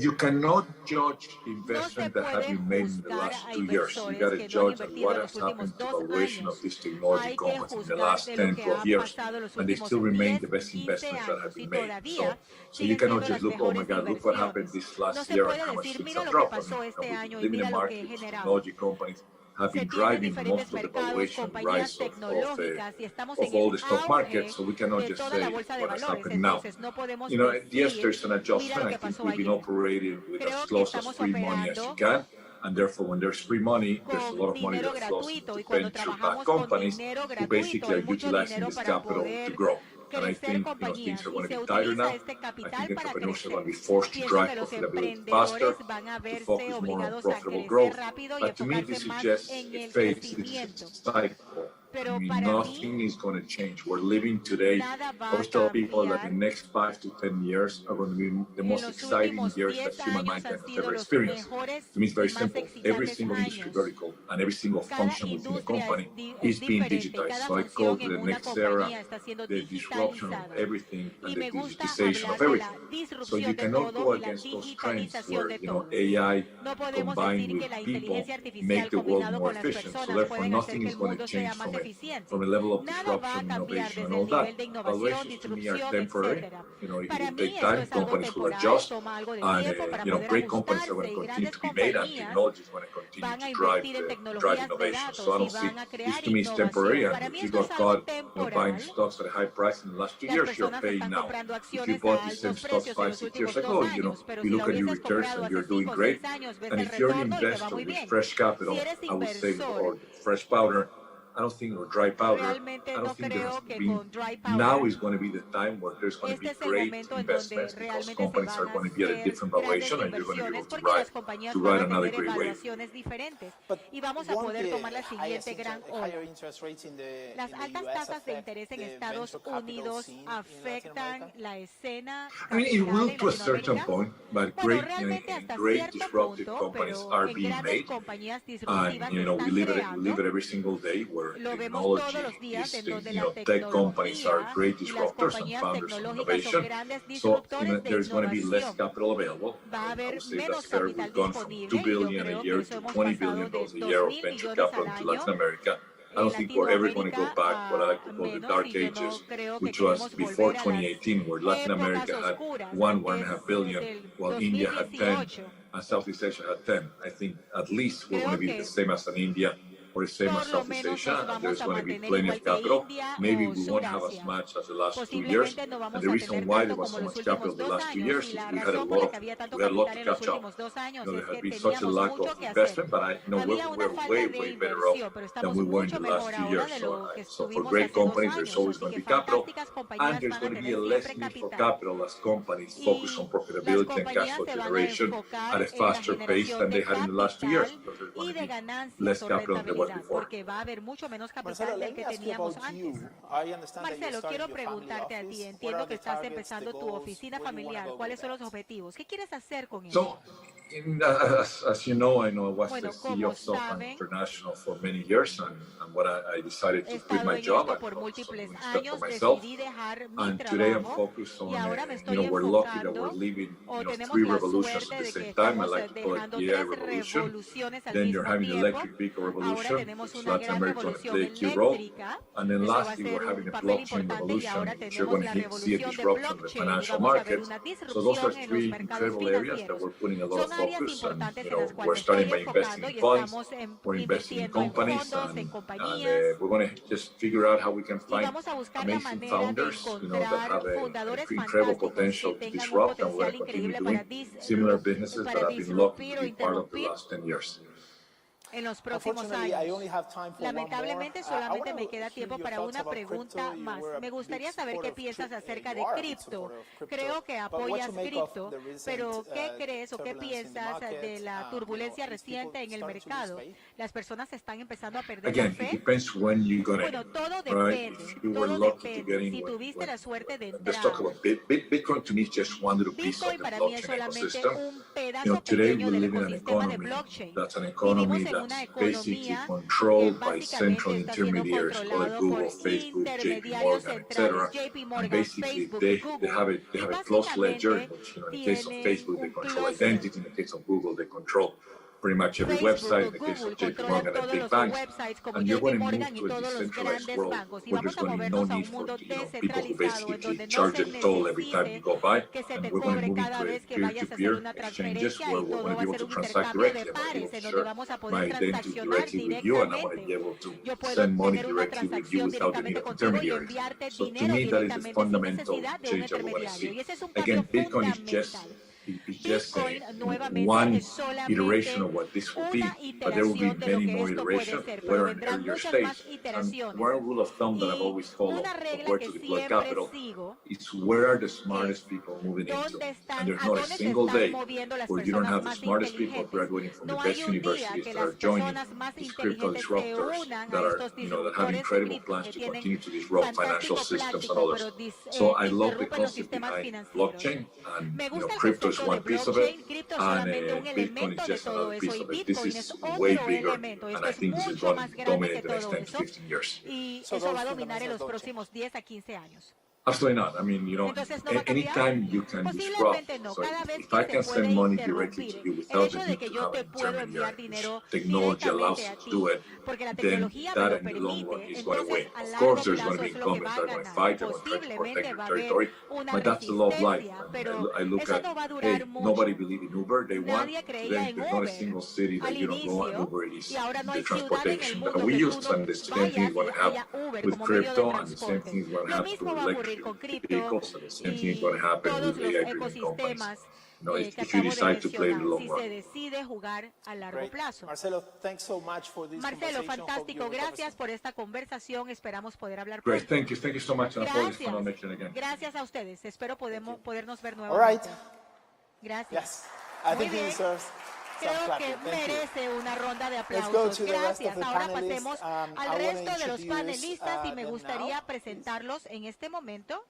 you cannot judge No se investment that have puede been made in the juzgar last a 2 years. You got inversores to que no han judge on invertido what en has los últimos happened to 2 valuation of años. these technology Hay que companies in the juzgar last de lo 10, que 12 ha years, pasado en los and they últimos still remain 10, the best 15 investments that have años y been made. todavía So you siguen cannot siendo just las look, oh my mejores God, look what happened inversiones. this No last se year and puede how much decir, things mira have lo que dropped. I pasó mean, este we año y live in a mira lo que he market, generado. technology companies have been driving most of the valuation rise of all the stock markets, so we cannot just say what has happened now. You know, yes, there's an adjustment. I think we've been operating with as close as free money as you can, and therefore when there's free money, there's a lot of money that flows into venture-backed companies who basically are utilizing this capital to grow. And I think things are going to be tighter now. I think entrepreneurs are going to be forced to drive profitability faster, to focus more on profitable growth. But to me, this is just a phase, this is a cycle. I mean, nothing is going to change. We're living today. I always tell people that the next 5 to 10 years are going to be the most exciting years that human mankind has ever experienced. To me, it's very simple. Every single industry vertical and every single function within the company is being digitized. So I call it the next era, the disruption of everything and the digitization of everything. So you cannot go against those trends where, AI combined with people make the world more efficient. So therefore, nothing is going to change from a level of disruption, innovation, and all that. Valuations to me are temporary. It will take time. Companies will adjust, and great companies are going to continue to be made, and technology is going to continue to drive innovation. So I don't see this. To me is temporary. And if you got caught buying stocks at a high price in the last 2 years, you're paying now. If you bought the same stocks 5, 6 years ago, you look at your returns and you're doing great. And if you're an investor with fresh capital, I would say, or fresh powder, I don't think, or dry powder, I don't think there has been, now is going to be the time where there's going to be great investments because companies are going to be at a different valuation and you're going to be able to ride another great wave. Y vamos a poder tomar la siguiente gran ola. Las altas tasas de interés en Estados Unidos afectan la escena. I mean, it will to a certain point, but great disruptive companies are being made. And, we live it every single day where technology is, tech companies are great disruptors and founders of innovation. So, there's going to be less capital available. I would say that's fair. We've gone from $2 billion a year to $20 billion a year of venture capital into Latin America. I don't think we're ever going to go back what I like to call the dark ages, which was before 2018, where Latin America had $1.5 billion, while India had 10, and Southeast Asia had 10. I think at least we're going to be the same as an India or the same as Southeast Asia, and there's going to be plenty of capital. Maybe we won't have as much as the last 2 years, and the reason why there was so much capital the last 2 years is we had a lot to catch up. There has been such a lack of investment, but we're way better off than we were in the last 2 years. So for great companies, there's always going to be capital, and there's going to be a less need for capital as companies focus on profitability and cash flow generation at a faster pace than they had in the last 2 years. Because there's going to be less capital than there was before. Porque va a haber mucho menos capital del que teníamos antes. Marcelo, quiero preguntarte a ti. Entiendo que estás empezando tu oficina familiar. ¿Cuáles son los objetivos? ¿Qué quieres hacer con eso? As you know, I was the CEO of SoftBank International for many years, and when I decided to quit my job, I focused on doing stuff for myself. And today I'm focused on, we're lucky that we're living, 3 revolutions at the same time. I like to call it the AI revolution. Then you're having the electric vehicle revolution, which Latin America is going to play a key role. And then lastly, we're having a blockchain revolution, which you're going to see a disruption of the financial markets. So those are 3 incredible areas that we're putting a lot of focus, and we're starting by investing in funds, we're investing in companies, and we're going to just figure out how we can find amazing founders, that have an incredible potential to disrupt, and we're going to continue doing similar businesses that have been lucky to be part of the last 10 years. En los próximos años. Lamentablemente solamente me queda tiempo para una pregunta más. Me gustaría saber qué piensas acerca de cripto. Creo que apoyas cripto, pero ¿qué crees o qué piensas de la turbulencia reciente en el mercado? Las personas están empezando a perder la fe. Bueno, todo depende. Si tuviste la suerte de entrar. Bitcoin to me is just one little piece of the blockchain ecosystem. Today we live in an economy that's an economy that's basically controlled by central intermediaries like Google, Facebook, JP Morgan, etc. And basically they have a closed ledger, which in the case of Facebook they control identity, in the case of Google they control pretty much every website, in the case of JP Morgan and big banks, and you're going to move to a decentralized world where there's going to be no need for people who basically charge a toll every time you go by, and we're going to move into a peer-to-peer exchanges where we're going to be able to transact directly. I'm going to be able to share my identity directly with you, and I'm going to be able to send money directly with you without the need of intermediaries. So to me, that is the fundamental change that we want to see. Again, Bitcoin is just one iteration of what this will be, but there will be many more iterations, whether in earlier stage. And one rule of thumb that I've always followed of where to deploy capital is where are the smartest people moving into. And there's not a single day where you don't have the smartest people graduating from the best universities that are joining these crypto disruptors that are, that have incredible plans to continue to disrupt financial systems and others. So I love the concept behind blockchain, and crypto is one piece of it, and Bitcoin is just another piece of it. This is way bigger, and I think this is going to dominate the next 10 to 15 years. Y eso va a dominar en los próximos 10 a 15 años. Absolutely not. I mean, anytime you can disrupt. So if I can send money directly to you without the need to have an intermediary, technology allows you to do it, then that in the long run is going to win. Of course, there's going to be incumbents that are going to fight, they're going to try to protect their territory, but that's the law of life. I look at, hey, nobody believed in Uber, they won, then there's not a single city that you don't go and Uber is the transportation that we use, and the same thing is going to happen with crypto, and the same thing is going to happen with electric vehicles, and the same thing is going to happen with AI-driven companies. If you decide to play the long run. Marcelo, thanks so much for this Marcelo, fantástico. Gracias por esta conversación. Esperamos poder hablar pronto. Great, thank you so much. Gracias a ustedes. Espero podernos ver All nuevamente. right. Gracias. Yes. I think he deserves Creo que merece una ronda de aplausos. Gracias. Ahora pasemos al resto de los panelistas y me gustaría presentarlos en este momento.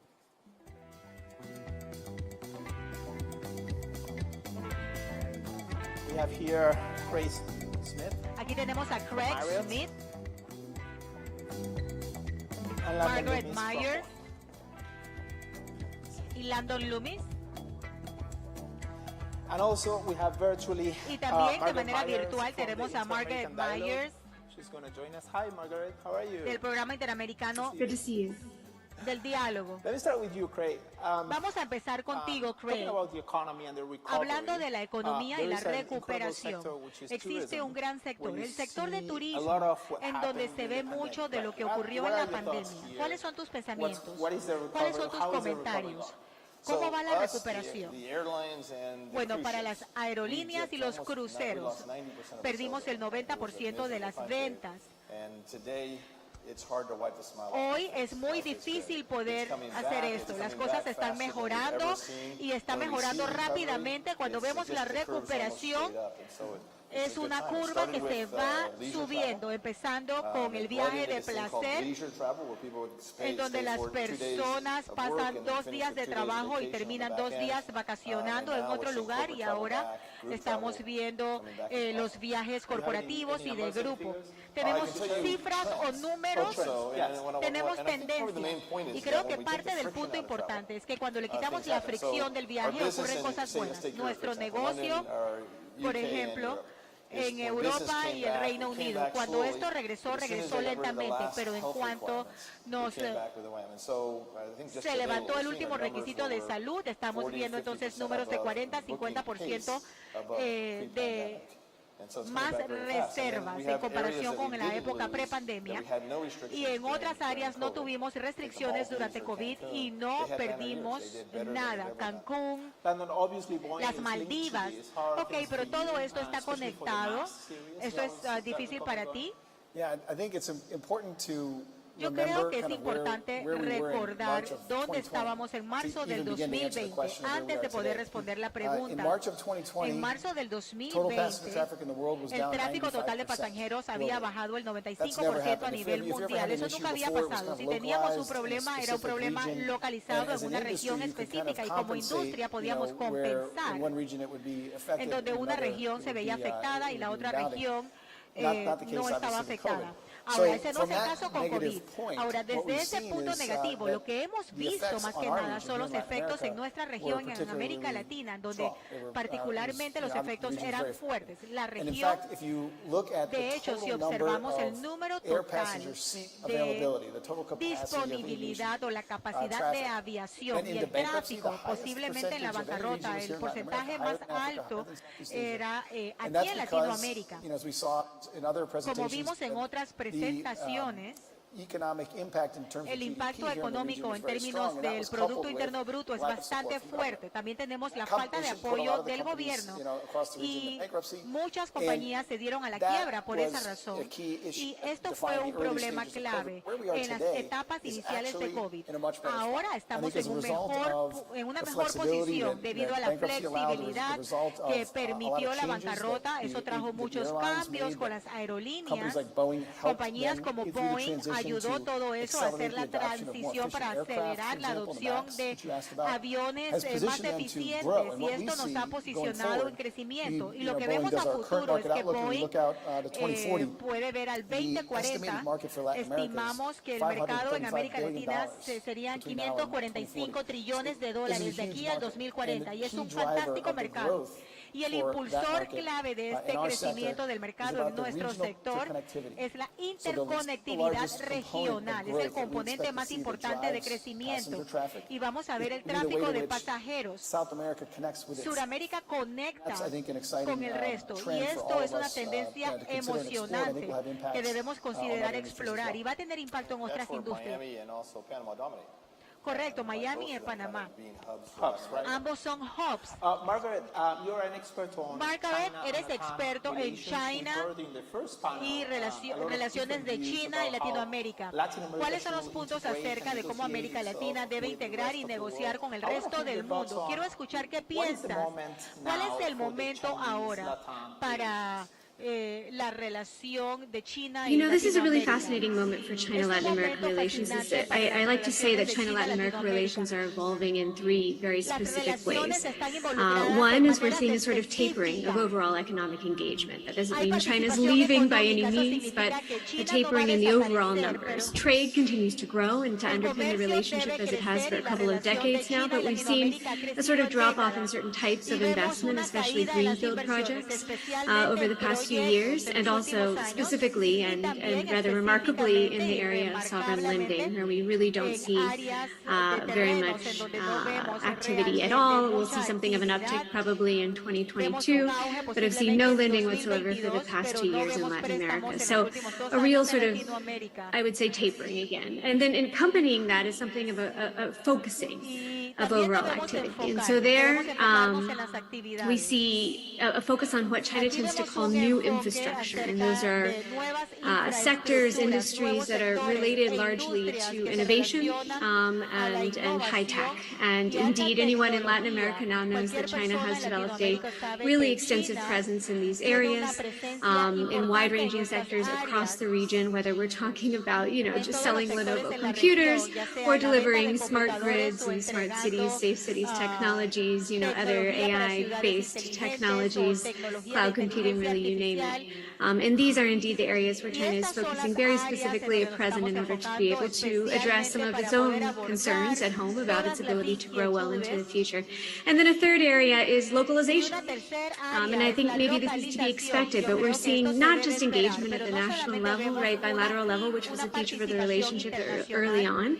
We have here Craig Smith. Aquí tenemos a Craig Marriott. Smith, And Margaret Loomis Myers y Landon Loomis. And also we have virtually Y también de Margaret manera Myers virtual from the tenemos a Margaret Inter-American Dialogue. Myers She's going to join us. Hi, Margaret. How are you? del programa interamericano Good to see you. del diálogo. Let me start with you, Craig. Vamos a empezar contigo, Craig. Talking about the economy and the recovery, Hablando de la economía y la there is an incredible recuperación, sector, which is existe tourism, un gran sector, where you el sector de see a turismo, lot of what en donde happened se in ve the mucho de pandemic. lo que What ocurrió are en la your thoughts pandemia. here? ¿Cuáles son tus pensamientos? What is the ¿Cuáles son recovery? tus How is the recovery comentarios? going? ¿Cómo So va la us, recuperación? the airlines and the Bueno, cruise para ships, las aerolíneas y los we cruceros lost 90% of the perdimos sales. el 90% de las ventas. And today, it's hard to wipe the smile off. Hoy es muy difícil poder hacer esto. Las cosas están mejorando y está mejorando rápidamente. Cuando vemos la recuperación, es una curva que se va subiendo, empezando con el viaje de placer, en donde las personas pasan 2 días de trabajo y terminan 2 días vacacionando en otro lugar, y ahora estamos viendo los viajes corporativos y de grupo. Tenemos cifras o números, tenemos tendencias, y creo que parte del punto importante es que cuando le quitamos la fricción del viaje ocurren cosas buenas. Nuestro negocio, por ejemplo, en Europa y el Reino Unido, cuando esto regresó lentamente, pero en cuanto se levantó el último requisito de salud, estamos viendo entonces números de 40-50% de más reservas en comparación con la época prepandemia, y en otras áreas no tuvimos restricciones durante COVID y no perdimos nada. Cancún, las Maldivas, ok, pero todo esto está conectado. ¿Esto es difícil para ti? Yo creo que es importante recordar dónde estábamos en marzo del 2020, antes de poder responder la pregunta. En marzo del 2020, el tráfico total de pasajeros había bajado el 95% a nivel mundial. Eso nunca había pasado. Si teníamos un problema, era un problema localizado en una región específica, y como industria podíamos compensar en donde una región se veía afectada y la otra región no estaba afectada. Ahora, ese no es el caso con COVID. Ahora, desde ese punto negativo, lo que hemos visto más que nada son los efectos en nuestra región, en América Latina, donde particularmente los efectos eran fuertes. La región, de hecho, si observamos el número total de disponibilidad o la capacidad de aviación y el tráfico, posiblemente en la bancarrota, el porcentaje más alto era aquí en Latinoamérica. Como vimos en otras presentaciones, el impacto económico en términos del Producto Interno Bruto es bastante fuerte. También tenemos la falta de apoyo del gobierno y muchas compañías se dieron a la quiebra por esa razón. Y esto fue un problema clave en las etapas iniciales de COVID. Ahora estamos en una mejor posición debido a la flexibilidad que permitió la bancarrota. Eso trajo muchos cambios con las aerolíneas. Compañías como Boeing ayudó todo eso a hacer la transición para acelerar la adopción de aviones más eficientes, y esto nos ha posicionado en crecimiento. Y lo que vemos a futuro es que Boeing puede ver al 2040. Estimamos que el mercado en América Latina serían 545 trillones de dólares de aquí al 2040, y es un fantástico mercado. Y el impulsor clave de este crecimiento del mercado en nuestro sector es la interconectividad regional. Es el componente más importante de crecimiento. Y vamos a ver el tráfico de pasajeros. Suramérica conecta con el resto. Y esto es una tendencia emocionante que debemos considerar explorar. Y va a tener impacto en otras industrias. Correcto, Miami y Panamá. Ambos son hubs. Margaret, eres experto en China y relaciones de China y Latinoamérica. ¿Cuáles son los puntos acerca de cómo América Latina debe integrar y negociar con el resto del mundo? Quiero escuchar qué piensas. ¿Cuál es el momento ahora para la relación de China y this is a really fascinating moment for China-Latin America relations. I like to say that China-Latin America relations are evolving in three very specific ways. One is we're seeing a sort of tapering of overall economic engagement. That doesn't mean China's leaving by any means, but a tapering in the overall numbers. Trade continues to grow and to underpin the relationship as it has for a couple of decades now, but we've seen a sort of drop-off in certain types of investment, especially greenfield projects, over the past few years, and also specifically and rather remarkably in the area of sovereign lending, where we really don't see very much activity at all. We'll see something of an uptick probably in 2022, but have seen no lending whatsoever for the past 2 years in Latin America. So a real sort of, I would say, tapering again. And then accompanying that is something of a focusing of overall activity. And so there we see a focus on what China tends to call new infrastructure, and those are sectors, industries that are related largely to innovation and high tech. And indeed, anyone in Latin America now knows that China has developed a really extensive presence in these areas, in wide-ranging sectors across the region, whether we're talking about, just selling Lenovo computers or delivering smart grids and smart cities, safe cities technologies, other AI-based technologies, cloud computing, really, you name it. And these are indeed the areas where China is focusing very specifically at present in order to be able to address some of its own concerns at home about its ability to grow well into the future. And then a third area is localization. And I think maybe this is to be expected, but we're seeing not just engagement at the national level, right, bilateral level, which was a feature of the relationship early on,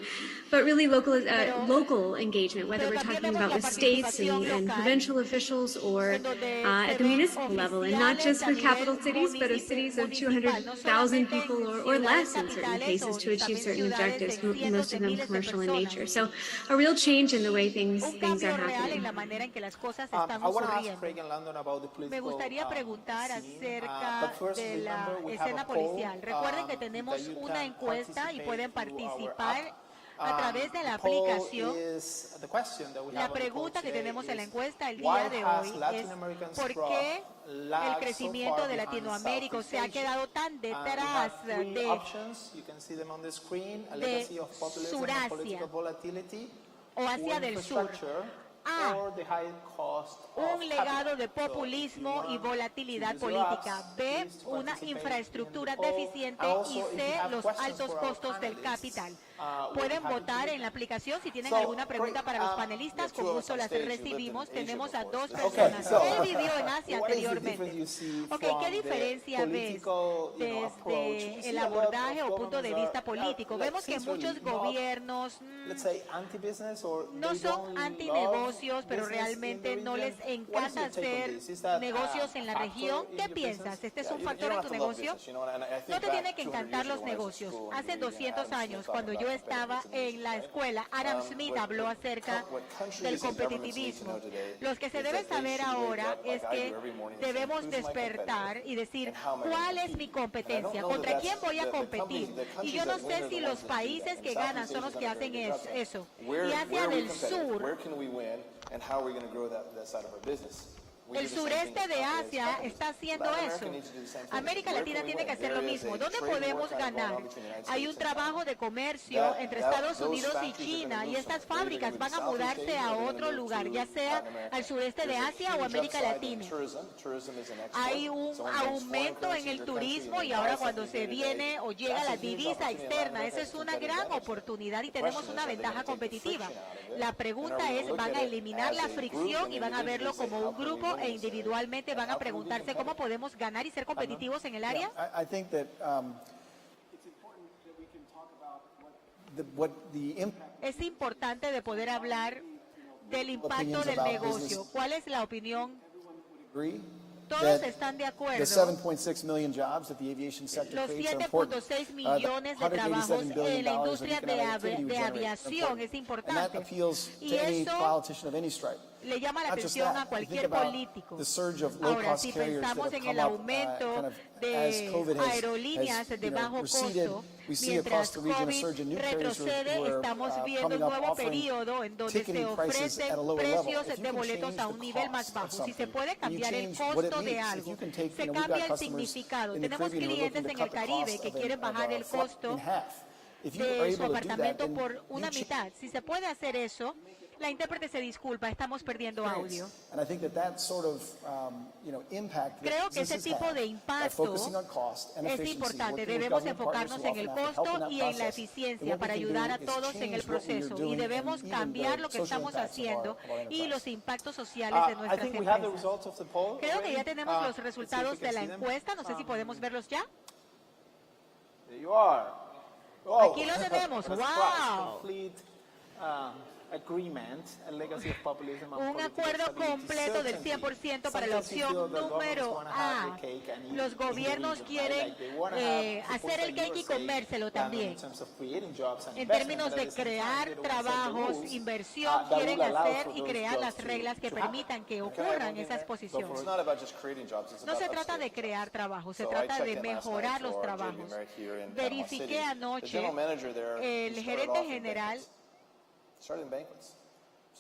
but really local engagement, whether we're talking about with states and provincial officials or at the municipal level, and not just with capital cities, but of cities of 200,000 people or less in certain cases to achieve certain objectives, most of them commercial in nature. So a real change in the way things are happening. Me gustaría preguntar acerca de la escena policial. Recuerden que tenemos una encuesta y pueden participar a través de la aplicación. La pregunta que tenemos en la encuesta el día de hoy es ¿por qué el crecimiento de Latinoamérica se ha quedado tan detrás de Surasia o Asia del Sur? a un legado de populismo y volatilidad política. B, una infraestructura deficiente. Y C, los altos costos del capital. Pueden votar en la aplicación. Si tienen alguna pregunta para los panelistas, con gusto las recibimos. Tenemos a dos personas. Él vivió en Asia anteriormente. Ok, ¿qué diferencia ves desde el abordaje o punto de vista político? Vemos que muchos gobiernos no son antinegocios, pero realmente no les encanta hacer negocios en la región. ¿Qué piensas? ¿Este es un factor en tu negocio? No te tienen que encantar los negocios. Hace 200 años, cuando yo estaba en la escuela, Adam Smith habló acerca del competitivismo. Lo que se debe saber ahora es que debemos despertar y decir, ¿cuál es mi competencia? ¿Contra quién voy a competir? Y yo no sé si los países que ganan son los que hacen eso. Y Asia del Sur, el sureste de Asia está haciendo eso. América Latina tiene que hacer lo mismo. ¿Dónde podemos ganar? Hay un trabajo de comercio entre Estados Unidos y China, y estas fábricas van a mudarse a otro lugar, ya sea al sureste de Asia o América Latina. Hay un aumento en el turismo, y ahora cuando se viene o llega la divisa externa, esa es una gran oportunidad y tenemos una ventaja competitiva. La pregunta es, ¿van a eliminar la fricción y van a verlo como un grupo, e individualmente van a preguntarse cómo podemos ganar y ser competitivos en el área? Es importante de poder hablar del impacto del negocio. ¿Cuál es la opinión? Todos están de acuerdo. Los 7.6 millones de trabajos en la industria de aviación es importante. Y eso le llama la atención a cualquier político. Ahora, si pensamos en el aumento de aerolíneas de bajo costo, mientras COVID retrocede, estamos viendo un nuevo periodo en donde se ofrecen precios de boletos a un nivel más bajo. Si se puede cambiar el costo de algo, se cambia el significado. Tenemos clientes en el Caribe que quieren bajar el costo de su apartamento por una mitad. Si se puede hacer eso, la intérprete se disculpa, estamos perdiendo audio. Creo que ese tipo de impacto es importante. Debemos enfocarnos en el costo y en la eficiencia para ayudar a todos en el proceso. Y debemos cambiar lo que estamos haciendo y los impactos sociales de nuestras empresas. Creo que ya tenemos los resultados de la encuesta. No sé si podemos verlos ya. Aquí lo tenemos. ¡Wow! Un acuerdo completo del 100% para la opción número A. Los gobiernos quieren hacer el cake y comérselo también. En términos de crear trabajos, inversión, quieren hacer y crear las reglas que permitan que ocurran esas posiciones. No se trata de crear trabajos, se trata de mejorar los trabajos. Verifiqué anoche, el gerente general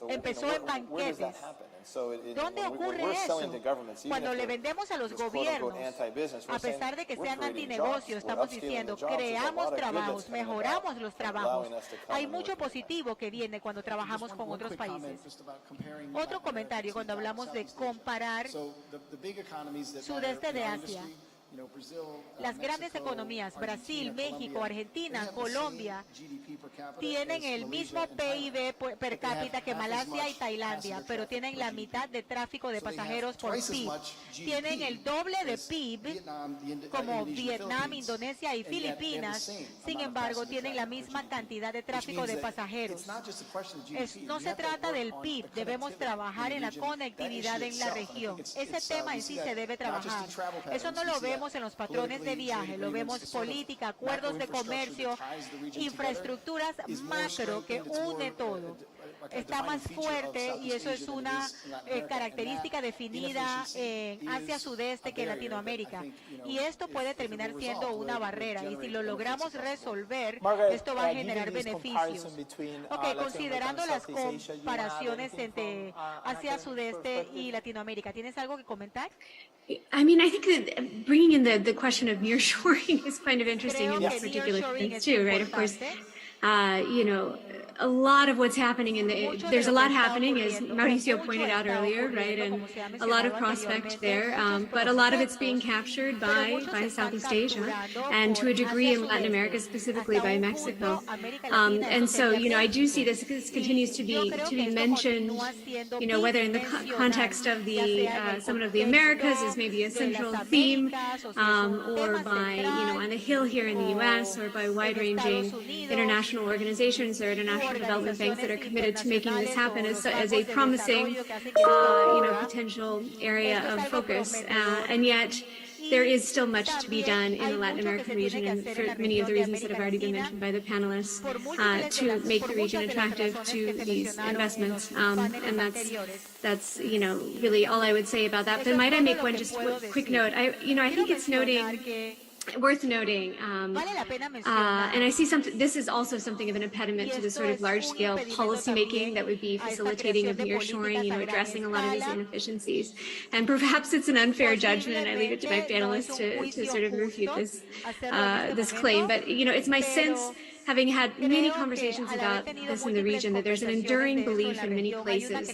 empezó en banquetes. ¿Dónde ocurre eso? Cuando le vendemos a los gobiernos, a pesar de que sean antinegocios, estamos diciendo, creamos trabajos, mejoramos los trabajos. Hay mucho positivo que viene cuando trabajamos con otros países. Otro comentario cuando hablamos de comparar sudeste de Asia. Las grandes economías, Brasil, México, Argentina, Colombia, tienen el mismo PIB per cápita que Malasia y Tailandia, pero tienen la mitad de tráfico de pasajeros por PIB. Tienen el doble de PIB como Vietnam, Indonesia y Filipinas, sin embargo, tienen la misma cantidad de tráfico de pasajeros. No se trata del PIB, debemos trabajar en la conectividad en la región. Ese tema en sí se debe trabajar. Eso no lo vemos en los patrones de viaje, lo vemos política, acuerdos de comercio, infraestructuras macro que une todo. Está más fuerte y eso es una característica definida en Asia Sudeste que en Latinoamérica. Y esto puede terminar siendo una barrera y si lo logramos resolver, esto va a generar beneficios. Ok, considerando las comparaciones entre Asia Sudeste y Latinoamérica, ¿tienes algo que comentar? I mean, I think that bringing in the question of nearshoring is kind of interesting in this particular case too, right? Of course, you know, a lot of what's happening there's a lot happening, as Mauricio pointed out earlier, right, and a lot of prospect there, but a lot of it's being captured by Southeast Asia, and to a degree in Latin America, specifically by Mexico. And so, you know, I do see this continues to be mentioned, you know, whether in the context of the Summit of the Americas is maybe a central theme, or by, you know, on the Hill here in the U.S., or by wide-ranging international organizations or international development banks that are committed to making this happen as a promising, you know, potential area of focus. And yet, there is still much to be done in the Latin American region, and for many of the reasons that have already been mentioned by the panelists, to make the region attractive to these investments. And that's, you know, really all I would say about that. But might I make one just quick note? I think it's worth noting, and I see this is also something of an impediment to the sort of large-scale policymaking that would be facilitating of nearshoring, you know, addressing a lot of these inefficiencies. And perhaps it's an unfair judgment, and I leave it to my panelists to sort of refute this claim. But, you know, it's my sense, having had many conversations about this in the region, that there's an enduring belief in many places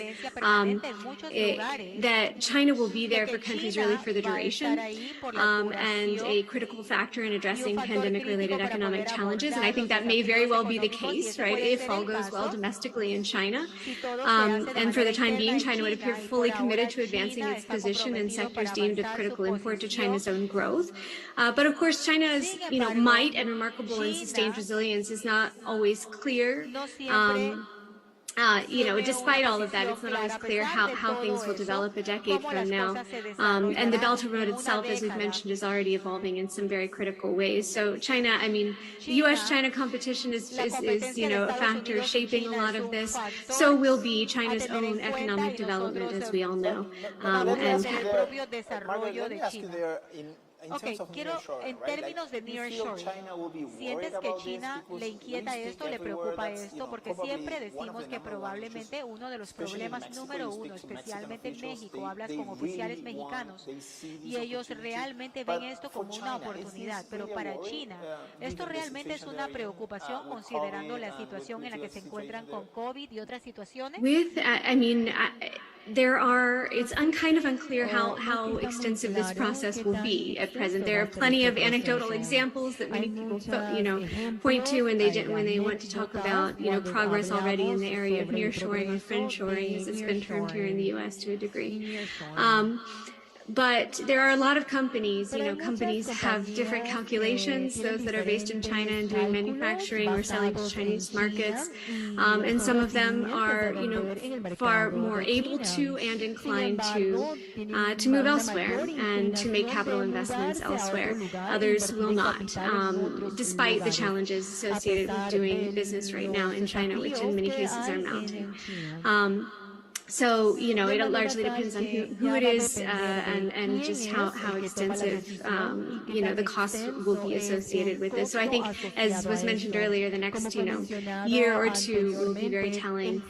that China will be there for countries really for the duration, and a critical factor in addressing pandemic-related economic challenges. And I think that may very well be the case, right, if all goes well domestically in China. And for the time being, China would appear fully committed to advancing its position in sectors deemed of critical import to China's own growth. But of course, China's, you know, might and remarkable and sustained resilience is not always clear. You know, despite all of that, it's not always clear how things will develop a decade from now. And the Belt and Road itself, as we've mentioned, is already evolving in some very critical ways. So China, I mean, the U.S.-China competition is, you know, a factor shaping a lot of this. So will be China's own economic development, as we all know. Ok, quiero, en términos de nearshoring, ¿sientes que China le inquieta esto, le preocupa esto? Porque siempre decimos que probablemente uno de los problemas número uno, especialmente en México, hablas con oficiales mexicanos y ellos realmente ven esto como una oportunidad, pero para China esto realmente es una preocupación considerando la situación en la que se encuentran con COVID y otras situaciones. It's kind of unclear how extensive this process will be at present. There are plenty of anecdotal examples that many people, you know, point to when they want to talk about, you know, progress already in the area of nearshoring or friendshoring, as it's been termed here in the U.S. to a degree. But there are a lot of companies, you know, companies have different calculations, those that are based in China and doing manufacturing or selling to Chinese markets. And some of them are, you know, far more able to and inclined to move elsewhere and to make capital investments elsewhere. Others will not, despite the challenges associated with doing business right now in China, which in many cases are mounting. So, you know, it largely depends on who it is and just how extensive, you know, the costs will be associated with this. So I think, as was mentioned earlier, the next, you know, year or two will be very telling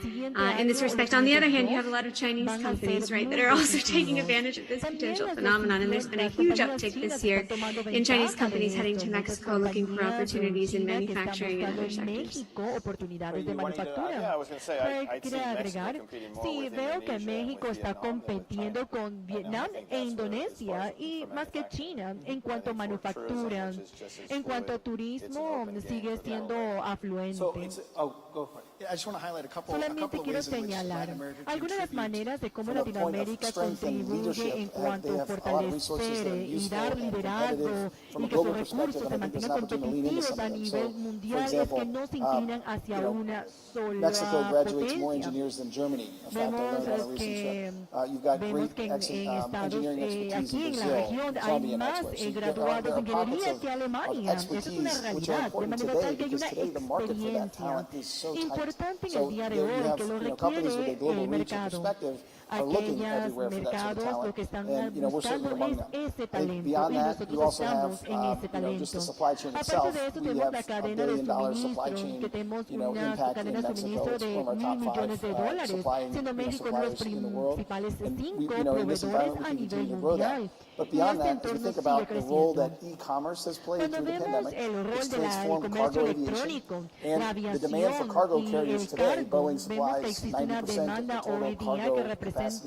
in this respect. On the other hand, you have a lot of Chinese companies, right, that are also taking advantage of this potential phenomenon. And there's been a huge uptick this year in Chinese companies heading to Mexico looking for opportunities in manufacturing and other sectors. I was going to say, I'd see Mexico competing more. Veo que México está compitiendo con Vietnam e Indonesia y más que China en cuanto a manufactura, en cuanto a turismo sigue siendo afluente. Solamente quiero señalar algunas de las maneras de cómo Latinoamérica contribuye en cuanto a fortalecer y dar liderazgo y que sus recursos se mantengan competitivos a nivel mundial es que no se inclinan hacia una sola potencia. Vemos que en Estados, aquí en la región hay más graduados de ingeniería que Alemania. Esa es una realidad, de manera tal que hay una experiencia importante en el día de hoy que lo requiere el mercado. are looking aquellos everywhere for that sort of mercados lo talent, que están and we're certainly buscando among es them. ese I think talento beyond y that, nosotros you also have estamos en ese just the talento. supply chain Aparte itself. de eso, We tenemos have la a cadena de billion-dollar supply suministro, chain, que tenemos una impact cadena in de Mexico. suministro It's de one of our top $1.000 millones, supplying siendo México uno de los suppliers in the world. principales And we, 5 in this proveedores environment, we a can nivel continue to grow that. mundial. But Y beyond este that, if you entorno think sigue about the role creciendo. that e-commerce has played Cuando through the vemos pandemic, el rol it's del transformed comercio cargo aviation, electrónico, and la the demand for aviación cargo y carriers el today, cargo, Boeing vemos que supplies existe una 90% of the demanda total hoy día que cargo capacity in the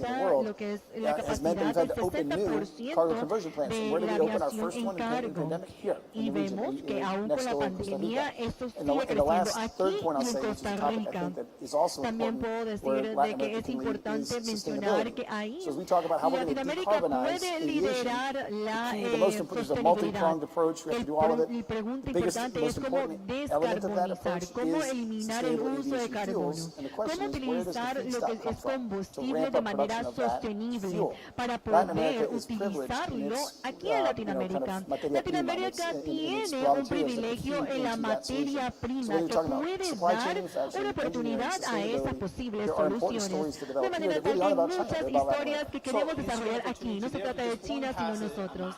representa world. lo que es la Has meant that we've capacidad had del to open new 60% cargo conversion plants. And where de did la we open our aviación first en one in cargo. pandemic? Here, Y in the region, vemos que in aún con next la door in Costa pandemia Rica. esto And sigue the creciendo last third aquí point I'll y en say, which is a Costa topic I Rica. think that is also También important, puedo where decir Latin de que America es can lead, importante is mencionar sustainability. que ahí So as we talk about how we're going to Latinoamérica decarbonize puede aviation, liderar la the most important is a sostenibilidad. multi-pronged approach. We have to do all of it. La pregunta The biggest, importante most es cómo important element of that approach descarbonizar, cómo is eliminar el sustainable uso de aviation carbono, fuels. And the cómo question is, where does the utilizar lo que feedstock come es from to combustible ramp de up manera production of that sostenible fuel? para Latin America poder is privileged in utilizarlo its, aquí en Latinoamérica. Latinoamérica tiene un privilegio en la materia prima que puede dar una oportunidad a esas posibles soluciones. De manera tal que hay muchas historias que queremos desarrollar aquí. No se trata de China, sino nosotros.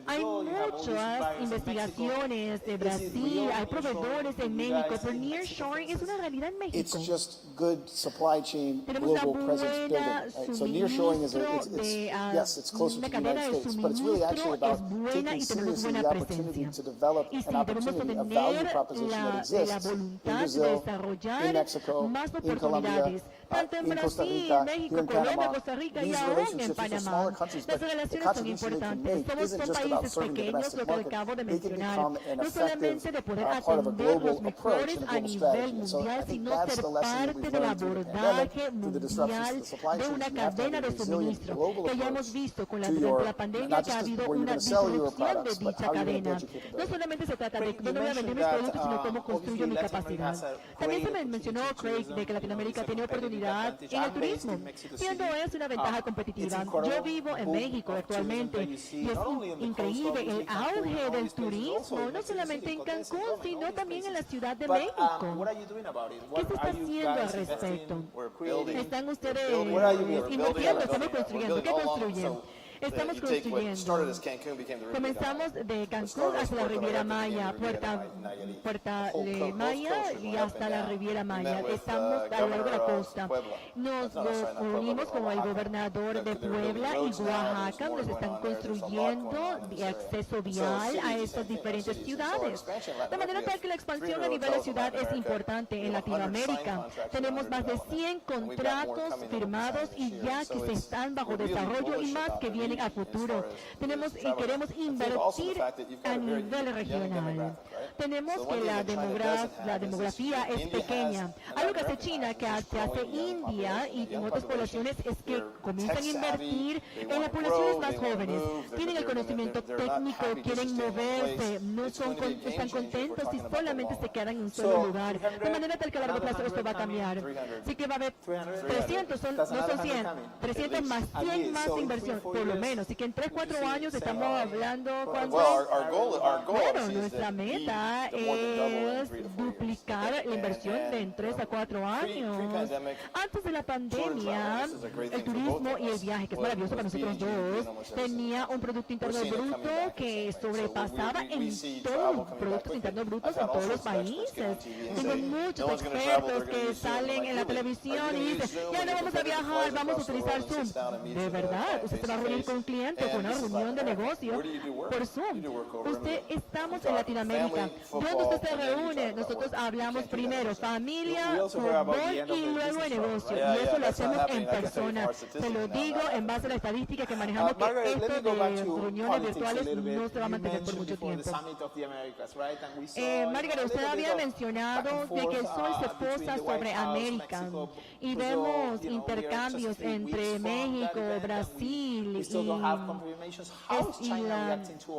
Hay muchas investigaciones de Brasil, hay proveedores en México, pero nearshoring es una realidad en México. It's just good supply chain Tenemos una global presence building. buena Right? So nearshoring is yes, it's closer to the United States, but it's really actually about taking seriously the opportunity to develop an opportunity, a value proposition that exists in Brazil, in Mexico, in Colombia, in Costa Rica, here in Panama. These relationships are smaller countries, but the contribution they can make isn't just about serving the domestic market. They can become an effective part of a global approach and a global strategy. And so I think that's the lesson that we've learned through the pandemic, through the disruptions to the supply chain. You have to have a resilient global approach to your, not just where you're going to sell your products, but how you're going to build your capability. No solamente se trata de dónde voy a vender mis productos, sino cómo construyo mi capacidad. También se mencionó, Craig, de que Latinoamérica tiene oportunidad en el turismo, siendo es una ventaja competitiva. Yo vivo en México actualmente y es increíble el auge del turismo, no solamente en Cancún, sino también en la Ciudad de México. ¿Qué se está haciendo al respecto? ¿Están ustedes invirtiendo? ¿Estamos construyendo? ¿Qué construyen? Estamos construyendo. Comenzamos de Cancún hasta la Riviera Maya, Puerta de Maya y hasta la Riviera Maya. Estamos a lo largo de la costa. Nos unimos con el gobernador de Puebla y Oaxaca, donde se están construyendo de acceso vial a estas diferentes ciudades. De manera tal que la expansión a nivel de ciudad es importante en Latinoamérica. Tenemos más de 100 contratos firmados y ya que se están bajo desarrollo y más que vienen a futuro. Tenemos y queremos invertir a nivel regional. Tenemos que la demografía es pequeña. Algo que hace China, que hace India y en otras poblaciones es que comienzan a invertir en las poblaciones más jóvenes. Tienen el conocimiento técnico, quieren moverse, no están contentos si solamente se quedan en un solo lugar. De manera tal que a largo plazo esto va a cambiar. Así que va a haber 300, no son 100, 300 más 100 más inversión, por lo menos. Así que en 3-4 años estamos hablando cuando... Bueno, nuestra meta es duplicar la inversión de en 3 a 4 años. Antes de la pandemia, el turismo y el viaje, que es maravilloso para nosotros dos, tenía un Producto Interno Bruto que sobrepasaba en todos los Productos Internos Brutos en todos los países. Tengo muchos expertos que salen en la televisión y dicen, ya no vamos a viajar, vamos a utilizar Zoom. De verdad, usted se va a reunir con un cliente, con una reunión de negocio por Zoom. Estamos en Latinoamérica. ¿Dónde usted se reúne? Nosotros hablamos primero familia, fútbol y luego de negocio. Y eso lo hacemos en persona. Se lo digo en base a la estadística que manejamos, que esto de reuniones virtuales no se va a mantener por mucho tiempo. Margaret, usted había mencionado de que el sol se posa sobre América y vemos intercambios entre México, Brasil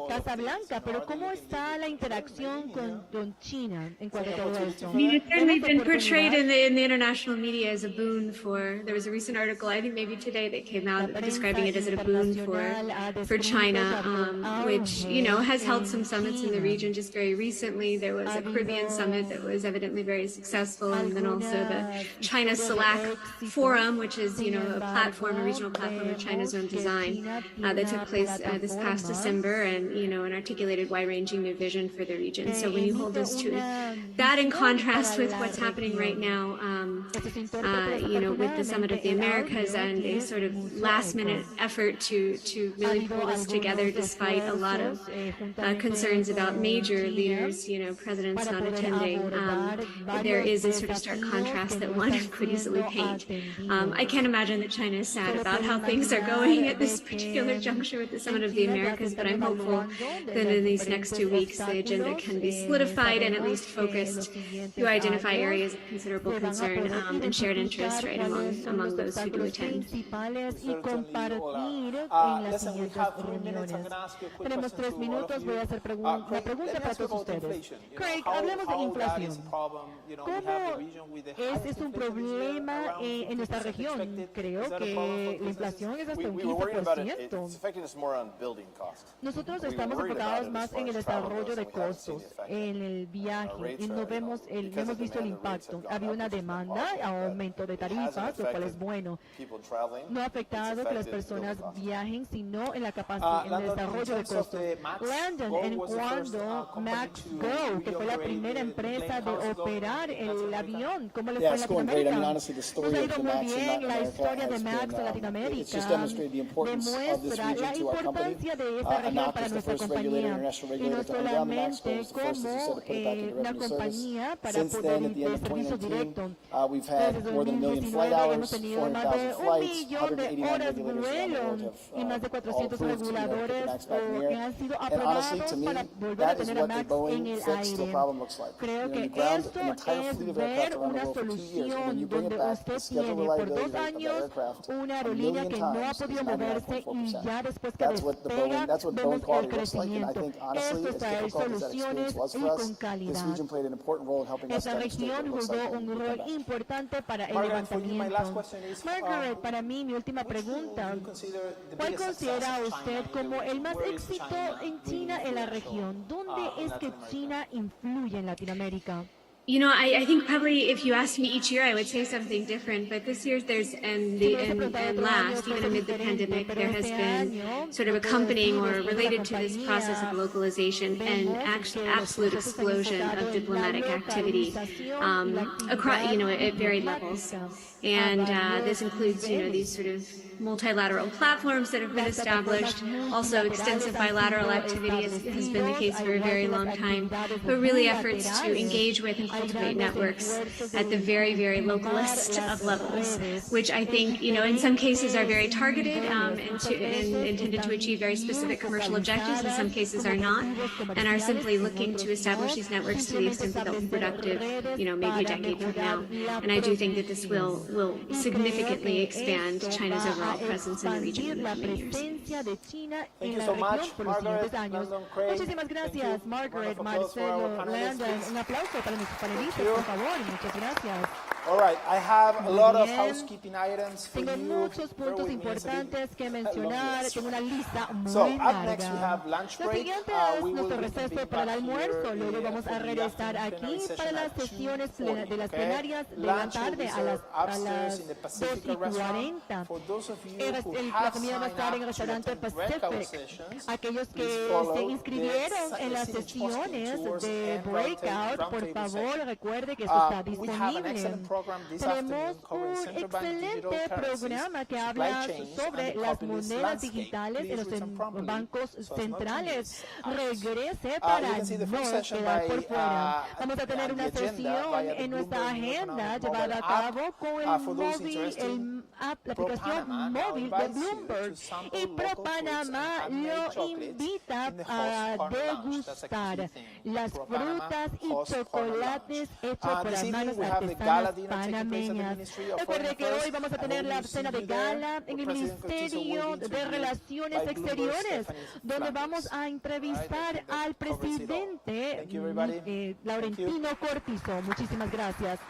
Casa Blanca, pero ¿cómo está la interacción con China en cuanto a todo esto? I mean, it's certainly been portrayed in the international media as a boon for. There was a recent article, I think maybe today, that came out describing it as a boon for China, which has held some summits in the region. Just very recently, there was a Caribbean summit that was evidently very successful, and then also the China CELAC Forum, which is a platform, a regional platform of China's own design, that took place this past December, and an articulated wide-ranging new vision for the region. So when you hold those two, that in contrast with what's happening right now, with the Summit of the Americas and a sort of last-minute effort to really pull this together, despite a lot of concerns about major leaders, presidents not attending, there is a sort of stark contrast that one could easily paint. I can't imagine that China is sad about how things are going at this particular juncture with the Summit of the Americas, but I'm hopeful that in these next 2 weeks the agenda can be solidified and at least focused to identify areas of considerable concern and shared interest among those who do attend. Tenemos 3 minutos, voy a hacer una pregunta para todos ustedes. Craig, hablemos de inflación. ¿Cómo es un problema en nuestra región? Creo que la inflación es hasta un 15%. Nosotros estamos enfocados más en el desarrollo de costos, en el viaje, y no hemos visto el impacto. Había una demanda, aumento de tarifas, lo cual es bueno. No ha afectado que las personas viajen, sino en la capacidad, en el desarrollo de costos. Landon, en cuando Max Go, que fue la primera empresa de operar el avión, ¿cómo le fue en Latinoamérica? Nos ha ido muy bien. La historia de Max en Latinoamérica demuestra la importancia de esa región para nuestra compañía, y no solamente como una compañía para poder de servicio directo. Desde 2019 hemos tenido más de 1 millón de horas de vuelo y más de 400 reguladores que han sido aprobados para volver a tener a Max en el aire. Creo que esto es ver una solución donde usted tiene por 2 años una aerolínea que no ha podido moverse, y ya después que despega vemos el crecimiento. Esto es traer soluciones y con calidad. Esta región jugó un rol importante para el levantamiento. Margaret, para mí, mi última pregunta, ¿cuál considera usted como el más éxito en China en la región? ¿Dónde es que China influye en Latinoamérica? I think probably if you asked me each year, I would say something different. But this year, and last, even amid the pandemic, there has been sort of accompanying or related to this process of localization an absolute explosion of diplomatic activity across, at varied levels. And this includes, these sort of multilateral platforms that have been established. Also, extensive bilateral activity has been the case for a very long time, but really efforts to engage with and cultivate networks at the very, very localist of levels, which I think, in some cases are very targeted and intended to achieve very specific commercial objectives. In some cases are not, and are simply looking to establish these networks to the extent that they'll be productive, maybe a decade from now. And I do think that this will significantly expand China's overall presence in the region in the coming years. Thank you so much, Margaret. Muchísimas gracias, Margaret, Marcelo, Landon. Un aplauso para nuestros panelistas, por favor. Muchas gracias. All right, I have a lot of housekeeping items for Tengo you. muchos puntos importantes que mencionar. Tengo una lista muy So, larga. up next we have lunch Lo break. siguiente We es will nuestro reconvene receso para el back almuerzo. here, Luego vamos a for the regresar afternoon aquí session para las at sesiones 2:40, de las okay? plenarias de la Lunch will tarde be a served las upstairs in the Pacifica restaurant. 2:40. For those of you who La have comida va a signed estar en el up to restaurante attend breakout Pacific. sessions, Aquellos que please follow se inscribieron the en las Signage Hosting sesiones Tours de and breakout, por roundtable favor, session. recuerde que esto está We have an disponible. excellent program this Tenemos afternoon covering un central bank digital excelente currencies, programa que supply habla chains, sobre and the las populist monedas landscape. digitales en Please los listen properly, bancos so as not to centrales. miss out. Regrese You para can see the no full session quedar by, por fuera. Vamos a tener on the una agenda sesión via the en nuestra Bloomberg Línea agenda economic llevada a mobile app. cabo con el For those móvil, interested, la aplicación Panama now móvil de invites you Bloomberg. to sample Y Pro local fruits Panamá and handmade lo chocolates invita in the a Host Corner Lounge. That's a key degustar thing. las Pro Panama frutas y Host Corner chocolates Lounge. hechos por This las evening manos we have the gala artesanas panameñas. Recuerde que hoy vamos a tener la cena de gala en el Ministerio de Relaciones Exteriores, donde vamos a entrevistar al presidente Laurentino Cortizo. Muchísimas gracias.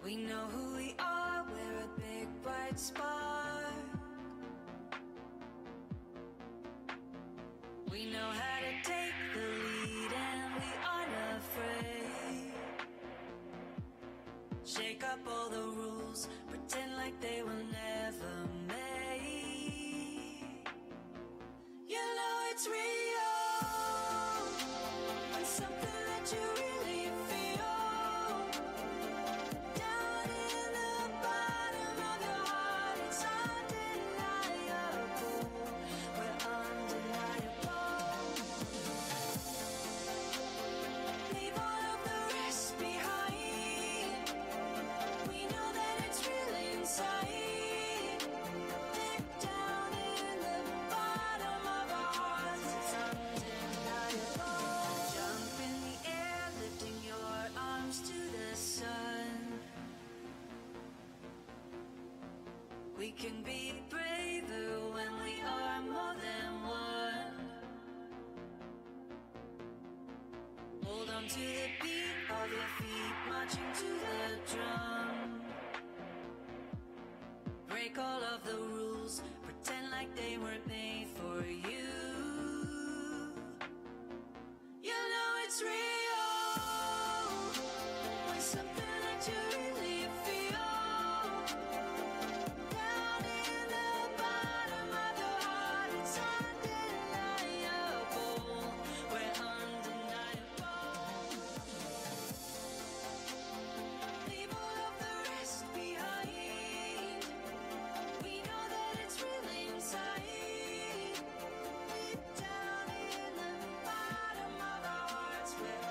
We know who we are, we're a big bright spark. We know how to take the lead and we aren't afraid. Shake up all the rules, pretend like they were never made. You know it's real, when something that you really feel down in the bottom of your heart, it's undeniable. We're undeniable. Leave all of the rest behind. We know that it's really inside. on to the beat of your feet, marching to the drum. Break all of the rules, pretend like they weren't made for you. You know it's real. When something that you really feel down in the bottom of the heart, it's undeniable. We're undeniable. Leave all of the rest behind. We know that it's really inside. Deep down in the bottom of our hearts, we're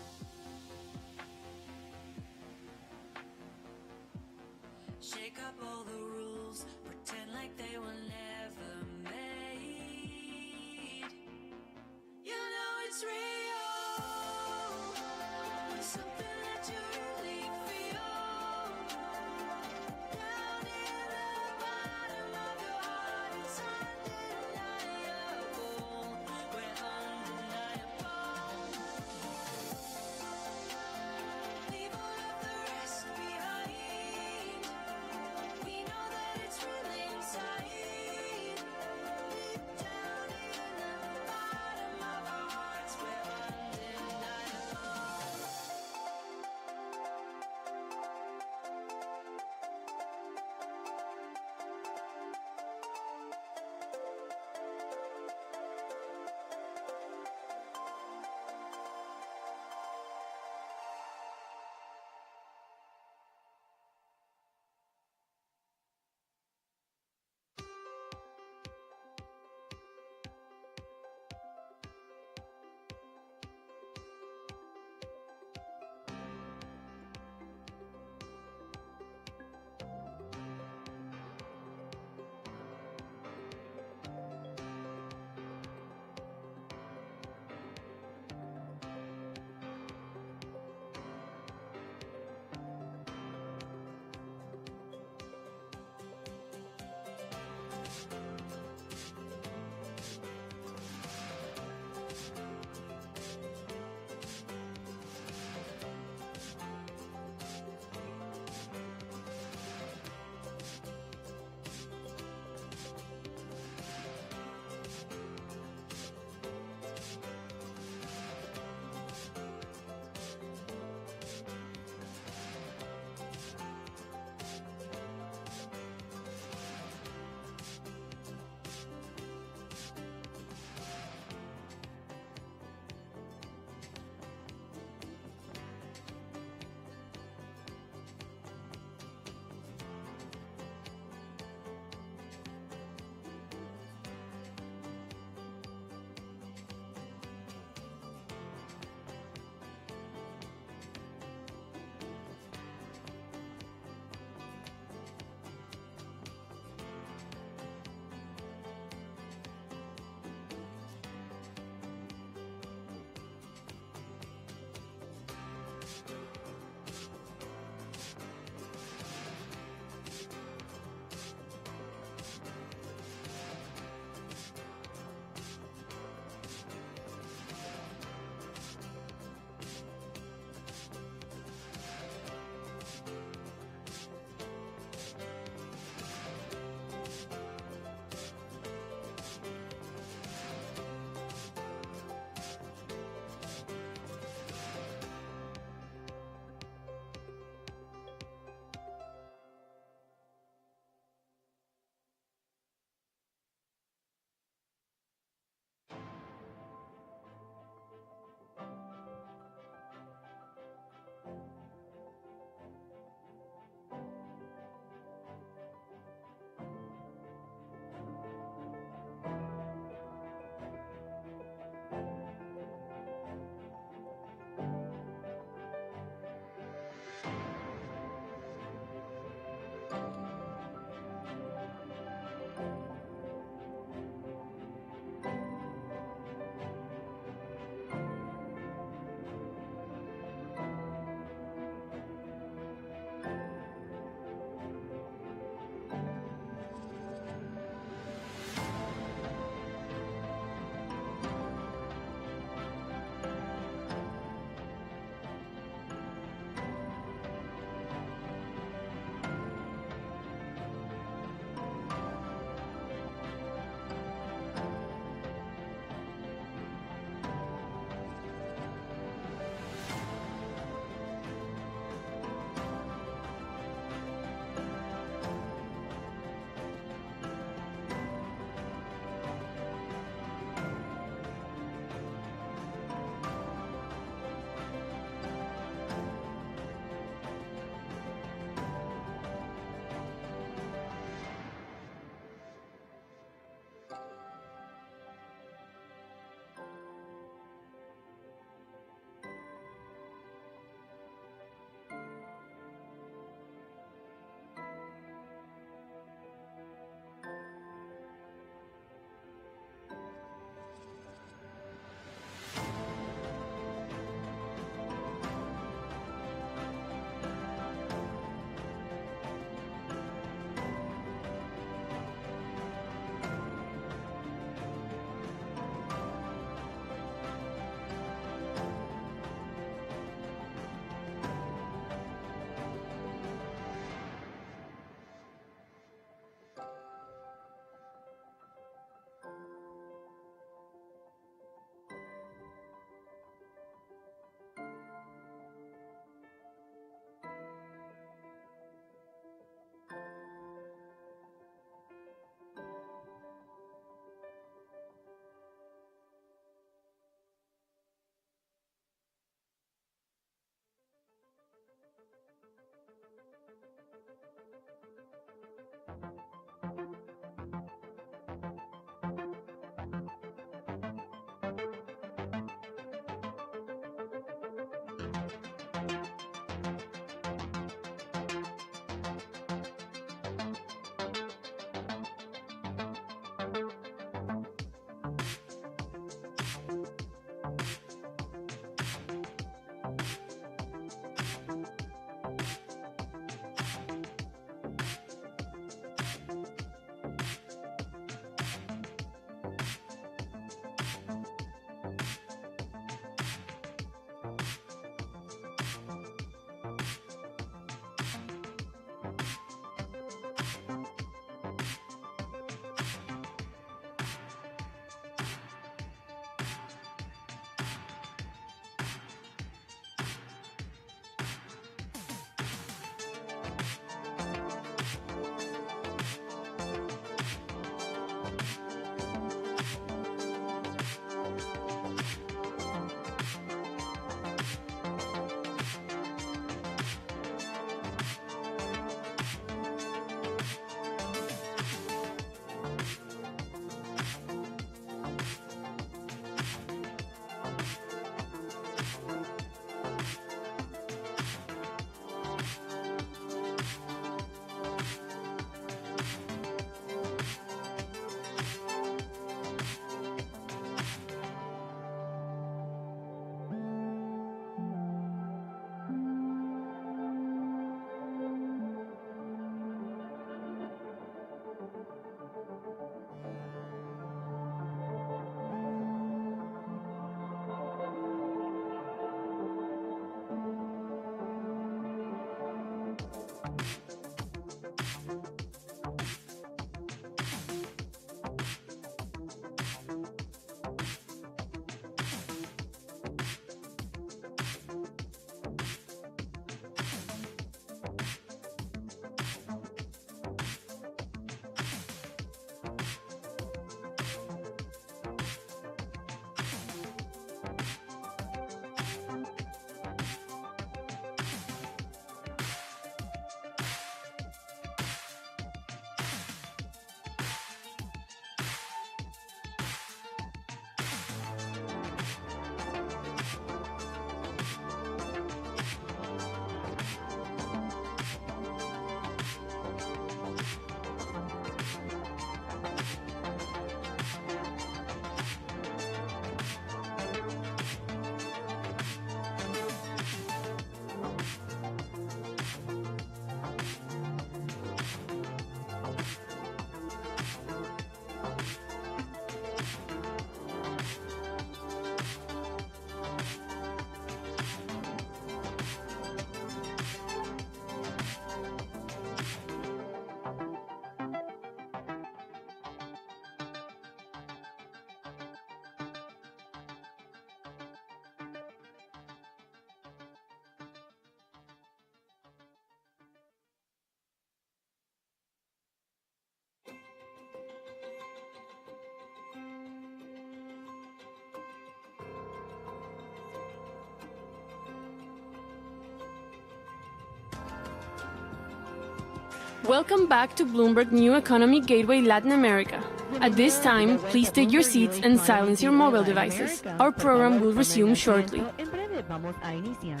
Welcome back to Bloomberg New Economy Gateway Latin America. At this time, please take your seats and silence your mobile devices. Our program will resume shortly. En breve vamos a iniciar.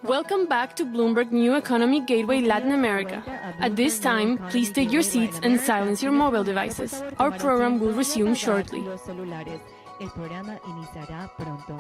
Welcome back to Bloomberg New Economy Gateway Latin America. At this time, please take your seats and silence your mobile devices. Our program will resume shortly. Los celulares. El programa iniciará pronto.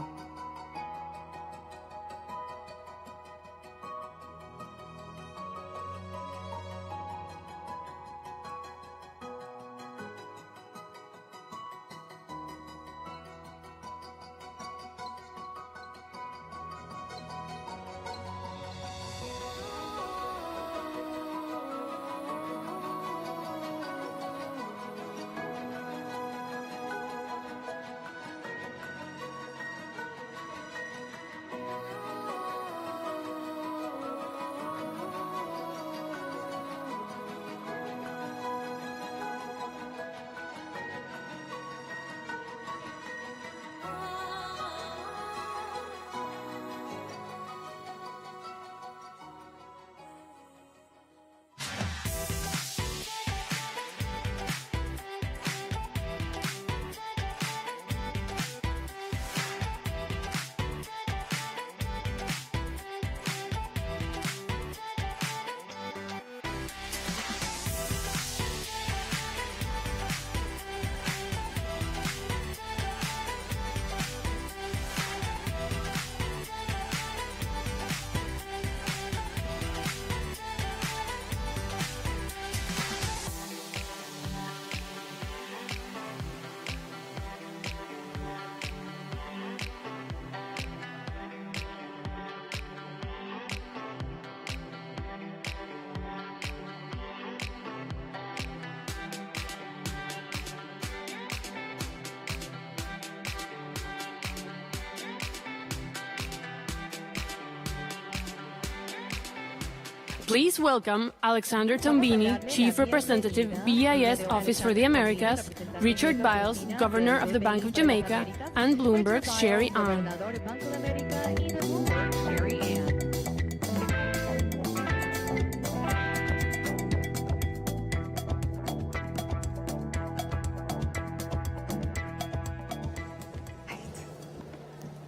Please welcome Alexander Tombini, Chief Representative, BIS Office for the Americas, Richard Biles, Governor of the Bank of Jamaica, and Bloomberg's Sherry Ann.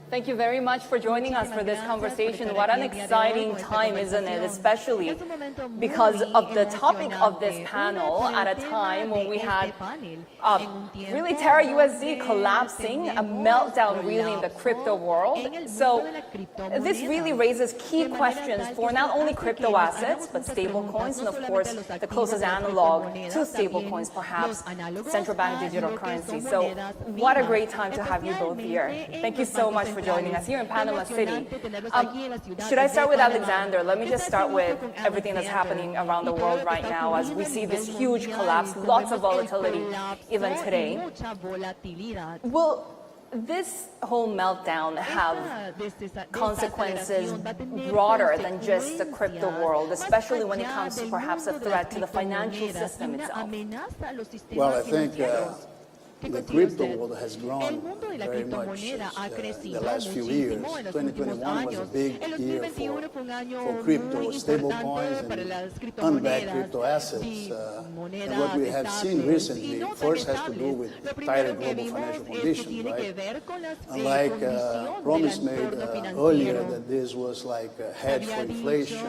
Thank you very much for joining us for this conversation. What an exciting time, isn't it? Especially because of the topic of this panel at a time when we had really Terra USD collapsing, a meltdown really in the crypto world. So this really raises key questions for not only crypto assets, but stable coins, and of course, the closest analog to stable coins, perhaps central bank digital currency. So what a great time to have you both here. Thank you so much for joining us here in Panama City. Should I start with Alexander? Let me just start with everything that's happening around the world right now as we see this huge collapse, lots of volatility even today. Will this whole meltdown have consequences broader than just the crypto world, especially when it comes to perhaps a threat to the financial system itself? Well, I think the crypto world has grown very much in the last few years. 2021 was a big year for crypto, stable coins, and unbacked crypto assets. And what we have seen recently first has to do with tighter global financial conditions, right? Unlike promise made earlier that this was like a hedge for inflation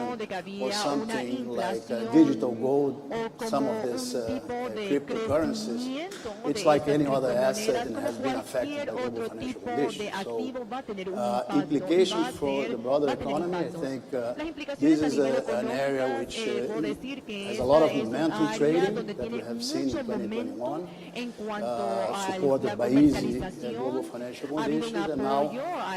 or something like digital gold, some of these cryptocurrencies, it's like any other asset and has been affected by global financial conditions. So implications for the broader economy, I think this is an area which has a lot of momentum trading that we have seen in 2021, supported by easy global financial conditions, and now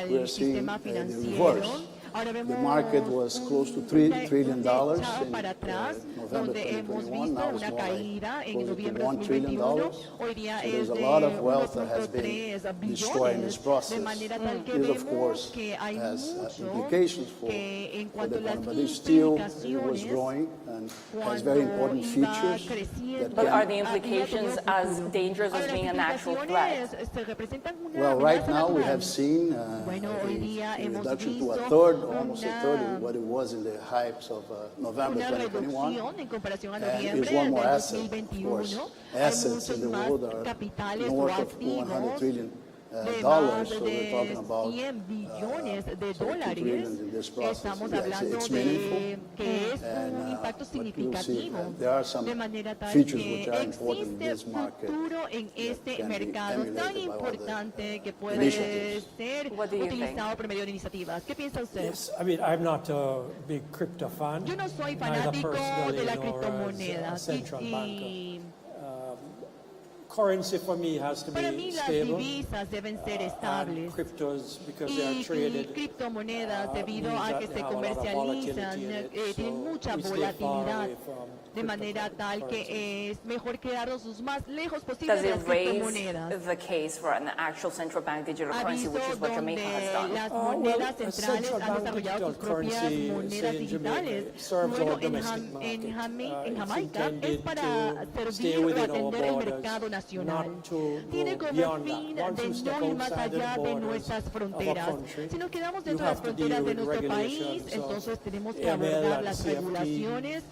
we are seeing the reverse. The market was close to $3 trillion in November 2021. Now it's more like closer to $1 trillion. So there's a lot of wealth that has been destroyed in this process. This, of course, has implications for the economy, but it still was growing and has very important features. But are the implications as dangerous as being an actual threat? Well, right now we have seen a reduction to a third, almost a third of what it was in the hypes of November 2021. And here's one more asset, of course. Assets in the world are north of $100 trillion. So we're talking about $2 trillion in this process. Yes, it's meaningful, but you'll see there are some features which are important in this market that can be emulated by other initiatives. What do you think? Yes, I mean, I'm not a big crypto fan, neither personally nor as a central banker. Currency for me has to be stable, and cryptos, because they are traded, means that they have a lot of volatility in it, so we stay far away from de manera tal que es mejor quedarnos más lejos posible Does de it las raise criptomonedas. the case for an actual central bank digital currency, which is what Jamaica has done? Las monedas centrales han desarrollado sus propias monedas digitales. Bueno, en Jamaica es para servir o atender el mercado nacional. Tiene como fin de no ir más allá de nuestras fronteras. Si nos quedamos dentro de las fronteras de nuestro país, entonces tenemos que abordar las regulaciones.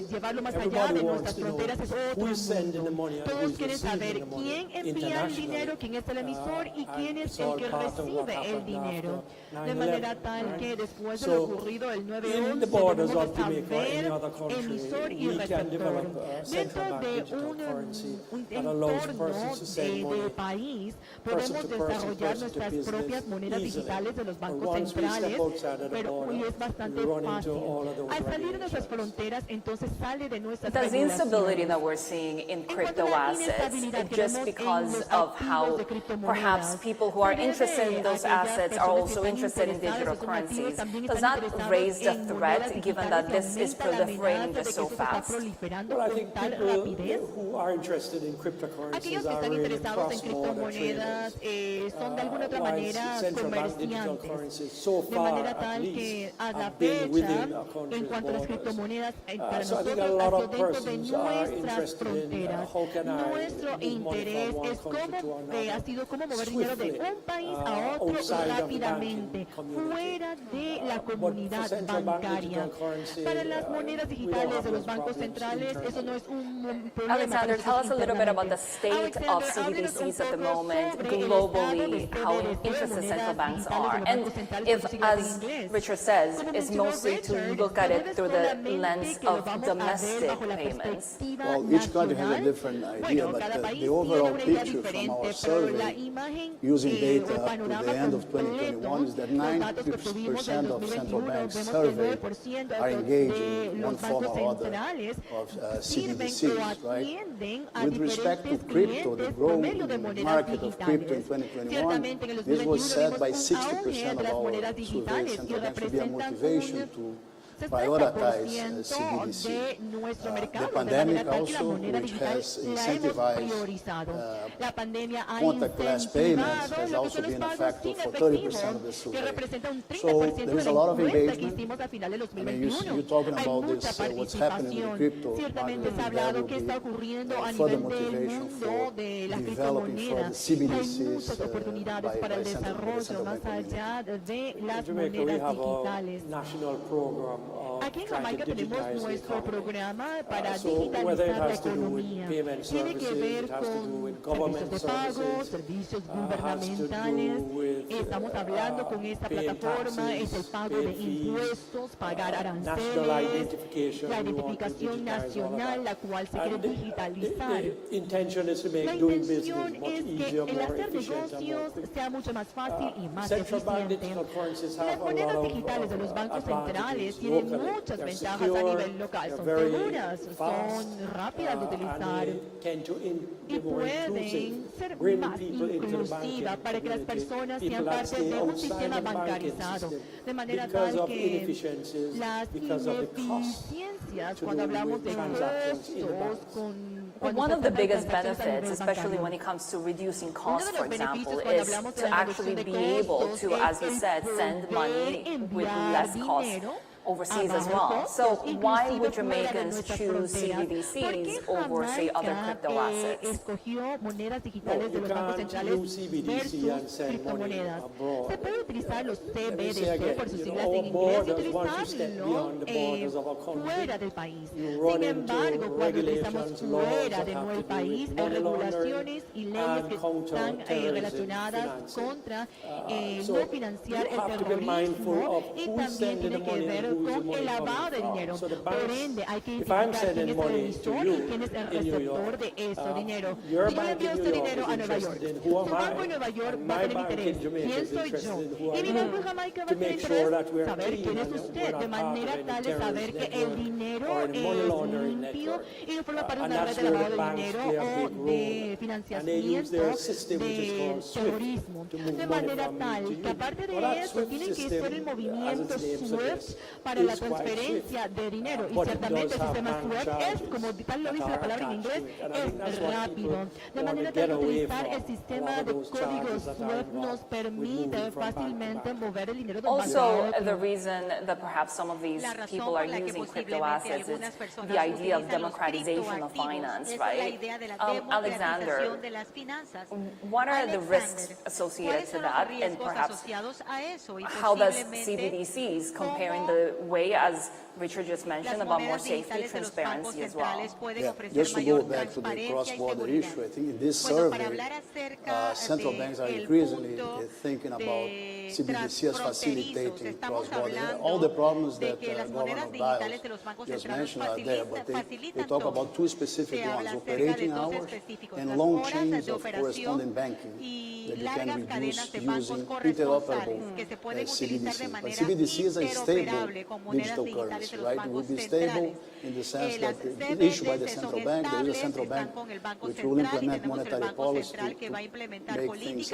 Llevarlo más allá de nuestras fronteras es otro mundo. Todos quieren saber quién envía el dinero, quién es el emisor y quién es el que recibe el dinero. De manera tal que después de lo ocurrido el 9/11 debemos saber emisor y receptor. Dentro de un entorno de país podemos desarrollar nuestras propias monedas digitales de los bancos centrales, pero hoy es bastante fácil. Al salir de nuestras fronteras, entonces sale de nuestras Does the instability that we're seeing in crypto assets, just because of how perhaps people who are interested in those assets are also interested in digital currencies, does that raise the threat given that this is proliferating just so fast? Well, I think tal rapidez. Aquellos que están interesados en criptomonedas son de alguna otra manera comerciantes, de manera tal que a la fecha, en cuanto a las criptomonedas, para nosotros ha sido dentro de nuestras fronteras. Nuestro interés es ha sido cómo mover dinero de un país a otro rápidamente, fuera de la comunidad bancaria. Para las monedas digitales de los bancos centrales, eso no es un problema. Alexander, tell us a little bit about the state of CBDCs at the moment, globally, how interested central banks are, and if, as Richard says, it's mostly to look at it through the lens of domestic payments. Well, each country has a different idea, but the overall picture from our survey, using data up to the end of 2021, is that 90% of central banks surveyed are engaged in one form or other of CBDCs, right? With respect to crypto, the growing market of crypto in 2021, this was set by 60% of our survey central banks to be a motivation to prioritize CBDC. The pandemic also, which has incentivized contactless payments, has also been a factor for 30% of the survey. So there is a lot of engagement. I mean, you're talking about this, what's happening in crypto market, that will be further motivation for developing further CBDCs by central banks. In Jamaica, we have a national program. Aquí en Jamaica tenemos nuestro programa para digitalizar la economía. Tiene que ver con servicios de pago, servicios gubernamentales. Estamos hablando con esta plataforma, es el pago de impuestos, pagar aranceles, la identificación nacional, la cual se quiere digitalizar. La intención es que el hacer negocios sea mucho más fácil y más eficiente. Las monedas digitales de los bancos centrales tienen muchas ventajas a nivel local. Son seguras, son rápidas de utilizar y pueden ser más inclusivas para que las personas sean parte de un sistema bancarizado, de manera tal que las ineficiencias cuando hablamos de costos One of the biggest benefits, especially when it comes to reducing costs, for example, is to actually be able to, as you said, send money with less cost overseas as well. So why would Jamaicans choose CBDCs over, say, other crypto assets? Escogió monedas digitales de los bancos centrales versus criptomonedas. Se puede utilizar los CBDC por sus siglas en inglés y utilizarlo fuera del país. Sin embargo, cuando utilizamos fuera de nuestro país, hay regulaciones y leyes que están relacionadas contra no financiar el terrorismo y también tiene que ver con el lavado de dinero. Por ende, hay que identificar quién es el emisor y quién es el receptor de ese dinero. Si yo le envío este dinero a Nueva York, su banco en Nueva York va a tener interés. ¿Quién soy yo? Y mi banco en Jamaica va a tener interés saber quién es usted, de manera tal de saber que el dinero es limpio y no forma parte de una red de lavado de dinero o de financiamiento de terrorismo. De manera tal que aparte de eso, tienen que ser el movimiento SWIFT para la transferencia de dinero. Y ciertamente el sistema SWIFT es, como tal lo dice la palabra en inglés, es rápido. De manera que utilizar el sistema de códigos SWIFT nos permite fácilmente mover el dinero de un banco a otro. The reason that perhaps some of these people are using crypto assets is the idea of democratization of finance, right? Alexander, what are the risks associated to that, and perhaps how does CBDCs comparing the way, as Richard just mentioned, about more safety, transparency as well? Yeah, just to go back to the cross-border issue, I think in this survey, central banks are increasingly thinking about CBDC as facilitating cross-border. All the problems that Governor Biles just mentioned are there, but they talk about two specific ones: operating hours and long chains of correspondent banking that you can reduce using interoperable CBDC. But CBDC is a stable digital currency, right? It will be stable in the sense that it's issued by the central bank. There is a central bank which will implement monetary policy to make things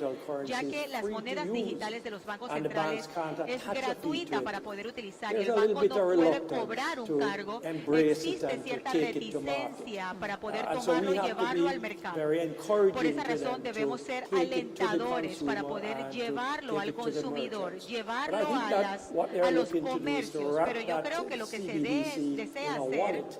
ya que las monedas digitales de los bancos and the centrales banks can't es attach a fee gratuita to it. para poder utilizar y There's el a little banco bit no of puede reluctance cobrar un to cargo. embrace it Existe and to cierta take it to market. reticencia para poder And so tomarlo we y have to llevarlo be al mercado. very encouraging Por esa to razón them debemos to ser take it to the alentadores para consumer poder and to llevarlo take al it to the consumidor, merchants. llevarlo But I think a, that what they're a los looking to do is to comercios. wrap Pero yo that creo que lo que se CBDC desea in a hacer wallet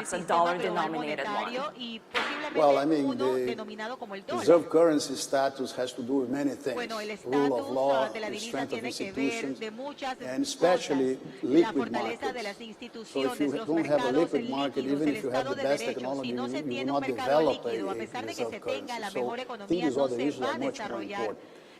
perhaps a dollar-denominated one? Well, I mean, the reserve currency status has to do with many things. Rule of law, the strength of institutions, and especially liquid markets. So if you don't have a liquid market, even if you have the best technology, you will not develop a reserve currency. So I think these other issues are much more important.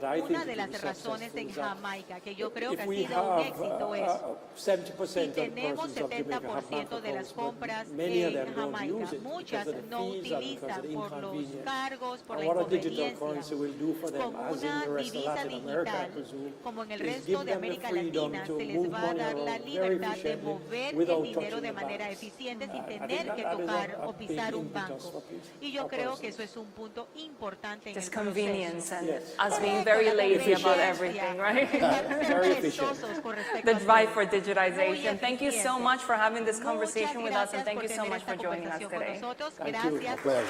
Una de las razones en Jamaica que yo creo que ha sido un éxito es si tenemos 70% de las compras en Jamaica, muchas no utilizan por los cargos, por la inconveniencia. Con una divisa digital, como en el resto de América Latina, se les va a dar la libertad de mover el dinero de manera eficiente sin tener que tocar o pisar un banco. Y yo creo que eso es un punto importante en el Just proceso. convenience and us being very lazy about everything, right? The drive for digitization. Thank you so much for having this conversation with us, and thank you so much for joining us today. Gracias por estar con nosotros el día de hoy.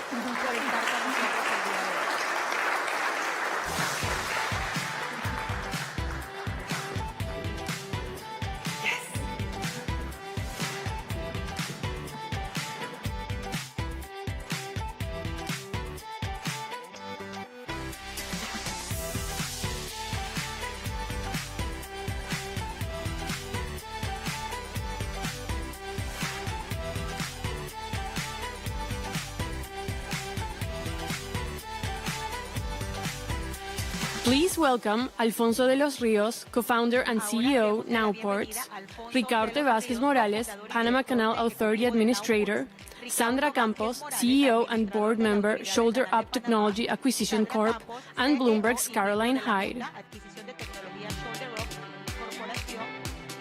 Please welcome Alfonso de los Ríos, co-founder and CEO, Nowports, Ricardo Vázquez Morales, Panama Canal Authority Administrator, Sandra Campos, CEO and board member, Shoulder Up Technology Acquisition Corp., and Bloomberg's Caroline Hyde. Adquisición de tecnología Shoulder Up Corporación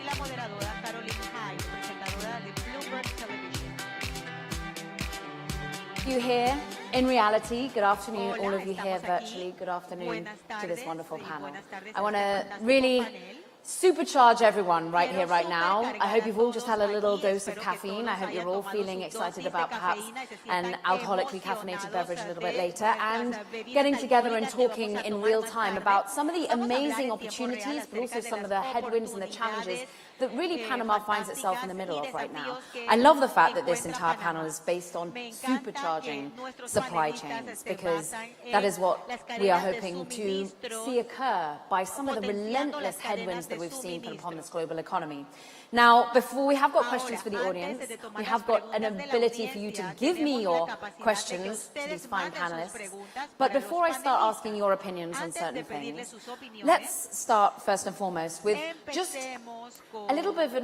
y la moderadora Caroline Hyde, presentadora de Bloomberg Television. You here, in reality, good afternoon, all of you here virtually, good afternoon to this wonderful panel. I want to really supercharge everyone right here, right now. I hope you've all just had a little dose of caffeine. I hope you're all feeling excited about perhaps an alcoholically caffeinated beverage a little bit later, and getting together and talking in real time about some of the amazing opportunities, but also some of the headwinds and the challenges that really Panama finds itself in the middle of right now. I love the fact that this entire panel is based on supercharging supply chains, because that is what we are hoping to see occur by some of the relentless headwinds that we've seen put upon this global economy. Now, before we have got questions for the audience, we have got an ability for you to give me your questions to these fine panelists. But before I start asking your opinions on certain things, let's start first and foremost with just a little bit of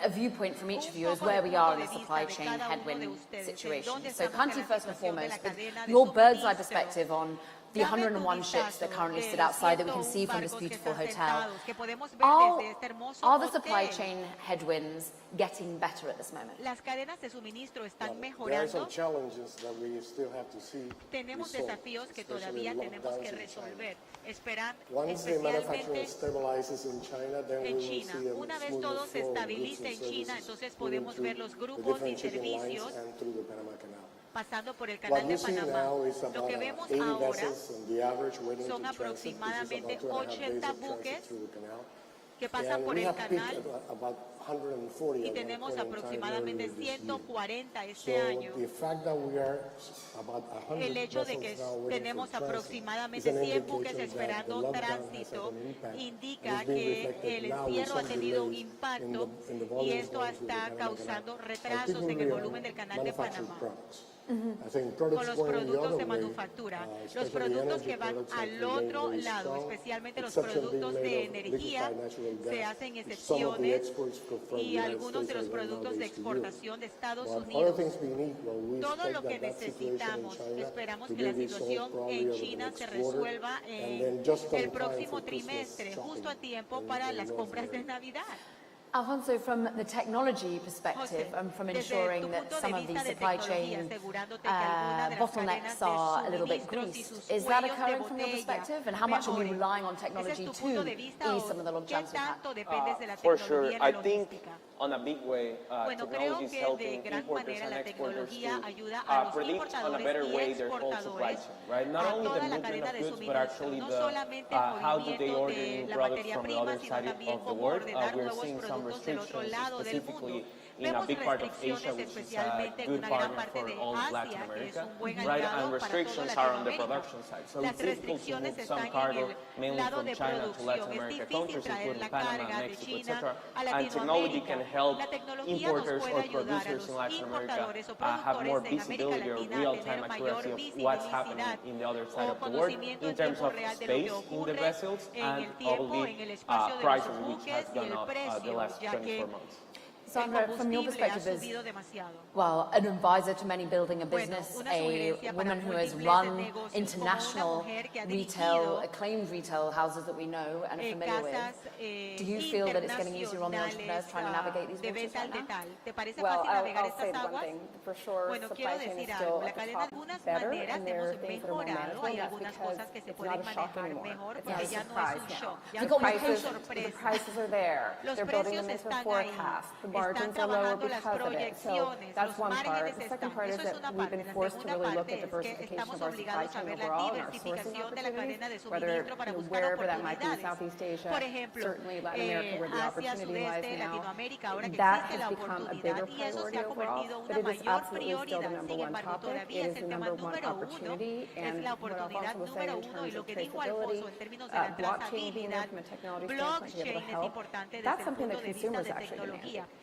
a viewpoint from each of you as where we are in the supply chain headwind situation. So, Kanti, first and foremost, with your bird's eye perspective on the 101 ships that currently sit outside that we can see from this beautiful hotel. Are the supply chain headwinds getting better at this moment? Las cadenas de suministro están There are mejorando. some challenges that we still have to see Tenemos resolved, desafíos que especially todavía tenemos lockdowns que in China. resolver. Esperan Once the manufacturing especialmente stabilizes in China, then we en will China. see a Una vez smoother todo se flow of goods estabilice and en China, services entonces moving podemos through ver los the grupos y different shipping lines servicios and through the Panama Canal. pasando por el What canal you de see Panamá. now is Lo about que vemos 80 ahora vessels on the average waiting son to transit, which is aproximadamente about 2.5 days 80 of transit buques through the canal. que pasan And por we el have peaked canal at about 140 y at one tenemos point in time aproximadamente earlier this year. 140 este So año. the fact that we are about 100 El hecho de que vessels now waiting tenemos for transit aproximadamente is an 100 buques indication that the esperando lockdown has tránsito had an impact indica and is being que reflected el now with encierro ha some tenido un delays impacto in the y volumes esto going through the está Panama causando Canal, retrasos en el particularly volumen del canal de manufactured Panamá. products. I think products Con los going the productos other de way, manufactura, los especially productos energy que van products, have al remained otro very lado, strong, especialmente los exception being productos made de of energía, liquefied natural gas, se hacen which some of the excepciones exports from the y United algunos de States los are productos de nowadays to Europe. exportación de Estados But other Unidos. things being equal, we Todo expect lo que that situation in necesitamos, China esperamos to que be la resolved situación probably en over the China next se quarter, resuelva and then just on el time próximo for Christmas trimestre, shopping justo a tiempo in para las North compras de America. Navidad. Alfonso, from the technology perspective and from ensuring that some of these supply chain bottlenecks are a little bit greased, is that occurring from your perspective? And how much are we relying on technology to ease some of the logjams we've had? For sure. I think on a big way, technology is de helping gran importers manera and la exporters tecnología to ayuda a los predict on a better importadores y way their whole supply exportadores chain, right? Not a only the toda la movement cadena of de goods, but suministro, actually no the solamente el how do they movimiento order de new la products materia from the prima, other sino side también of the cómo world. ordenar We're nuevos seeing some productos del otro restrictions, lado del mundo. specifically in a Vemos big part of Asia, restricciones which is a especialmente en good una gran partner parte for de all of Latin Asia, que es America, un buen right? aliado And para todo restrictions are on the Latinoamérica. production side. So Las it's difficult to restricciones move some están en cargo, el mainly lado from de China to Latin producción. Es America difícil countries, traer including la Panama, carga de Mexico, China etc. a And technology Latinoamérica. can help La tecnología nos importers puede or ayudar a producers los in Latin America importadores o have more productores en América visibility or Latina a real-time tener mayor accuracy of what's happening visibilidad in the other side o of the world conocimiento in en terms tiempo of real de lo que space in the ocurre vessels en and el tiempo, en el espacio de prices, los which buques has y gone el up the precio, last ya 24 que months. Sandra, from your perspective as, subido demasiado. well, an advisor to many building a business, a woman who has run international retail, acclaimed retail houses that we know and are familiar with, do you feel that it's getting easier on the entrepreneurs trying to navigate these waters right now? Well, I'll say one thing. For sure, supply chain is still at the top better, and there are things that are more manageable. That's because it's not a shock anymore. It's not a surprise now. The prices are there. They're building them into a forecast. The margins are lower because of it. So that's one part. The second part is that we've been forced to really look at diversification of our supply chain overall and our sourcing opportunities, whether wherever that might be, Southeast Asia, certainly Latin America, where the opportunity lies now. That has become a bigger priority overall, but it is absolutely still the number one topic. It is the number one opportunity, and what Alfonso was saying in terms of traceability, blockchain being there from a technology standpoint to be able to help, that's something that consumers actually demand.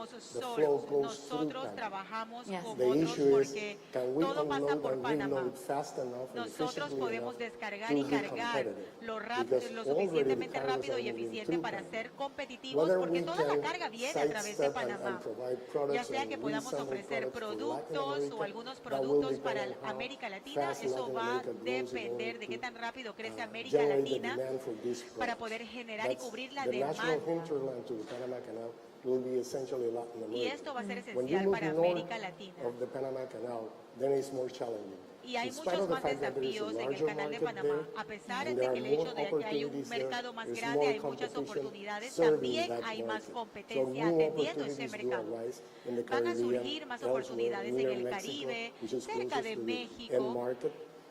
somos the solos, flow goes through nosotros Panama. trabajamos Yes. con The otros issue is, porque can we todo pasa unload por and Panamá. reload fast enough and Nosotros efficiently podemos enough descargar to y be cargar competitive? Because lo already the suficientemente cargos rápido are y moving eficiente through para Panama. ser competitivos Whether porque we toda la can carga viene a través de sidestep Panamá. and provide Ya products sea and que podamos reassemble ofrecer products for Latin productos o America, algunos that will productos depend para on how América Latina, fast eso Latin va a America grows in depender order de qué to tan rápido crece América generate the Latina demand for these para products. poder generar y That's cubrir la the national demanda. hinterland to the Panama Canal will be essentially Latin Y America. esto va a ser When you esencial move para north América Latina. of the Panama Canal, then it's more challenging. Y hay In spite muchos of the más fact that there is a desafíos en el larger canal de market Panamá. there, A pesar and de there que are el hecho more de que hay un opportunities there, mercado más there's grande, more hay muchas competition oportunidades, serving también that hay más market. So competencia new atendiendo ese opportunities do mercado. arise in the Van a Caribbean, surgir más elsewhere, oportunidades en near el Mexico, Caribe, which is cerca closest de to the end México, market.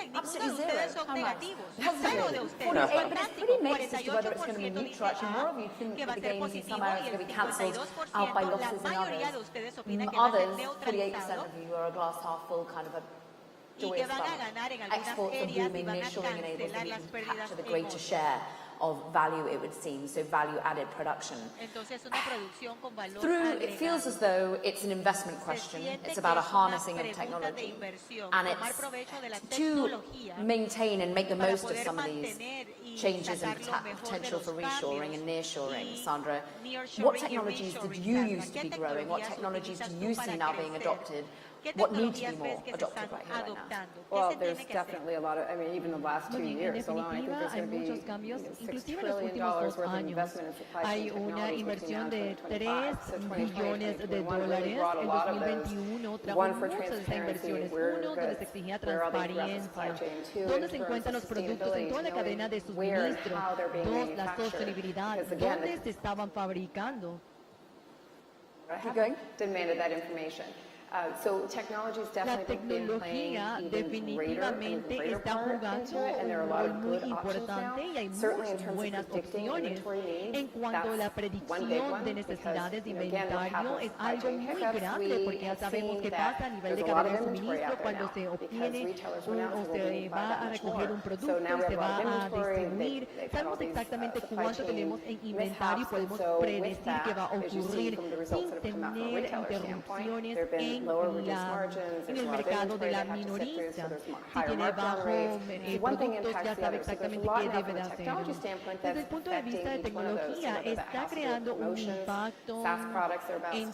bien, ninguno de Absolutely ustedes zero. son negativos. Positive. Cero de ustedes. 48, but it's Fantástico. pretty mixed as to whether it's going to be 48% neutral. Actually, more of you think que va that a the ser games in some positivo areas y are el going to be cancelled 52%, out by la losses in mayoría de others. ustedes opinan que va a ser Others, 48% neutralizado of you are a glass half full kind of a y que van a ganar en algunas exports are áreas y booming, van a nearshoring enables cancelar them las to pérdidas capture the en greater otras. share of value, it would seem, so value-added production. Entonces, una producción con valor Through, it feels agregado. as though it's an investment Se question. siente It's que about a es una harnessing of pregunta de technology. inversión, And tomar it's provecho de la to tecnología maintain and make the para most of poder some of these mantener y changes and sacar lo mejor de potential los for reshoring and cambios nearshoring. y Sandra, nearshoring what y technologies did reshoring, you Sandra, used to ¿qué be growing? What tecnologías technologies utilizas do tú you para see now being crecer? adopted what need to be more adopted right here, right now? Well, there's definitely a lot of, I mean, even the last 2 years alone, I think there's going to be $6 trillion worth of investment in supply chain Hay una technology inversión between de now and 2025. So 3 billones de One really dólares. brought a En lot of those. 2021 trajo One for muchas de esas transparency, inversiones. where Uno, donde se exigía where are they throughout the supply transparencia. chain? Two, ¿Dónde in se terms encuentran of los productos en toda la cadena de sustainability, where and suministro? how they're being Dos, la manufactured. sostenibilidad. Because again, ¿Dónde se estaban fabricando? Keep going. Demanded that information. So technology is La definitely been playing tecnología even greater and definitivamente greater está part jugando into it, and there are a un lot rol of muy good options now. importante y hay Certainly in muchas terms buenas of predicting opciones. inventory needs, En cuanto a la that's one big predicción one, de because, necesidades de again, what inventario happens es with supply algo chain muy hiccups, grande we porque ya have sabemos seen qué that pasa a nivel de there's a lot cadena of de inventory suministro out there cuando now, se because obtiene retailers went out o and said, "We'll se need to buy va that a much recoger more." un So producto now y we se have a lot va of a inventory, distribuir. they've had all Sabemos these exactamente supply cuánto chain tenemos en inventario y mishaps, and podemos so with predecir qué va a that, as you see ocurrir from the results sin that have come out from a tener retailer standpoint, interrupciones there have been en lower reduced margins, en there's el a lot of mercado de inventory la they have to sift through, so minorista. there's Si higher tiene markdown bajo rates. One thing productos, ya impacts the sabe other. So there's a exactamente lot qué now debe from de a hacer. technology standpoint Desde that's el punto de vista de affecting each one of those, tecnología, whether that está has to do with creando un promotions, impacto SaaS products are about, en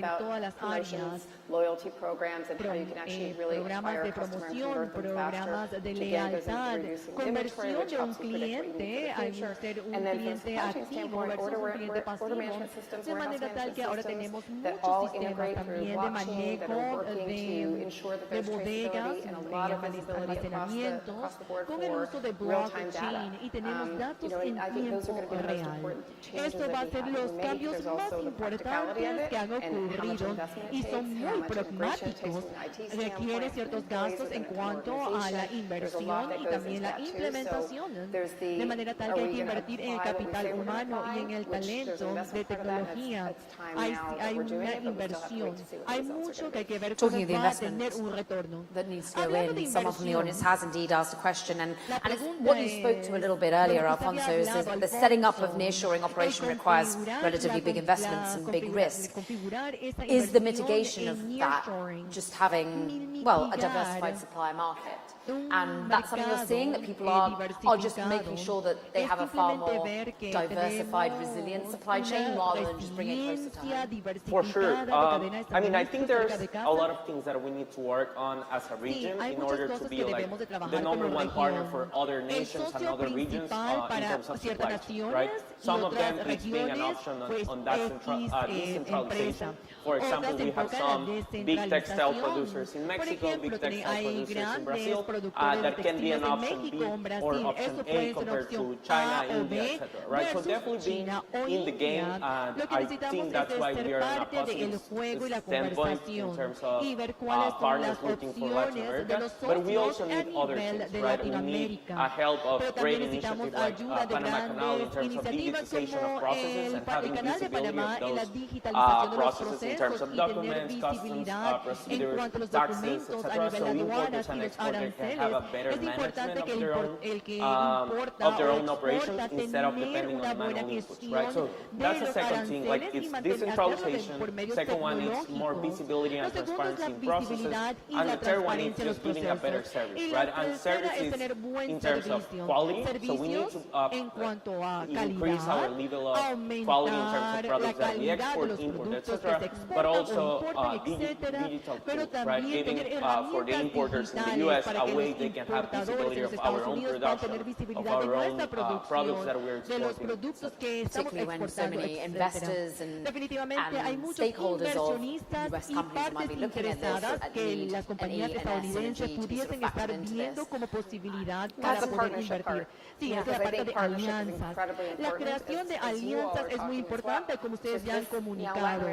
about todas las áreas. promotions, loyalty programs, and how you can actually really Programas acquire de a customer and promoción, convert them programas faster, de which again goes into lealtad, reducing inventory, conversión which de un helps you predict what you need cliente for a the future. ser un And then from a cliente supply chain activo standpoint, versus un cliente order pasivo, management systems, de warehouse manera tal management que ahora systems tenemos that muchos all sistemas integrate through también de blockchain that are manejo working to ensure that de there's bodegas traceability and a y lot of visibility almacenamientos across the board con el for uso de real-time data. blockchain y tenemos datos en I think those are tiempo going to be the most real. important changes Esto that va a we ser have los to make. cambios There's más also the practicality of importantes it que han and how much ocurrido investment it y takes, son how muy much integration it takes pragmáticos. from an IT Requiere standpoint, ciertos from employees gastos en within an cuanto a la organization. There's a lot inversión that y goes también into la that too. implementación, So there's the, de manera tal are que hay we que going to invertir en el apply what we capital say we're humano y en el applying, which there's talento investment de part of that, and tecnología. it's time Hay now that we're doing una it, but we still have to inversión, wait to see what the hay results are mucho going que hay to be. que ver Talking cómo of the va a tener investment un retorno. that needs to go Hablando de in, someone from the audience inversión, has indeed asked a question, and la it's pregunta what you spoke to a little bit earlier, lo que usted Alfonso, había is hablado, the setting up of Alfonso, nearshoring operation el requires configurar relatively big investments and big risk. Is the mitigation of that just having, well, a diversified supply market? And that's something you're seeing, that people are just making sure that they have a far more diversified, resilient supply chain rather than just bringing it closer to home. For sure. I mean, I think there's a lot of things that we need to work on as a region in order to be like the #1 partner for other nations and other regions in terms of supply chain, right? Some of them it's being an option on that decentralization. For example, we have some big textile producers in Mexico, big textile producers in Brazil, that can be an option B or option A compared to China, India, etc. Right? So definitely being in the game, and I think that's why we are in a positive standpoint in terms of partners looking for Latin America. But we also need other things, right? We need help of great initiatives like Panama Canal in terms of digitization of processes and having visibility of those processes in terms of documents, customs procedures, taxes, etc. So importers and exporters can have a better management of their own operations instead of depending on manual inputs, right? So that's the second thing, like it's decentralization. Second one is more visibility and transparency in processes. And the third one is just giving a better service, right? And services in terms of quality. So we need to increase our level of quality in terms of products that we export, import, etc. But also digital tools, right? Giving for the importers in the U.S. a way they can have visibility of our own production, of our own products that we're exporting. Particularly when so many investors and stakeholders of US companies might be looking at this, at need any synergy to be sort of factored into this. That's the partnership part. Sí, esa es la parte de alianzas. La creación de alianzas es muy importante, como ustedes ya han comunicado.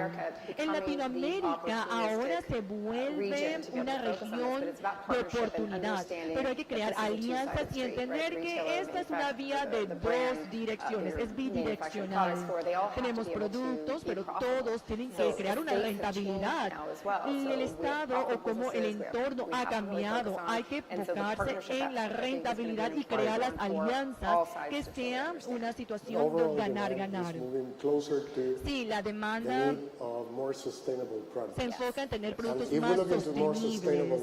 En Latinoamérica ahora se vuelve una región de oportunidad, pero hay que crear alianzas y entender que esta es una vía de dos direcciones, es bidireccional. Tenemos productos, pero todos tienen que crear una rentabilidad. El Estado o como el entorno ha cambiado, hay que enfocarse en la rentabilidad y crear las alianzas que sean una situación de ganar-ganar. Sí, la demanda se enfoca en tener productos más sostenibles.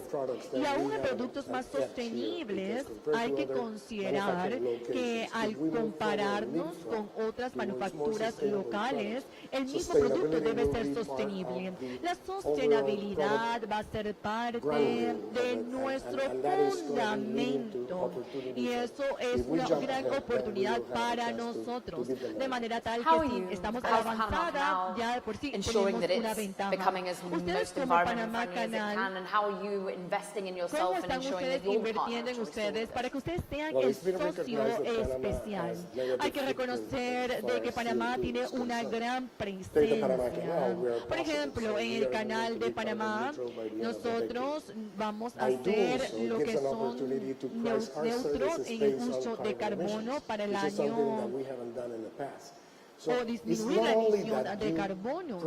Y aún en productos más sostenibles hay que considerar que al compararnos con otras manufacturas locales, el mismo producto debe ser sostenible. La sostenibilidad va a ser parte de nuestro fundamento y eso es una gran oportunidad para nosotros, de manera tal que si estamos avanzada ya de por sí ensuring that tenemos una it's ventaja. becoming as Ustedes most como environment Panamá friendly as it Canal, can, and how are you investing in ¿cómo yourself and están ensuring ustedes that your invirtiendo en partner ustedes para que ustedes sean Well, el it's been socio recognized that Panama especial? has negative Hay que reconocer de que Panamá tiene una gran presencia. Por ejemplo, en el canal de Panamá, nosotros vamos a ser lo que son neutros en el uso de carbono para el año o disminuir la emisión de carbono.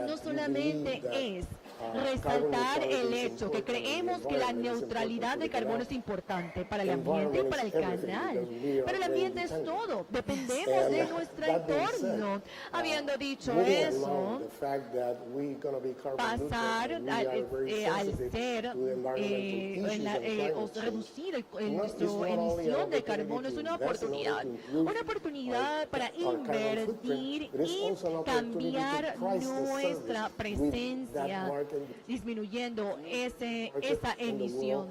No solamente es resaltar el hecho que creemos que la neutralidad de carbono es importante para el ambiente y para el canal, pero el ambiente es todo, dependemos de nuestro entorno. Habiendo dicho eso, pasar al ser o reducir nuestra emisión de carbono es una oportunidad para invertir y cambiar nuestra presencia, disminuyendo esa emisión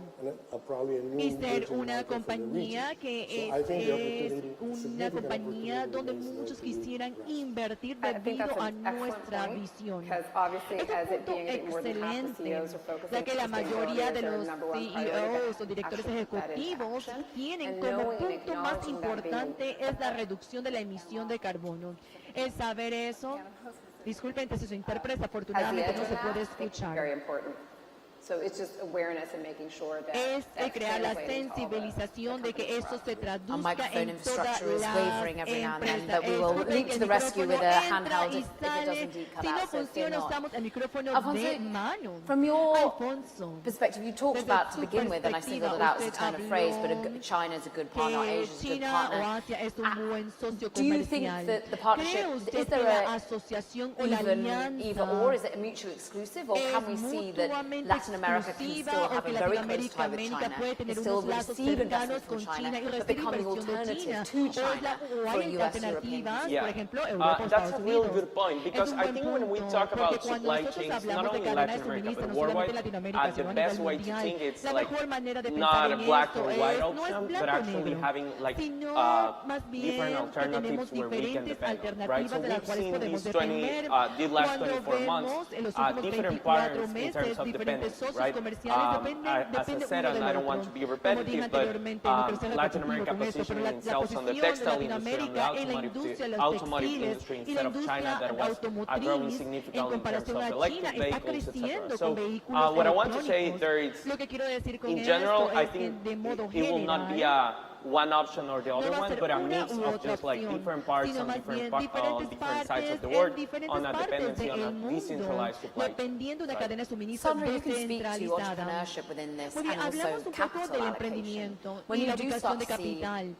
y ser una compañía que es una compañía donde muchos quisieran invertir debido a nuestra visión. Es un punto excelente, ya que la mayoría de los CEOs o directores ejecutivos tienen como punto más importante es la reducción de la emisión de carbono. El saber eso, disculpen si su intérprete afortunadamente no se puede escuchar. Es crear la sensibilización de que esto se traduzca en todas las empresas. Si no funciona, usamos el micrófono de mano. From your Alfonso, perspective, you talked about to begin with, and I singled it out as a turn of phrase, but China's a good partner, Asia's a good China o partner. Asia es un buen socio Do you think comercial. that the partnership, ¿Cree usted is que there la a asociación o la even either or? alianza Is it a mutually exclusive, or can we es see that mutuamente Latin America can exclusiva still o have que a very close tie with Latinoamérica China, puede and tener still unos lazos receive cercanos investment from con China y China, but recibir becoming inversión de alternative China? to China O for hay US European alternativas, countries? por ejemplo, Europa o That's Estados a really Unidos. good point, because Es un I buen think when we punto, talk porque about cuando supply nosotros chains, not hablamos de only in cadena de Latin America, suministro, but no solamente en worldwide, Latinoamérica, the sino a best nivel way to mundial, think it's la like mejor manera de not pensar a en black esto or white no es option, but blanco o actually negro, having like sino más different bien que alternatives tenemos where we can diferentes depend on, right? alternativas So de las we've cuales seen podemos these 20, depender. these last Cuando 24 months, vemos en los últimos different 24 partners in meses terms of diferentes dependence, socios right? comerciales As I dependen said, uno and del I don't want otro. to be Como dije repetitive, but anteriormente, no quiero ser Latin repetitivo America con esto, pero positioning la itself on the posición de textile industry, on the Latinoamérica en la automotive industria de los automotive textiles industry y la instead of China industria that was growing automotriz en significantly in terms comparación of a China electric está vehicles, creciendo etc. So con vehículos what I want to say electrónicos. there is, Lo que quiero decir con in esto general, I es que think de modo it will not be general a one option or the other no va a one, ser but a una mix u of otra just like opción, different parts sino on más different, bien different diferentes sides of partes the en world diferentes on a partes dependency on del a mundo, decentralized supply chain. dependiendo de una cadena de suministro Sandra, you can speak to descentralizada. entrepreneurship within this Muy bien, and hablamos also un poco capital del allocation. emprendimiento When y la you do ubicación start de to see capital.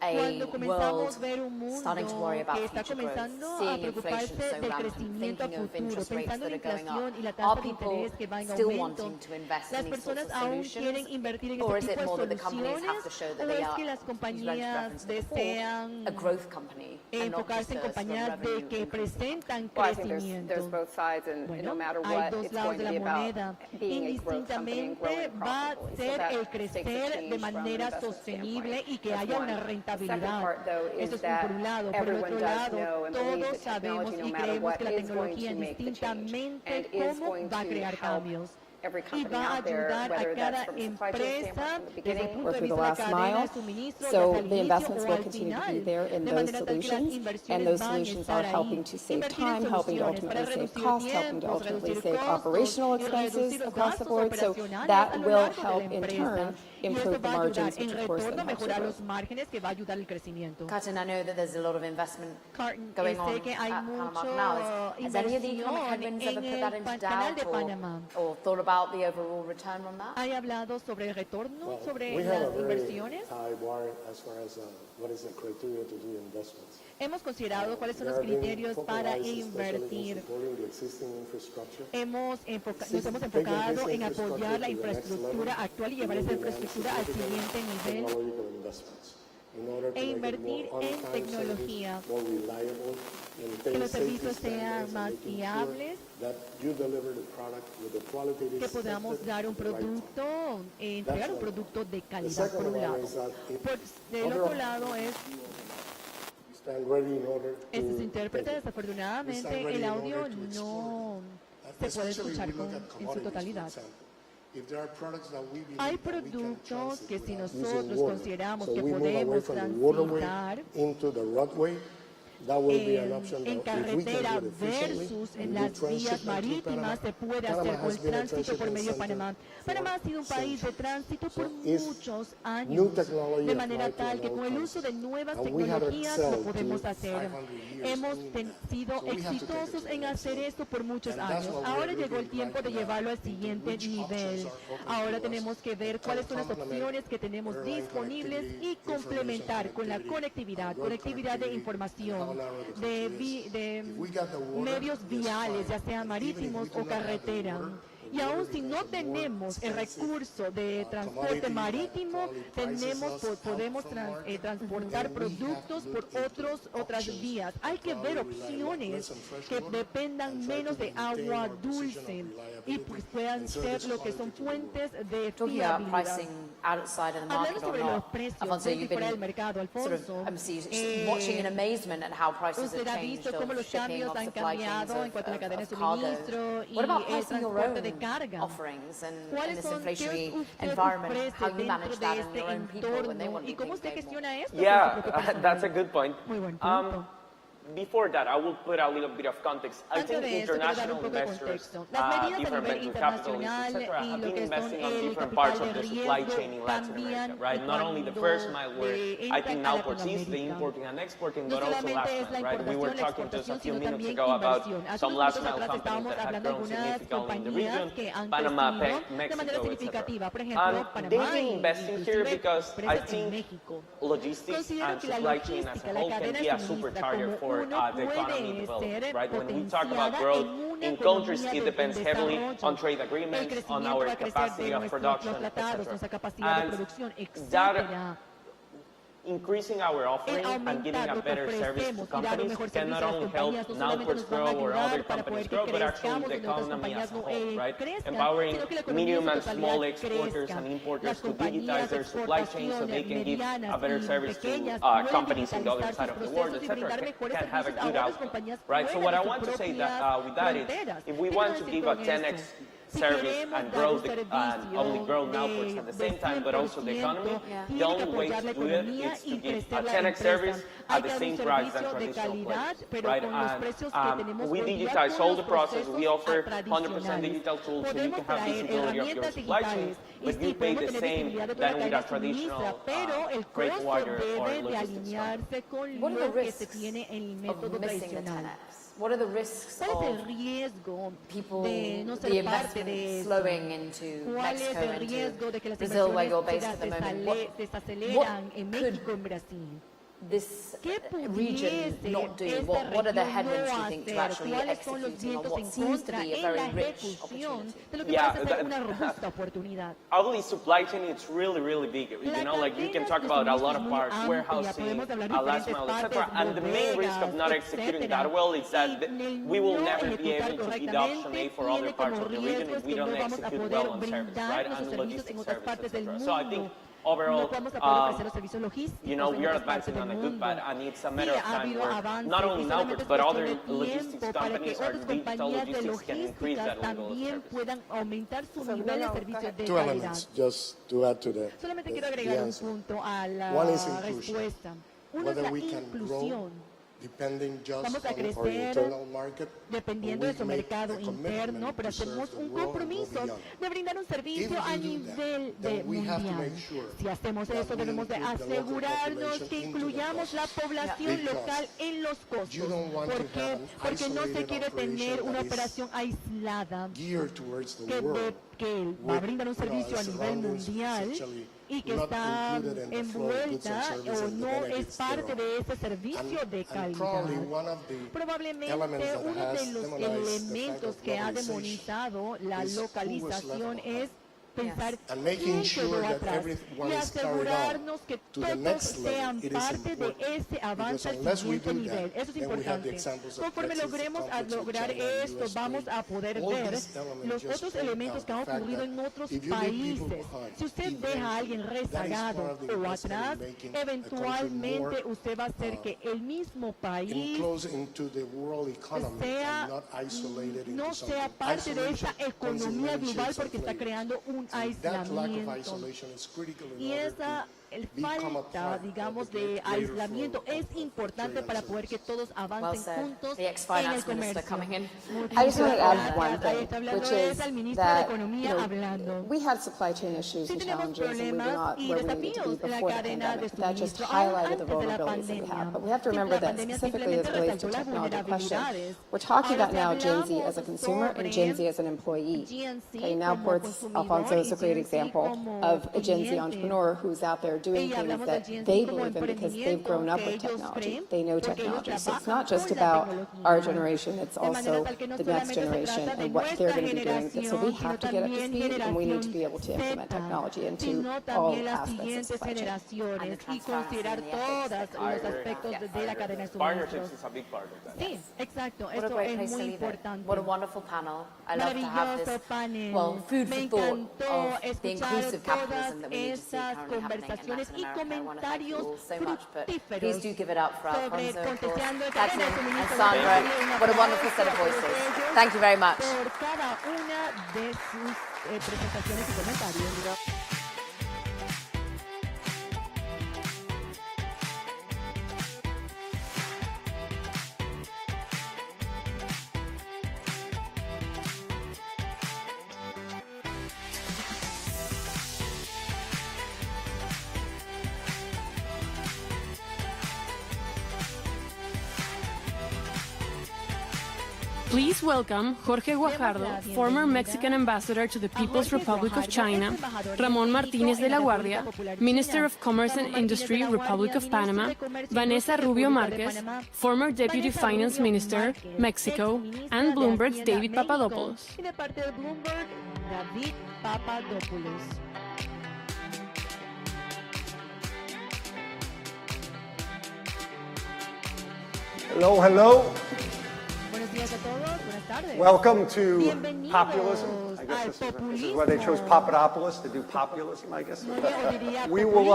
a Cuando comenzamos a ver un world mundo starting to worry about que está future growth, comenzando a seeing preocuparse inflation so del rampant, crecimiento a thinking of futuro, interest rates pensando that en are going inflación up, y la are tasa de people interés que va en still aumento, wanting to invest las in these sorts personas of aún solutions? quieren invertir en Or este is it tipo more de that the companies soluciones, have to show that o they es are, que las as you compañías referenced before, desean a growth company and not enfocarse just en a sort of compañías de revenue que presentan Well, I think crecimiento. there's both sides, and no Bueno, matter hay what, dos it's lados going de to la be about moneda. being a growth company and Indistintamente growing va a profitably. So ser that el takes a crecer change de from an manera investment sostenible standpoint. y que That's haya one. una The second rentabilidad. part, though, is Eso es that por un lado. Por el everyone otro does lado, know and believe todos that sabemos technology, no y matter creemos what, que la is going tecnología to make the change distintamente and is cómo going va a to crear help cambios. every Y company va a out there, ayudar a whether cada that's from a supply chain empresa standpoint from the desde el beginning punto or de through the vista de la last cadena mile. de suministro, So desde el the inicio investments o will al continue to final. be there in De those manera tal que las solutions, and inversiones those van a solutions estar are ahí. helping to save Invertir en time, helping to soluciones para ultimately save reducir costs, helping to tiempos, ultimately reducir save costos operational y reducir expenses los across the gastos board. So operacionales that a lo will largo de help la in empresa. turn Y eso improve the va a ayudar margins, en which of course then retorno a helps the mejorar growth. los márgenes que va a ayudar el crecimiento. Carton, I know that there's a lot of investment going on Sé que hay at Panama mucho Canal. Has any of the economic headwinds ever en put that el into canal de doubt Panamá. or thought about the overall return on that? ¿Hay hablado sobre el retorno, sobre We have las a very inversiones? high bar as far as what is the criteria to do investments. Hemos considerado cuáles son los There have been criterios para focalized especially in invertir. supporting the existing infrastructure. Nos hemos enfocado en apoyar la infraestructura actual y llevar esa infraestructura al siguiente nivel. Technological investments. e invertir en tecnología, que los servicios sean más fiables, que podamos dar un producto, entregar un producto de calidad por un lado. Del otro lado es este intérprete. Desafortunadamente el audio no se puede escuchar en su totalidad. Hay productos que si nosotros consideramos que podemos transitar en carretera versus en las vías marítimas, se puede hacer con el tránsito por medio de Panamá. Panamá ha sido un país de tránsito por muchos años, de manera tal que con el uso de nuevas tecnologías lo podemos hacer. Hemos sido exitosos en hacer esto por muchos años. Ahora llegó el tiempo de llevarlo al siguiente nivel. Ahora tenemos que ver cuáles son las opciones que tenemos disponibles y complementar con la conectividad de información, de medios viales, ya sean marítimos o carretera. Y aún si no tenemos el recurso de transporte marítimo, podemos transportar productos por otras vías. Hay que ver opciones que dependan menos de agua dulce y pues puedan ser lo que son fuentes de fiabilidad. Hablando sobre los precios dentro y fuera del mercado, Alfonso, usted ha visto cómo los cambios han cambiado en cuanto a la cadena de suministro y el transporte de carga. ¿Cuáles son los que usted ofrece dentro de este entorno y cómo usted gestiona esto? Yeah, that's a good point. Before that, I will put a little bit of context. I think international investors, different venture capitalists, etc., have been investing on different parts of the supply chain in Latin America, right? Not only the first mile where I think now perceives the importing and exporting, but also last mile, right? We were talking just a few minutes ago about some last mile companies that have grown significantly in the region, Panama, Mexico, etc. And they've been investing here because I think logistics and supply chain as a whole can be a supercharger for the economy development, right? When we talk about growth in countries, it depends heavily on trade agreements, on our capacity of production, etc. And that increasing our offering and giving a better service to companies can not only help Nowports grow or other companies grow, but actually the economy as a whole, right? Empowering medium and small exporters and importers to digitize their supply chain so they can give a better service to companies in the other side of the world, etc., can have a good outcome, right? So what I want to say that with that is, if we want to give a 10x service and grow and only grow Nowports at the same time, but also the economy, the only way to do it is to give a 10x service at the same price than traditional players, right? And we digitize all the process. We offer 100% digital tools so you can have visibility of your supply chain, but you pay the same than with a traditional freight forwarder or logistics company. What are the risks of missing the 10x? What are the risks of people, the investment flowing into Mexico, into Brazil, where you're based at the moment? What could this region not do? What are the headwinds, do you think, to actually executing on what seems to be a very rich opportunity? Yeah, I believe supply chain is really big. You know, like you can talk about a lot of parts, warehousing, last mile, etc. And the main risk of not executing that well is that we will never be able to be the option A for other parts of the region if we don't execute well on service, right? And logistics service, etc. So I think overall, you know, we are advancing on a good path, and it's a matter of time where not only Nowports, but other logistics companies or digital logistics can increase that level of service. Two elements, just to add to the answer. One is inclusion, whether we can grow depending just Vamos a on our crecer internal market, dependiendo de su mercado interno, pero hacemos un compromiso de brindar un servicio a nivel mundial. Si hacemos eso, debemos de asegurarnos que incluyamos la población local en los costos. ¿Por qué? Porque no se quiere tener una operación aislada que va a brindar un servicio a nivel mundial y que está envuelta o no es parte de ese servicio de calidad. Probablemente uno de los elementos que ha demonizado la localización es pensar and making quién sure quedó that atrás everyone y is carried on asegurarnos que to the todos next level. sean It is parte de important. ese avance al Unless we siguiente do nivel. that, Eso es then we have the importante. examples of Conforme Brexit, logremos conflicts with lograr China and esto, US vamos trade, a poder all ver these elements los just otros point elementos out que han the fact ocurrido that en otros if you leave people países. behind, Si usted deja a alguien eventually, that is rezagado part of the o investment atrás, in making a country eventualmente more usted va a hacer que el mismo país enclosed into the world economy sea, and not isolated no into sea something. parte de esa Isolation comes in economía many global shapes and porque está flavors. creando un And that lack of aislamiento. isolation is critical in Y order esa to become a falta, part digamos, of the de greater aislamiento flow es of importante trade para and poder que todos Well avancen said. juntos The en el ex-finance minister comercio. coming in. I just wanted to add one Ahí thing, está hablando which es is el ministro de that, Economía hablando. we had supply chain issues Sí and tenemos challenges, and we were problemas not y where we needed to be desafíos en la before the cadena de pandemic. That just suministro, aún highlighted the antes de la vulnerabilities that we have. pandemia. But we have to Sí, remember la that pandemia specifically as it simplemente relates to resaltó las technology question, vulnerabilidades. we're talking Ahora, about now si Gen Z hablamos as a consumer and Gen Z as an employee. GNC Okay, now como Ports consumidor Alfonso is a y great Gen Z example como of a Gen Z cliente. entrepreneur who's out there doing Y things hablamos that del GNC they como believe in because they've grown emprendimiento up que with ellos technology. creen They know porque ellos technology. So it's trabajan not just con la about tecnología. our generation, it's De manera also tal que no the next solamente se generation trata de and what they're nuestra going to be doing. So we generación, have to sino get up to también speed and we need to be generación able to implement Z, technology into sino all también las aspects of siguientes supply chain. generaciones y considerar todos los aspectos de la cadena de suministros. Partnerships is a big part of that. Sí, exacto, What a eso great es place to muy leave it. importante. What a wonderful panel. I love to have Maravilloso this, panel. well, food Me for thought encantó of the escuchar inclusive todas capitalism that we need to see esas currently happening in conversaciones Latin y America. I want to thank you comentarios all so much, but fructíferos please do give it up for sobre Alfonso, of course, contestando el Kathleen cadena de and suministro. Sandra. What a wonderful set of Todos voices. ellos Thank you very much. por cada una de sus presentaciones y comentarios. Please welcome Jorge Guajardo, former Mexican ambassador to the People's Republic of China, Ramón Martínez de la Guardia, Minister of Commerce and Industry, Republic of Panama, Vanessa Rubio Márquez, former Deputy Finance Minister, Mexico, and Bloomberg's David Papadopoulos. Y de parte de Bloomberg, David Papadopoulos. Hello, hello. Buenos días a todos, buenas tardes. Welcome to Bienvenidos populism. I guess this is why they chose Papadopoulos to do populism, I guess. We will,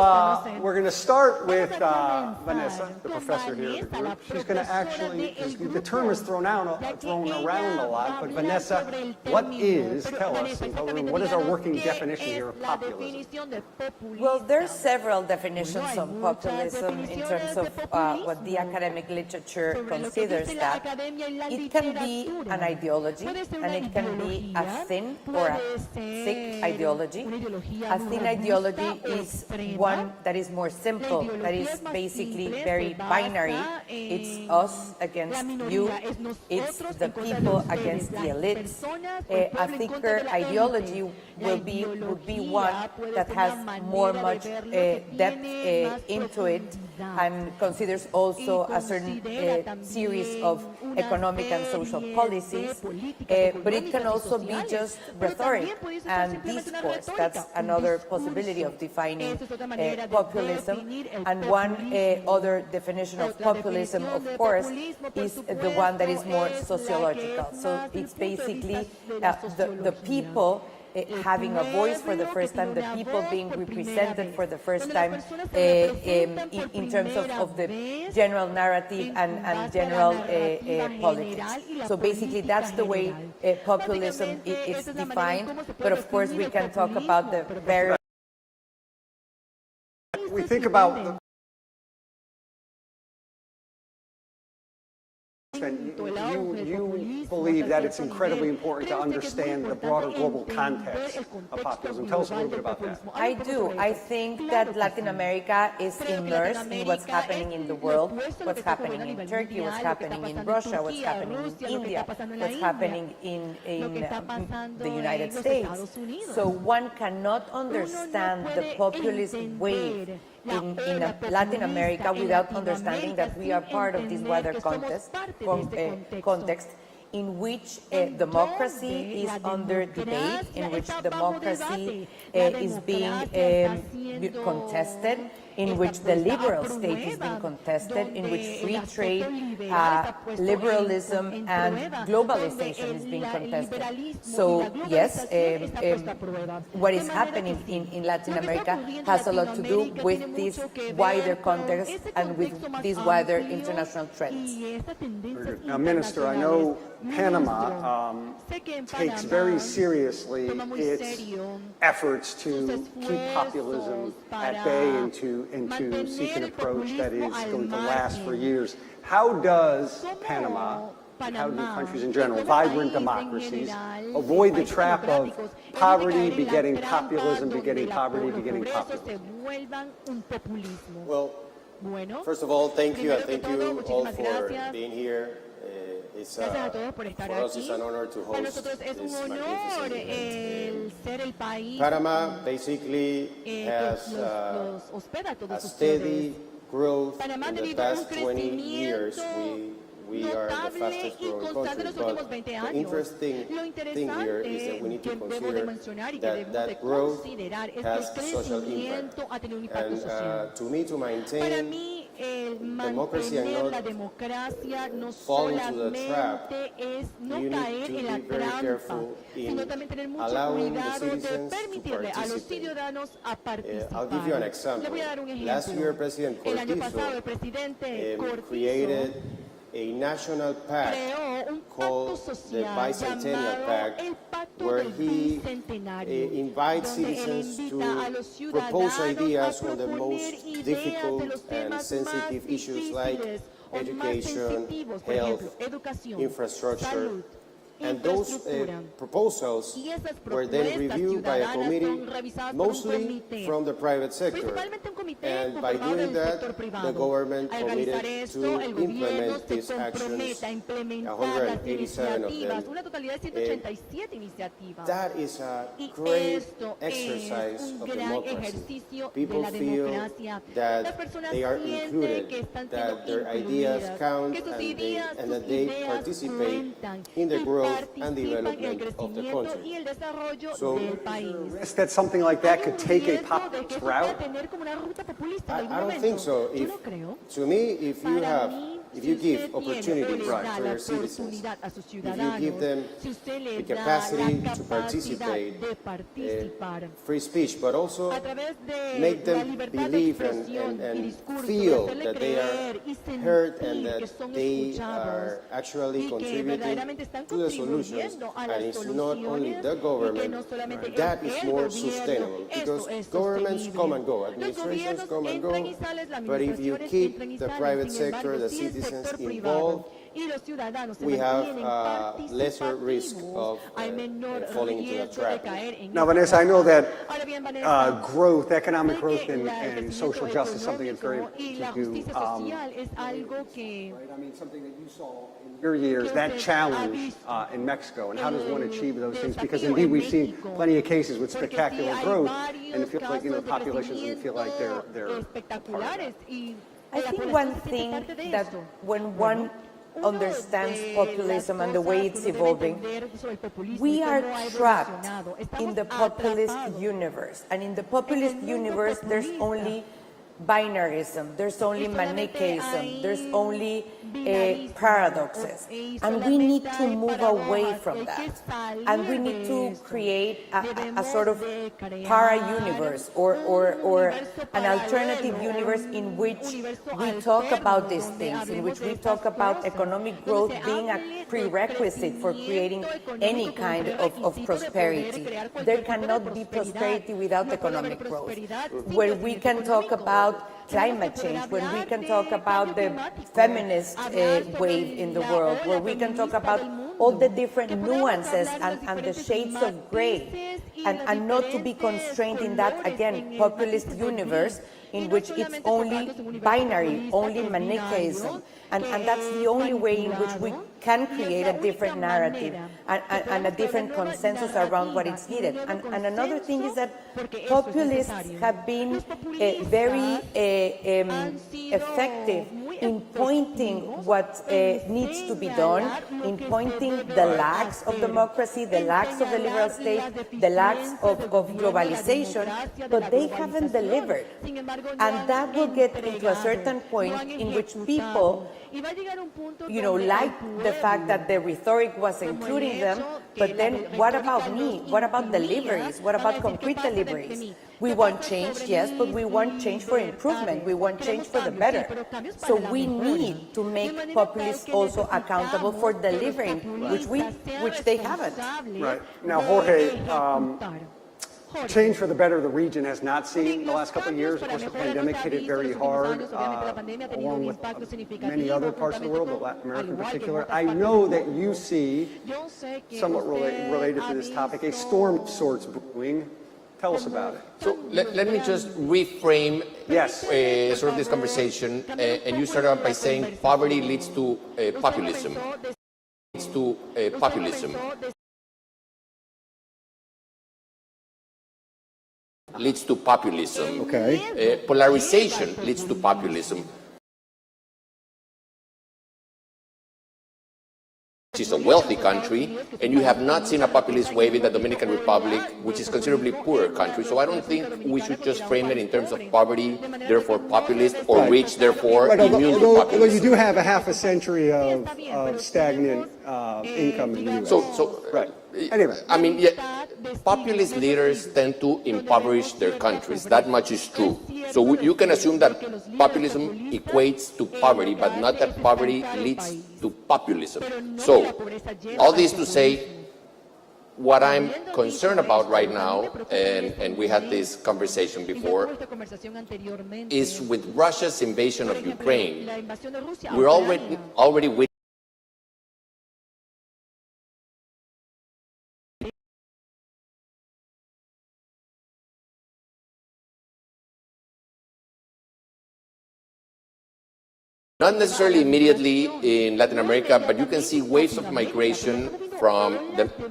we're going to start with Vanessa, the professor here of the group. She's going to actually, the term is thrown around a lot, but Vanessa, what is, tell us, what is our working definition here of populism? Well, there's several definitions of populism in terms of what the academic literature considers that. It can be an ideology, and it can be a thin or a thick ideology. A thin ideology is one that is more simple, that is basically very binary. It's us against you, it's the people against the elites. A thicker ideology would be one that has much depth into it and considers also a certain series of economic and social policies, but it can also be just rhetoric and discourse. That's another possibility of defining populism. And one other definition of populism, of course, is the one that is more sociological. So it's basically the people having a voice for the first time, the people being represented for the first time in terms of the general narrative and general politics. So basically that's the way populism is defined, but of course we can talk about the various... We think about you believe that it's incredibly important to understand the broader global context of populism. Tell us a little bit about that. I do. I think that Latin America is immersed in what's happening in the world, what's happening in Turkey, what's happening in Russia, what's happening in India, what's happening in the United States. So one cannot understand the populist wave in Latin America without understanding that we are part of this wider context. in which democracy is under debate, in which democracy is being contested, in which the liberal state is being contested, in which free trade, liberalism, and globalization is being contested. So yes, what is happening in Latin America has a lot to do with this wider context and with these wider international trends. Now, Minister, I know Panama takes very seriously its efforts to keep populism at bay and to seek an approach that is going to last for years. How does Panama, how do countries in general, vibrant democracies, avoid the trap of poverty begetting populism, begetting poverty, begetting populism? Well, first of all, thank you, and thank you all for being here. For us, it's an honor to host this magnificent event. Panama basically has a steady growth in the past 20 years. We are the fastest growing country, but the interesting thing here is that we need to consider that that growth has social impact. And to me, to maintain democracy and not fall into the trap, you need to be very careful in allowing the citizens to participate. I'll give you an example. Last year, President Cortizo created a national pact called the Bicentennial Pact, where he invites citizens to propose ideas on the most difficult and sensitive issues like education, health, infrastructure. And those proposals were then reviewed by a committee, mostly from the private sector. And by doing that, the government committed to implement these actions, 187 of them. That is a great exercise of democracy. People feel that they are included, that their ideas count, and that they participate in the growth and development of the country. So, that something like that could take a populist route? I don't think so. To me, if you give opportunities for your citizens, if you give them the capacity to participate, free speech, but also make them believe and feel that they are heard and that they are actually contributing to the solutions, and it's not only the government, that is more sustainable, because governments come and go, administrations come and go, but if you keep the private sector, the citizens involved, we have lesser risk of falling into the trap. Now, Vanessa, I know that growth, economic growth, and social justice is something that's very important to do. Right? I mean, something that you saw in your years, that challenge in Mexico, and how does one achieve those things? Because indeed, we've seen plenty of cases with spectacular growth, and it feels like populations doesn't feel like they're a part of that. I think one thing that when one understands populism and the way it's evolving, we are trapped in the populist universe. And in the populist universe, there's only binarism, there's only Manichaeism, there's only paradoxes. And we need to move away from that. And we need to create a sort of para-universe or an alternative universe in which we talk about these things, in which we talk about economic growth being a prerequisite for creating any kind of prosperity. There cannot be prosperity without economic growth. Where we can talk about climate change, when we can talk about the feminist wave in the world, where we can talk about all the different nuances and the shades of gray, and not to be constrained in that, again, populist universe in which it's only binary, only Manichaeism. And that's the only way in which we can create a different narrative and a different consensus around what is needed. And another thing is that populists have been very effective in pointing what needs to be done, in pointing the lacks of democracy, the lacks of the liberal state, the lacks of globalization, but they haven't delivered. And that will get into a certain point in which people, like the fact that the rhetoric was including them, but then what about me? What about deliveries? What about concrete deliveries? We want change, yes, but we want change for improvement. We want change for the better. So we need to make populists also accountable for delivering, which they haven't. Right. Now, Jorge, change for the better the region has not seen the last couple of years. Of course, the pandemic hit it very hard, along with many other parts of the world, but Latin America in particular. I know that you see, somewhat related to this topic, a storm of sorts brewing. Tell us about it. So let me just reframe sort of this conversation. And you started out by saying poverty leads to populism. Leads to populism. Leads to populism. Okay. Polarization leads to populism. Which is a wealthy country, and you have not seen a populist wave in the Dominican Republic, which is considerably poorer country. So I don't think we should just frame it in terms of poverty, therefore populist, or rich, therefore immune to populism. Although you do have a half a century of stagnant income in the U.S. Right. Anyway, I mean, populist leaders tend to impoverish their countries. That much is true. So you can assume that populism equates to poverty, but not that poverty leads to populism. So, all this to say, what I'm concerned about right now, and we had this conversation before, is with Russia's invasion of Ukraine. We're already witnessing not necessarily immediately in Latin America, but you can see waves of migration from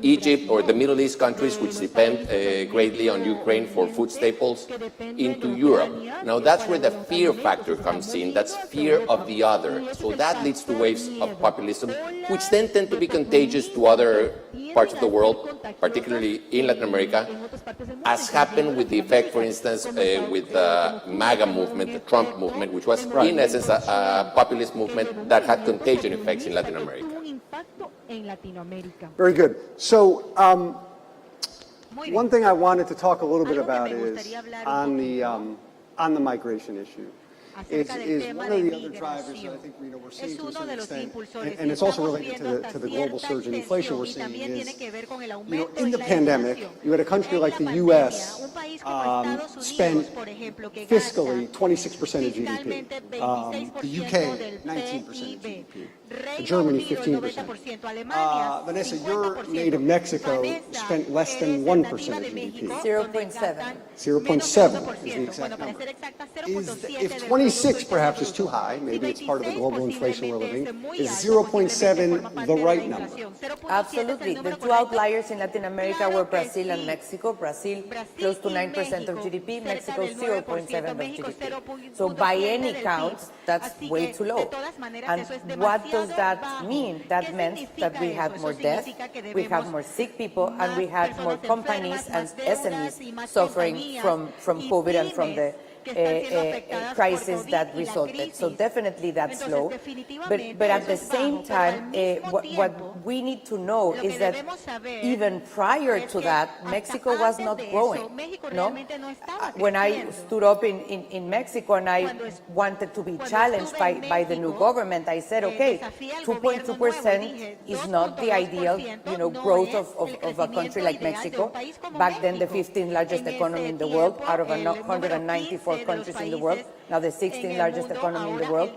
Egypt or the Middle East countries, which depend greatly on Ukraine for food staples, into Europe. Now that's where the fear factor comes in. That's fear of the other. So that leads to waves of populism, which then tend to be contagious to other parts of the world, particularly in Latin America, as happened with the effect, for instance, with the MAGA movement, the Trump movement, which was in essence a populist movement that had contagion effects in Latin America. Very good. So one thing I wanted to talk a little bit about is on the migration issue. Is one of the other drivers that I think we're seeing to a certain extent, and it's also related to the global surge in inflation we're seeing, is, in the pandemic, you had a country like the U.S. Spend fiscally 26% of GDP, the U.K. 19% of GDP, Germany 15%. Vanessa, your native Mexico spent less than 1% of GDP. 0.7. 0.7 is the exact number. If 26 perhaps is too high, maybe it's part of the global inflation we're living, is 0.7 the right number? Absolutely. The two outliers in Latin America were Brazil and Mexico. Brazil close to 9% of GDP, Mexico 0.7 of GDP. So by any count, that's way too low. And what does that mean? That meant that we had more death, we had more sick people, and we had more companies and SMEs suffering from COVID and from the crisis that resulted. So definitely that's low. But at the same time, what we need to know is that even prior to that, Mexico was not growing. No? When I stood up in Mexico and I wanted to be challenged by the new government, I said, okay, 2.2% is not the ideal, growth of a country like Mexico. Back then, the 15th largest economy in the world, out of 194 countries in the world, now the 16th largest economy in the world,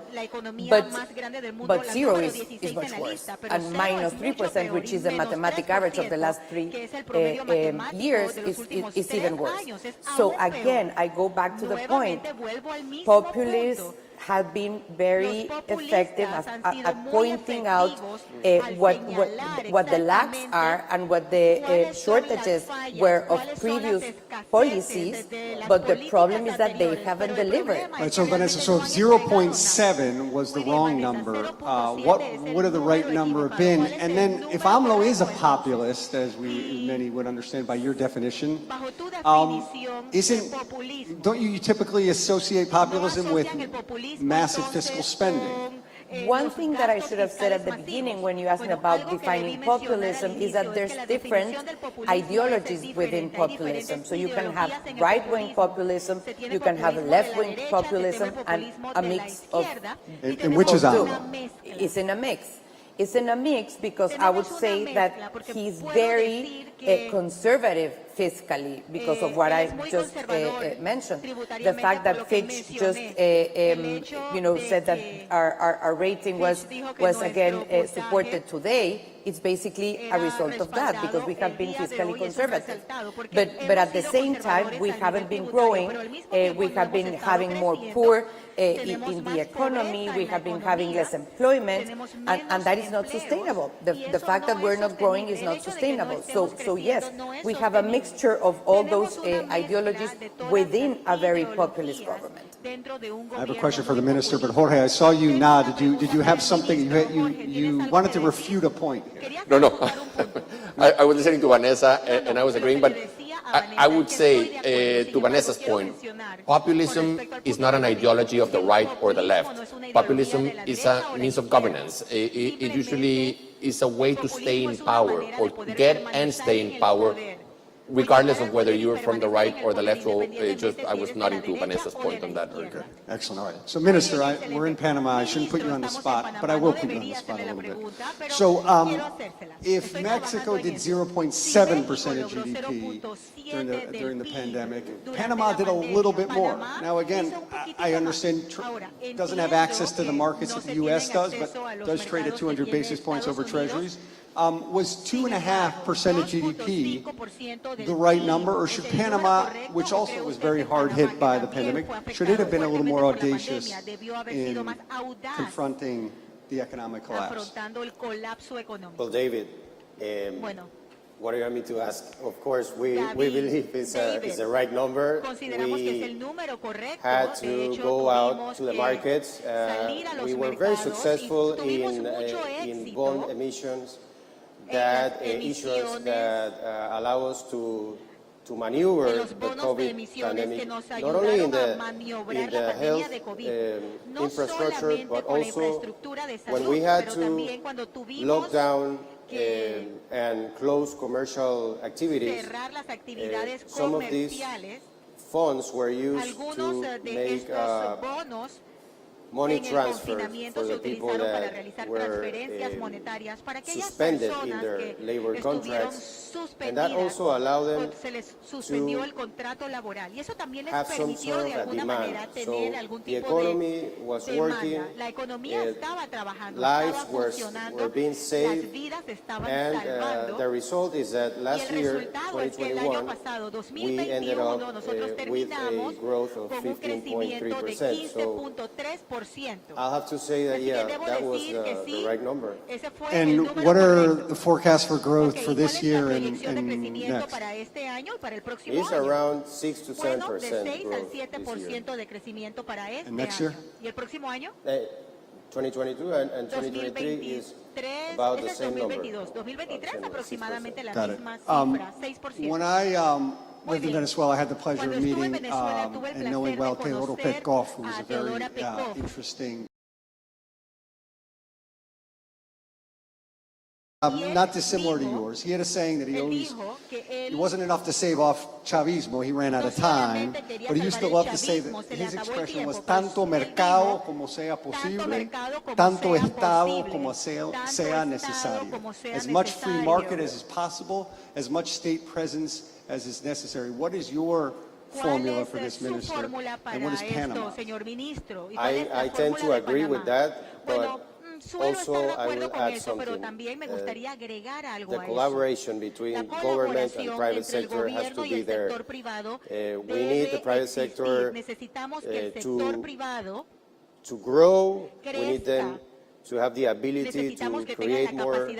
but zero is much worse, and minus 3%, which is the mathematical average of the last 3 years, is even worse. So again, I go back to the point, populists have been very effective at pointing out what the lacks are and what the shortages were of previous policies, but the problem is that they haven't delivered. Right, so Vanessa, so if 0.7 was the wrong number, what would have the right number have been? And then if AMLO is a populist, as many would understand by your definition, don't you typically associate populism with massive fiscal spending? One thing that I should have said at the beginning when you asked me about defining populism is that there's different ideologies within populism. So you can have right-wing populism, you can have left-wing populism, and a mix of And which is AMLO? It's in a mix. It's in a mix because I would say that he's very conservative fiscally because of what I just mentioned. The fact that Fitch just said that our rating was again supported today, it's basically a result of that because we have been fiscally conservative. But at the same time, we haven't been growing. We have been having more poor in the economy. We have been having less employment, and that is not sustainable. The fact that we're not growing is not sustainable. So yes, we have a mixture of all those ideologies within a very populist government. I have a question for the minister, but Jorge, I saw you nod. Did you have something? You wanted to refute a point here. No. I was listening to Vanessa and I was agreeing, but I would say to Vanessa's point, populism is not an ideology of the right or the left. Populism is a means of governance. It usually is a way to stay in power or get and stay in power, regardless of whether you're from the right or the left. So I was nodding to Vanessa's point on that. Okay, excellent. All right. So, Minister, we're in Panama. I shouldn't put you on the spot, but I will put you on the spot a little bit. So, if Mexico did 0.7% of GDP during the pandemic, Panama did a little bit more. Now, again, I understand doesn't have access to the markets that the U.S. does, but does trade at 200 basis points over Treasuries. Was 2.5% of GDP the right number, or should Panama, which also was very hard hit by the pandemic, should it have been a little more audacious in confronting the economic collapse? Well, David, what do you want me to ask? Of course, we believe it's the right number. We had to go out to the markets. We were very successful in bond emissions. That issues that allow us to maneuver the COVID pandemic, not only in the health infrastructure, but also when we had to lock down and close commercial activities. Some of these funds were used to make money transfer for the people that were suspended in their labor contracts, and that also allowed them to have some sort of a demand. So the economy was working, lives were being saved, and the result is that last year, 2021, we ended up with a growth of 15.3%. So I'll have to say that, that was the right number. And what are the forecasts for growth for this year and next? It's around 6 to 7% growth this year. And next year? 2022 and 2023 is about the same number. Got it. When I lived in Venezuela, I had the pleasure of meeting and knowing well Teodoro Petkov, who was a very interesting, not dissimilar to yours. He had a saying that it wasn't enough to save off Chavismo, he ran out of time, but he used to love to say that his expression was tanto mercado como sea posible, tanto Estado como sea necesario. As much free market as is possible, as much state presence as is necessary. What is your formula for this, Minister? And what is Panama? I tend to agree with that, but also I will add something. The collaboration between government and private sector has to be there. We need the private sector to grow, we need them to have the ability to create more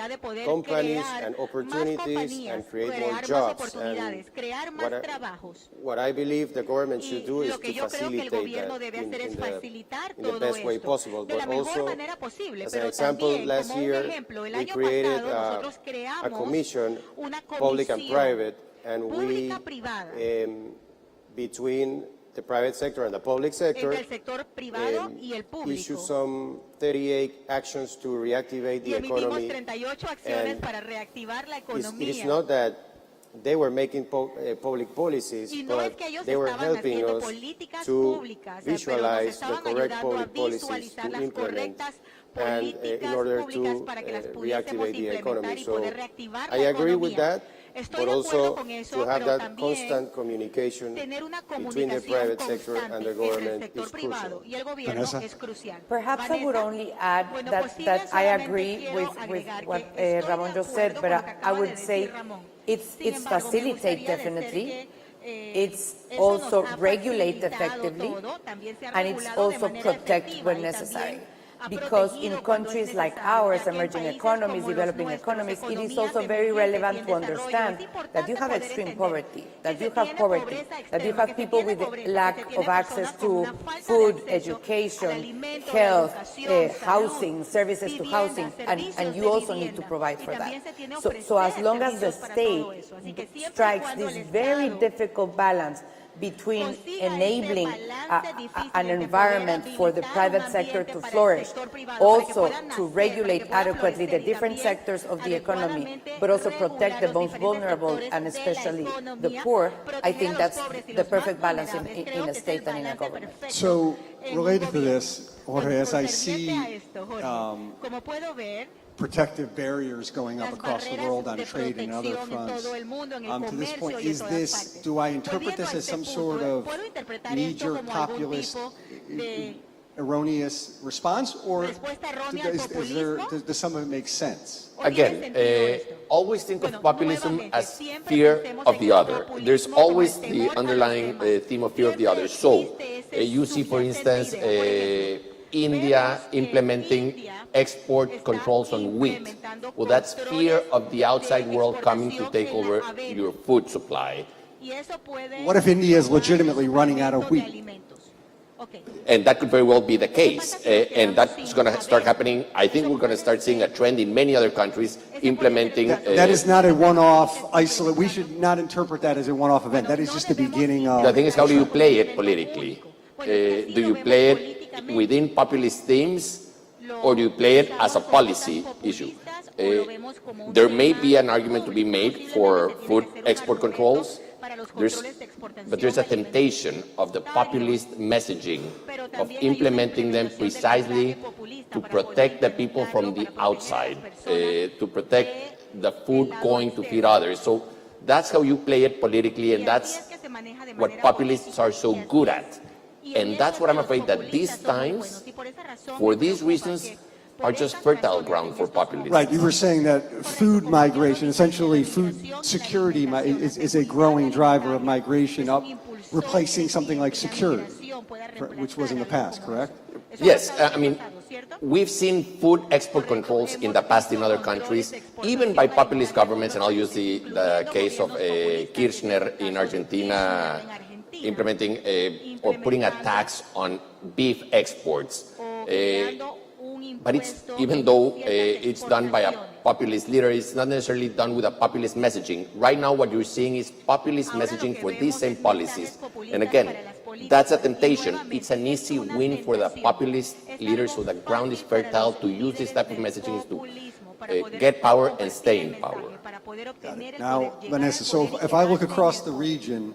companies and opportunities and create more jobs. And what I believe the government should do is to facilitate that in the best way possible. But also, as an example, last year we created a commission, public and private, and we, between the private sector and the public sector, issue some 38 actions to reactivate the economy. And it is not that they were making public policies, but they were helping us to visualize the correct public policies to implement and in order to reactivate the economy. So I agree with that. But also to have that constant communication between the private sector and the government is crucial. Vanessa? Perhaps I would only add that I agree with what Ramon just said, but I would say it's facilitate definitely, it's also regulate effectively, and it's also protect when necessary. Because in countries like ours, emerging economies, developing economies, it is also very relevant to understand that you have extreme poverty, that you have people with lack of access to food, education, health, housing, services to housing, and you also need to provide for that. So as long as the state strikes this very difficult balance between enabling an environment for the private sector to flourish, also to regulate adequately the different sectors of the economy, but also protect the most vulnerable and especially the poor, I think that's the perfect balance in a state and in a government. So, related to this, Jorge, as I see protective barriers going up across the world on trade and other fronts. To this point, do I interpret this as some sort of knee-jerk populist, erroneous response, or does some of it make sense? Again, always think of populism as fear of the other. There's always the underlying theme of fear of the other. So, you see, for instance, India implementing export controls on wheat. Well, that's fear of the outside world coming to take over your food supply. What if India is legitimately running out of wheat? And that could very well be the case. And that's going to start happening. I think we're going to start seeing a trend in many other countries implementing... That is not a one-off isolate. We should not interpret that as a one-off event. That is just the beginning of... The thing is, how do you play it politically? Do you play it within populist themes? Or do you play it as a policy issue? There may be an argument to be made for food export controls, but there's a temptation of the populist messaging, of implementing them precisely to protect the people from the outside, to protect the food going to feed others. So that's how you play it politically, and that's what populists are so good at. And that's what I'm afraid that these times, for these reasons, are just fertile ground for populism. Right, you were saying that food migration, essentially food security is a growing driver of migration up, replacing something like security, which was in the past, correct? Yes, I mean, we've seen food export controls in the past in other countries, even by populist governments, and I'll use the case of Kirchner in Argentina, implementing or putting a tax on beef exports. But it's, even though it's done by a populist leader, it's not necessarily done with a populist messaging. Right now, what you're seeing is populist messaging for these same policies. And again, that's a temptation. It's an easy win for the populist leaders, so the ground is fertile to use this type of messaging to get power and stay in power. Now, Vanessa, so if I look across the region,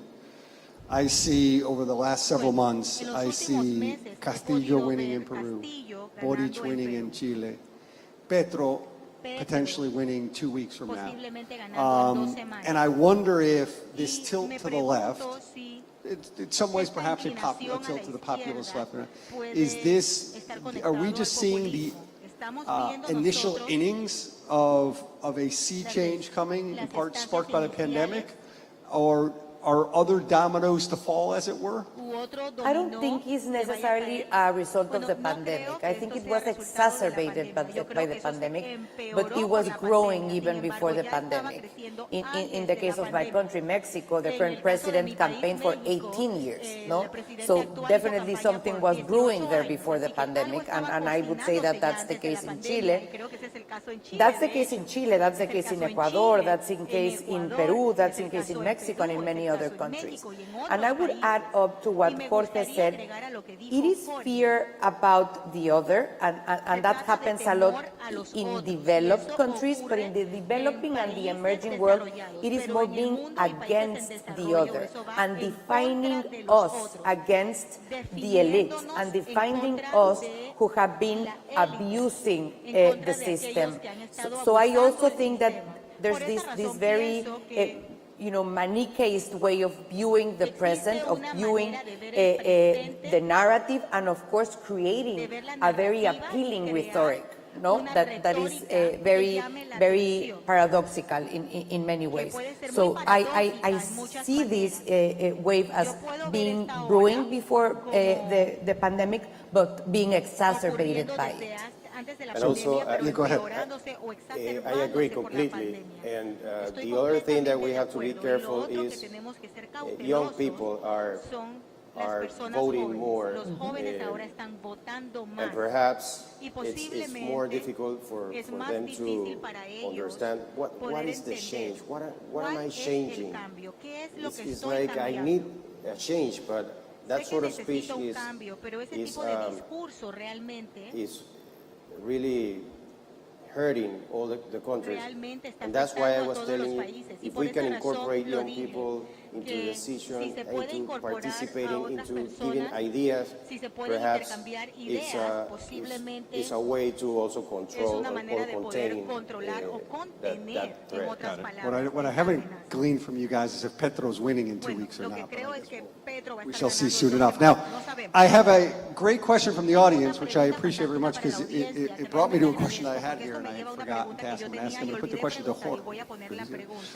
I see over the last several months, I see Castillo winning in Peru, Boric winning in Chile, Petro potentially winning 2 weeks from now. And I wonder if this tilt to the left, in some ways perhaps a tilt to the populist left, are we just seeing the initial innings of a sea change coming, in part sparked by the pandemic? Or are other dominoes to fall, as it were? I don't think it's necessarily a result of the pandemic. I think it was exacerbated by the pandemic, but it was growing even before the pandemic. In the case of my country, Mexico, the current president campaigned for 18 years, no? So definitely something was brewing there before the pandemic, and I would say that that's the case in Chile. That's the case in Chile, that's the case in Ecuador, that's the case in Peru, that's the case in Mexico, and in many other countries. And I would add up to what Jorge said, it is fear about the other, and that happens a lot in developed countries, but in the developing and the emerging world, it is more being against the other and defining us against the elite and defining us who have been abusing the system. So I also think that there's this very Manichaeist way of viewing the present, of viewing the narrative, and of course creating a very appealing rhetoric, no? That is very, very paradoxical in many ways. So I see this wave as being brewing before the pandemic, but being exacerbated by it. And also, go ahead. I agree completely. And the other thing that we have to be careful is young people are voting more, and perhaps it's more difficult for them to understand what is the change, what am I changing? It's like I need a change, but that sort of speech is really hurting all the countries. And that's why I was telling you, if we can incorporate young people into decision, into participating, into giving ideas, perhaps it's a way to also control or contain that threat. What I haven't gleaned from you guys is if Petro's winning in 2 weeks or not. We shall see soon enough. Now, I have a great question from the audience, which I appreciate very much because it brought me to a question I had here and I had forgotten to ask him. I'm going to put the question to Jorge.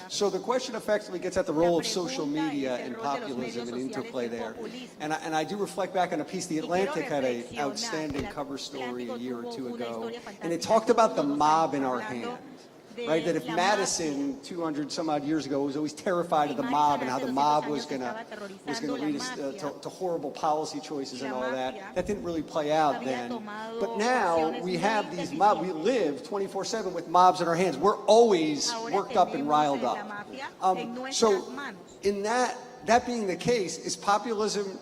So the question effectively gets at the role of social media and populism and interplay there. And I do reflect back on a piece. The Atlantic had an outstanding cover story a year or two ago, and it talked about the mob in our hand. Right, that if Madison 200 some odd years ago was always terrified of the mob and how the mob was going to lead us to horrible policy choices and all that, that didn't really play out then. But now we have these mobs. We live 24/7 with mobs in our hands. We're always worked up and riled up. So in that being the case, is populism?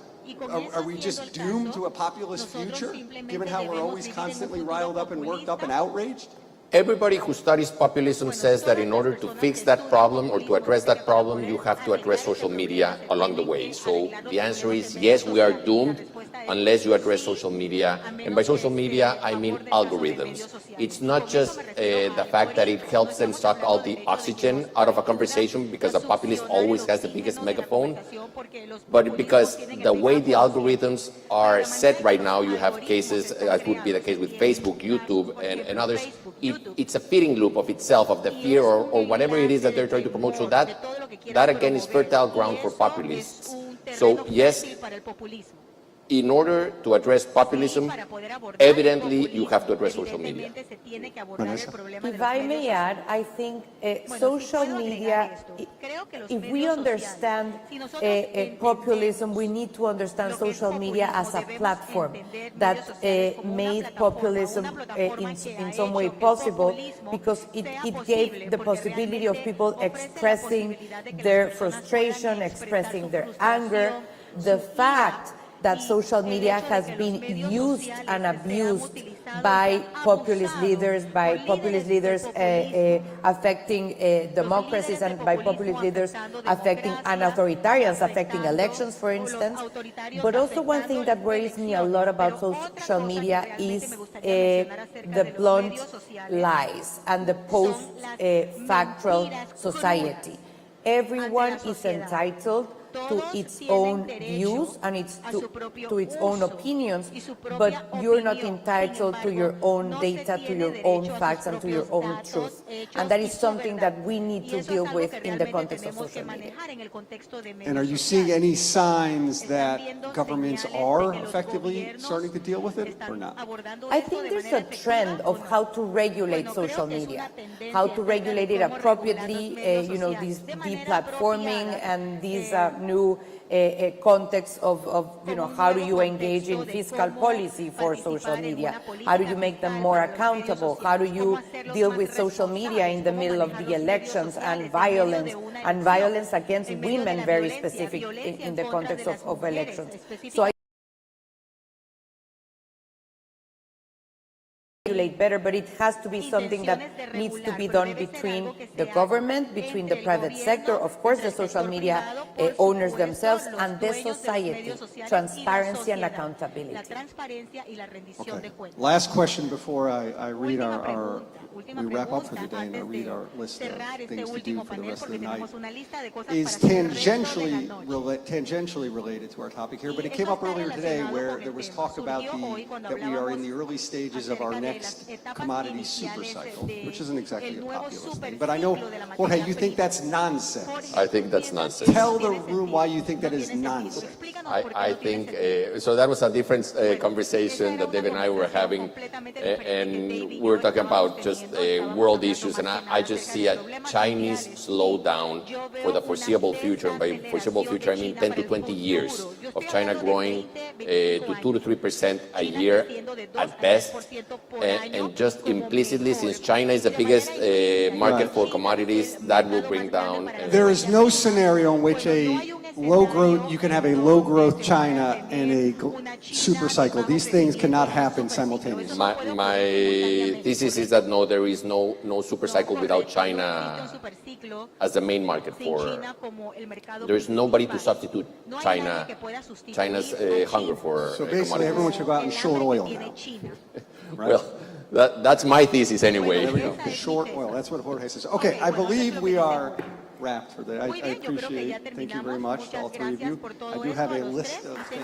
Are we just doomed to a populist future, given how we're always constantly riled up and worked up and outraged? Everybody who studies populism says that in order to fix that problem or to address that problem, you have to address social media along the way. So the answer is yes, we are doomed unless you address social media. And by social media, I mean algorithms. It's not just the fact that it helps them suck all the oxygen out of a conversation because a populist always has the biggest megaphone, but because the way the algorithms are set right now, you have cases, as would be the case with Facebook, YouTube, and others, it's a feeding loop of itself, of the fear or whatever it is that they're trying to promote. So that again is fertile ground for populists. So yes, in order to address populism, evidently you have to address social media. If I may add, I think social media, if we understand populism, we need to understand social media as a platform that made populism in some way possible, because it gave the possibility of people expressing their frustration, expressing their anger. The fact that social media has been used and abused by populist leaders affecting democracies, and by populist leaders affecting and authoritarians affecting elections, for instance. But also one thing that worries me a lot about social media is the blunt lies and the post-factual society. Everyone is entitled to its own views and to its own opinions, but you're not entitled to your own data, to your own facts, and to your own truth. And that is something that we need to deal with in the context of social media. And are you seeing any signs that governments are effectively starting to deal with it or not? I think there's a trend of how to regulate social media, how to regulate it appropriately, this deplatforming and these new context of how do you engage in fiscal policy for social media? How do you make them more accountable? How do you deal with social media in the middle of the elections and violence against women, very specific in the context of elections? So regulate better, but it has to be something that needs to be done between the government, between the private sector, of course the social media owners themselves, and the society. Transparency and accountability. Okay. Last question before I read we wrap up for the day and I read our list of things to do for the rest of the night, is tangentially related to our topic here, but it came up earlier today where there was talk about that we are in the early stages of our next commodity super cycle, which isn't exactly a populist thing. But I know, Jorge, you think that's nonsense. I think that's nonsense. Tell the room why you think that is nonsense. I think, so that was a different conversation that Dave and I were having, and we were talking about just world issues, and I just see a Chinese slowdown for the foreseeable future, and by foreseeable future I mean 10 to 20 years of China growing to 2 to 3% a year at best, and just implicitly, since China is the biggest market for commodities, that will bring down. There is no scenario in which you can have a low growth China and a super cycle. These things cannot happen simultaneously. My thesis is that no, there is no super cycle without China as the main market for. There is nobody to substitute China's hunger for. So basically, commodities. everyone should go out and short oil now. Right? Well, that's my thesis anyway. There we go. Short oil. That's what Jorge says. Okay, I believe we are wrapped for the day. I appreciate it. Thank you very much to all three of you. I do have a list of things.